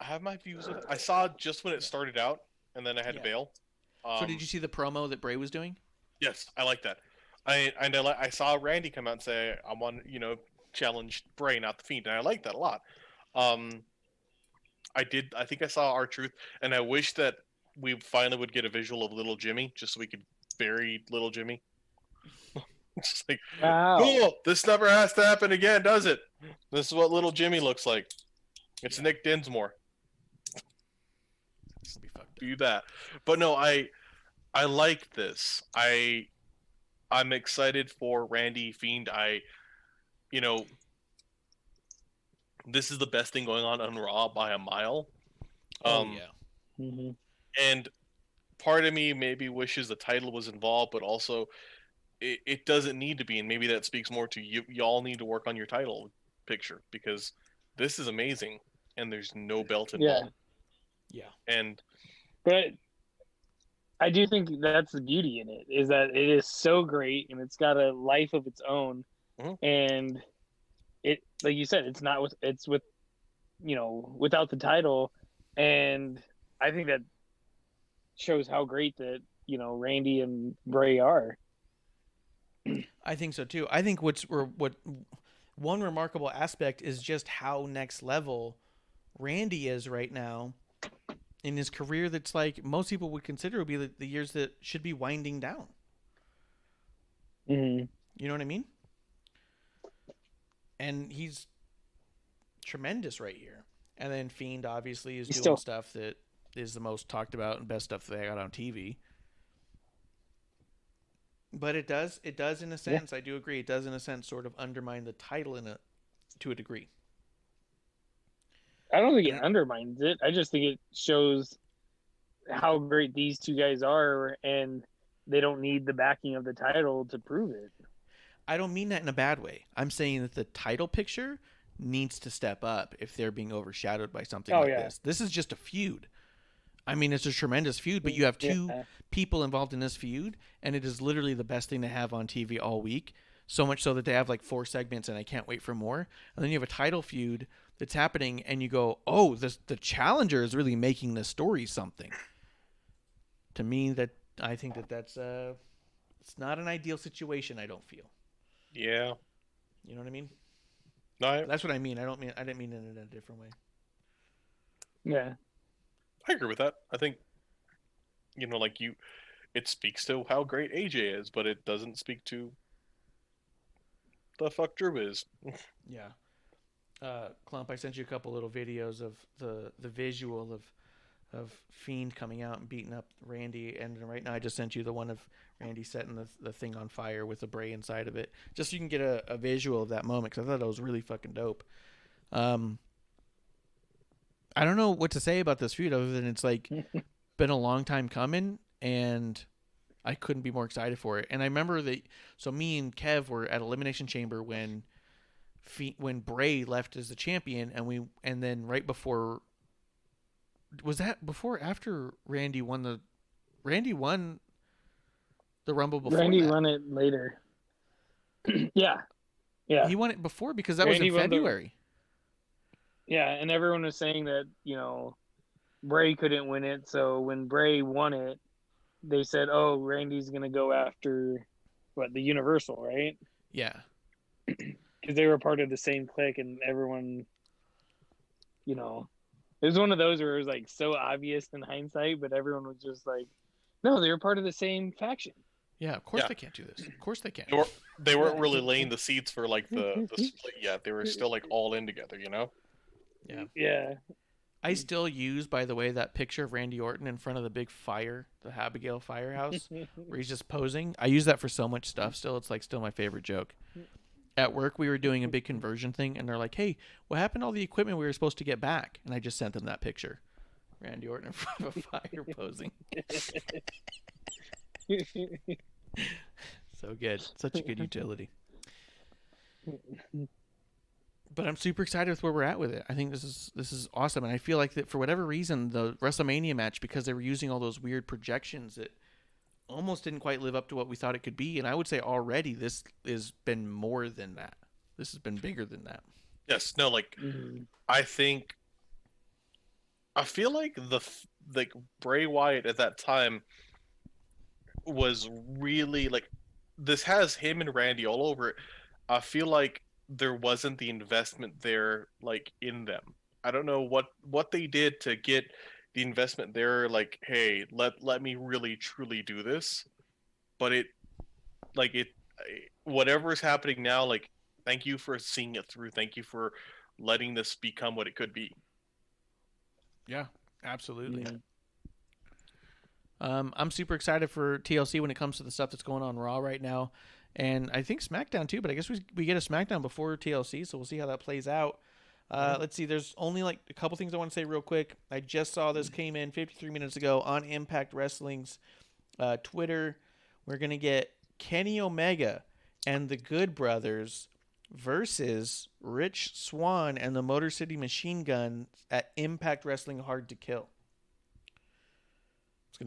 have my views of it. I saw just when it started out, and then I had to bail.
So did you see the promo that Bray was doing?
Yes, I like that. I saw Randy come out and say, "I want challenge Bray, not the Fiend," and I like that a lot. I think I saw R-Truth, and I wish that we finally would get a visual of Little Jimmy, just so we could bury Little Jimmy. Just like, cool. This never has to happen again, does it? This is what Little Jimmy looks like. It's Nick Dinsmore. Do that, but no, I like this. I'm excited for Randy Fiend. This is the best thing going on Raw by a mile. And part of me maybe wishes the title was involved, but also it doesn't need to be, and maybe that speaks more to you. Y'all need to work on your title picture because this is amazing, and there's no belt involved.
But I do think that's the beauty in it, is that it is so great and it's got a life of its own. And it, like you said, it's without the title. And I think that shows how great that, Randy and Bray are.
I think so too. I think what one remarkable aspect is just how next level Randy is right now in his career. That's like most people would consider would be the years that should be winding down. You know what I mean? And he's tremendous right here. And then Fiend obviously is doing stuff that is the most talked about and best stuff that they got on TV. But it does in a sense, I do agree, it does in a sense sort of undermine the title to a degree.
I don't think it undermines it. I just think it shows how great these two guys are, and they don't need the backing of the title to prove it.
I don't mean that in a bad way. I'm saying that the title picture needs to step up if they're being overshadowed by something this. This is just a feud. I mean, it's a tremendous feud, but you have two people involved in this feud, and it is literally the best thing to have on TV all week. So much so that they have like 4 segments, and I can't wait for more. And then you have a title feud that's happening, and you go, "Oh, the challenger is really making this story something." To me, I think that's it's not an ideal situation. I don't feel.
Yeah.
You know what I mean?
No,
that's what I mean. I didn't mean it in a different way.
Yeah.
I agree with that. I think, it speaks to how great AJ is, but it doesn't speak to the fuck Drew is.
Yeah. Klump, I sent you a couple little videos of the visual of Fiend coming out and beating up Randy, and right now I just sent you the one of Randy setting the thing on fire with the Bray inside of it, just so you can get a visual of that moment, because I thought it was really fucking dope. I don't know what to say about this feud other than it's like been a long time coming, and I couldn't be more excited for it. And I remember so me and Kev were at Elimination Chamber when Bray left as the champion, and then right before, was that before or after Randy won the Rumble before
Randy
that?
won it later. Yeah.
He won it before because that Randy was in February.
Yeah, and everyone was saying that, Bray couldn't win it. So when Bray won it, they said, "Oh, Randy's going to go after, the Universal, right?"
Yeah.
Because they were part of the same clique, and everyone, it was one of those where it was, so obvious in hindsight, but everyone was just like, no, they were part of the same faction.
Yeah, of course they can't do this. Of course they can't.
They weren't really laying the seeds for, the split yet. They were still, all in together,
Yeah.
Yeah.
I still use, by the way, that picture of Randy Orton in front of the big fire, the Abigail firehouse, where he's just posing. I use that for so much stuff still. It's like still my favorite joke. At work, we were doing a big conversion thing, and they're like, hey, what happened to all the equipment we were supposed to get back? And I just sent them that picture. Randy Orton in front of a fire posing. So good. Such a good utility. But I'm super excited with where we're at with it. I think this is awesome. And I feel like that for whatever reason, the WrestleMania match, because they were using all those weird projections, it almost didn't quite live up to what we thought it could be. And I would say already this has been more than that. This has been bigger than that.
Yes. No, like, I feel like Bray Wyatt at that time was really like, this has him and Randy all over it. I feel like there wasn't the investment there, like, in them. I don't know what they did to get the investment there. Like, hey, let me really truly do this. But whatever is happening now, like, thank you for seeing it through. Thank you for letting this become what it could be.
Yeah, absolutely. I'm super excited for TLC when it comes to the stuff that's going on Raw right now. And I think SmackDown too, but I guess we get a SmackDown before TLC, so we'll see how that plays out. Let's see, there's only like a couple things I want to say real quick. I just saw this came in 53 minutes ago on Impact Wrestling's Twitter. We're going to get Kenny Omega and the Good Brothers versus Rich Swann and the Motor City Machine Gun at Impact Wrestling Hard to Kill.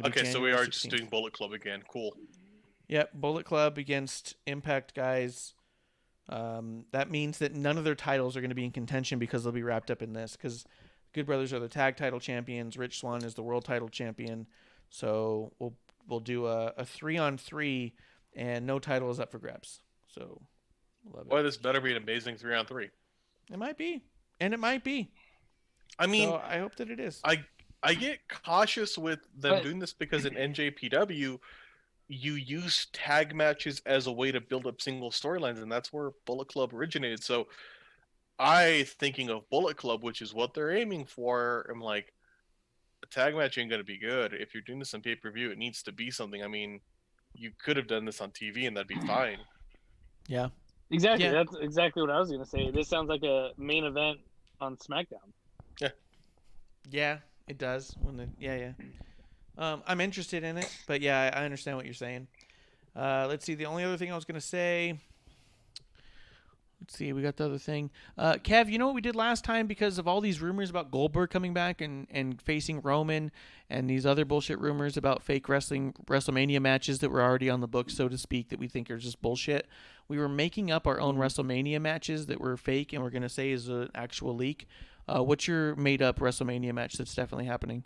Okay, so we
January
are
16th.
just doing Bullet Club again. Cool.
Yep, Bullet Club against Impact guys. That means that none of their titles are going to be in contention because they'll be wrapped up in this. Because Good Brothers are the tag title champions. Rich Swann is the world title champion. So we'll do a 3-on-3, and no title is up for grabs. So love it.
Boy, this better be an amazing 3-on-3.
It might be, and it might be.
I mean,
so I hope that it is.
I get cautious with them doing this because in NJPW, you use tag matches as a way to build up single storylines, and that's where Bullet Club originated. So thinking of Bullet Club, which is what they're aiming for, I'm like, a tag match ain't going to be good. If you're doing this on pay-per-view, it needs to be something. I mean, you could have done this on TV, and that'd be fine.
Yeah.
Exactly.
Yeah.
That's exactly what I was going to say. This sounds like a main event on SmackDown.
Yeah, it does. I'm interested in it, but yeah, I understand what you're saying. Let's see. The only other thing I was going to say. Let's see. We got the other thing. Kev, you know what we did last time because of all these rumors about Goldberg coming back and facing Roman and these other bullshit rumors about fake WrestleMania matches that were already on the books, so to speak, that we think are just bullshit. We were making up our own WrestleMania matches that were fake and we're going to say is an actual leak. What's your made-up WrestleMania match that's definitely happening?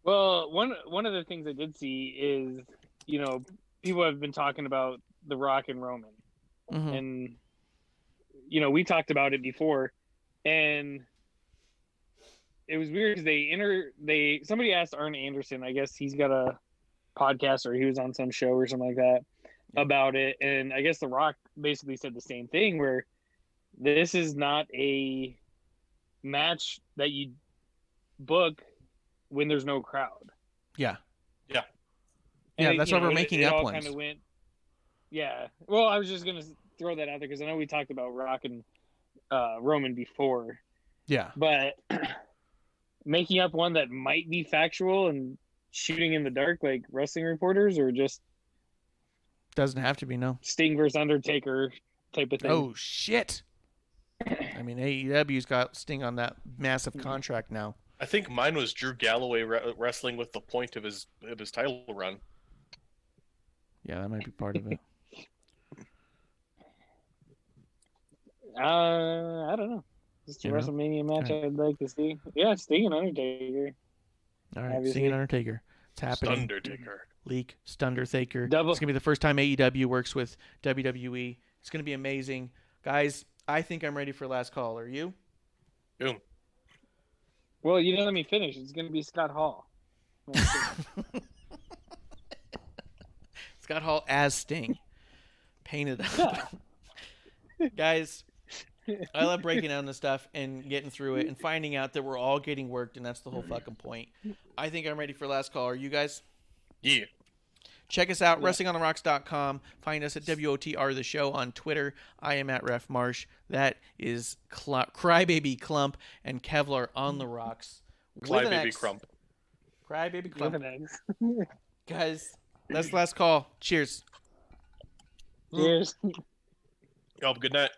Well, one of the things I did see is, people have been talking about The Rock and Roman.
Mm-hmm.
And, we talked about it before. And it was weird because somebody asked Arn Anderson, I guess he's got a podcast or he was on some show or something like that about it. And I guess The Rock basically said the same thing where this is not a match that you book when there's no crowd.
Yeah.
Yeah.
Yeah, that's why we're making up
all
ones.
Kind of went, yeah. Well, I was just going to throw that out there because I know we talked about Rock and Roman before.
Yeah.
But making up one that might be factual and shooting in the dark like wrestling reporters or just...
Doesn't have to be, no.
Sting versus Undertaker type of thing.
Oh, shit. I mean, AEW's got Sting on that massive contract now.
I think mine was Drew Galloway wrestling with the point of his title run.
Yeah, that might be part of it.
I don't know. Just a WrestleMania match I'd like to see. Yeah, Sting and Undertaker.
All right,
obviously.
Sting and Undertaker. It's happening.
Undertaker.
Leak, Stundertaker.
Double.
It's going to be the first time AEW works with WWE. It's going to be amazing. Guys, I think I'm ready for last call. Are you?
Boom.
Well, you didn't let me finish. It's going to be Scott Hall.
Scott Hall as Sting. Painted up.
Yeah.
Guys, I love breaking down this stuff and getting through it and finding out that we're all getting worked, and that's the whole fucking point. I think I'm ready for last call. Are you guys?
Yeah.
Check us out, WrestlingOnTheRocks.com. Find us at WOTR The Show on Twitter. I am at Ref Marsh. That is Crybaby Klump and Kevlar on the Rocks.
Crybaby Crump.
Crybaby
With
Klump.
an X.
Guys, that's the last call. Cheers.
Cheers.
Y'all have a good night.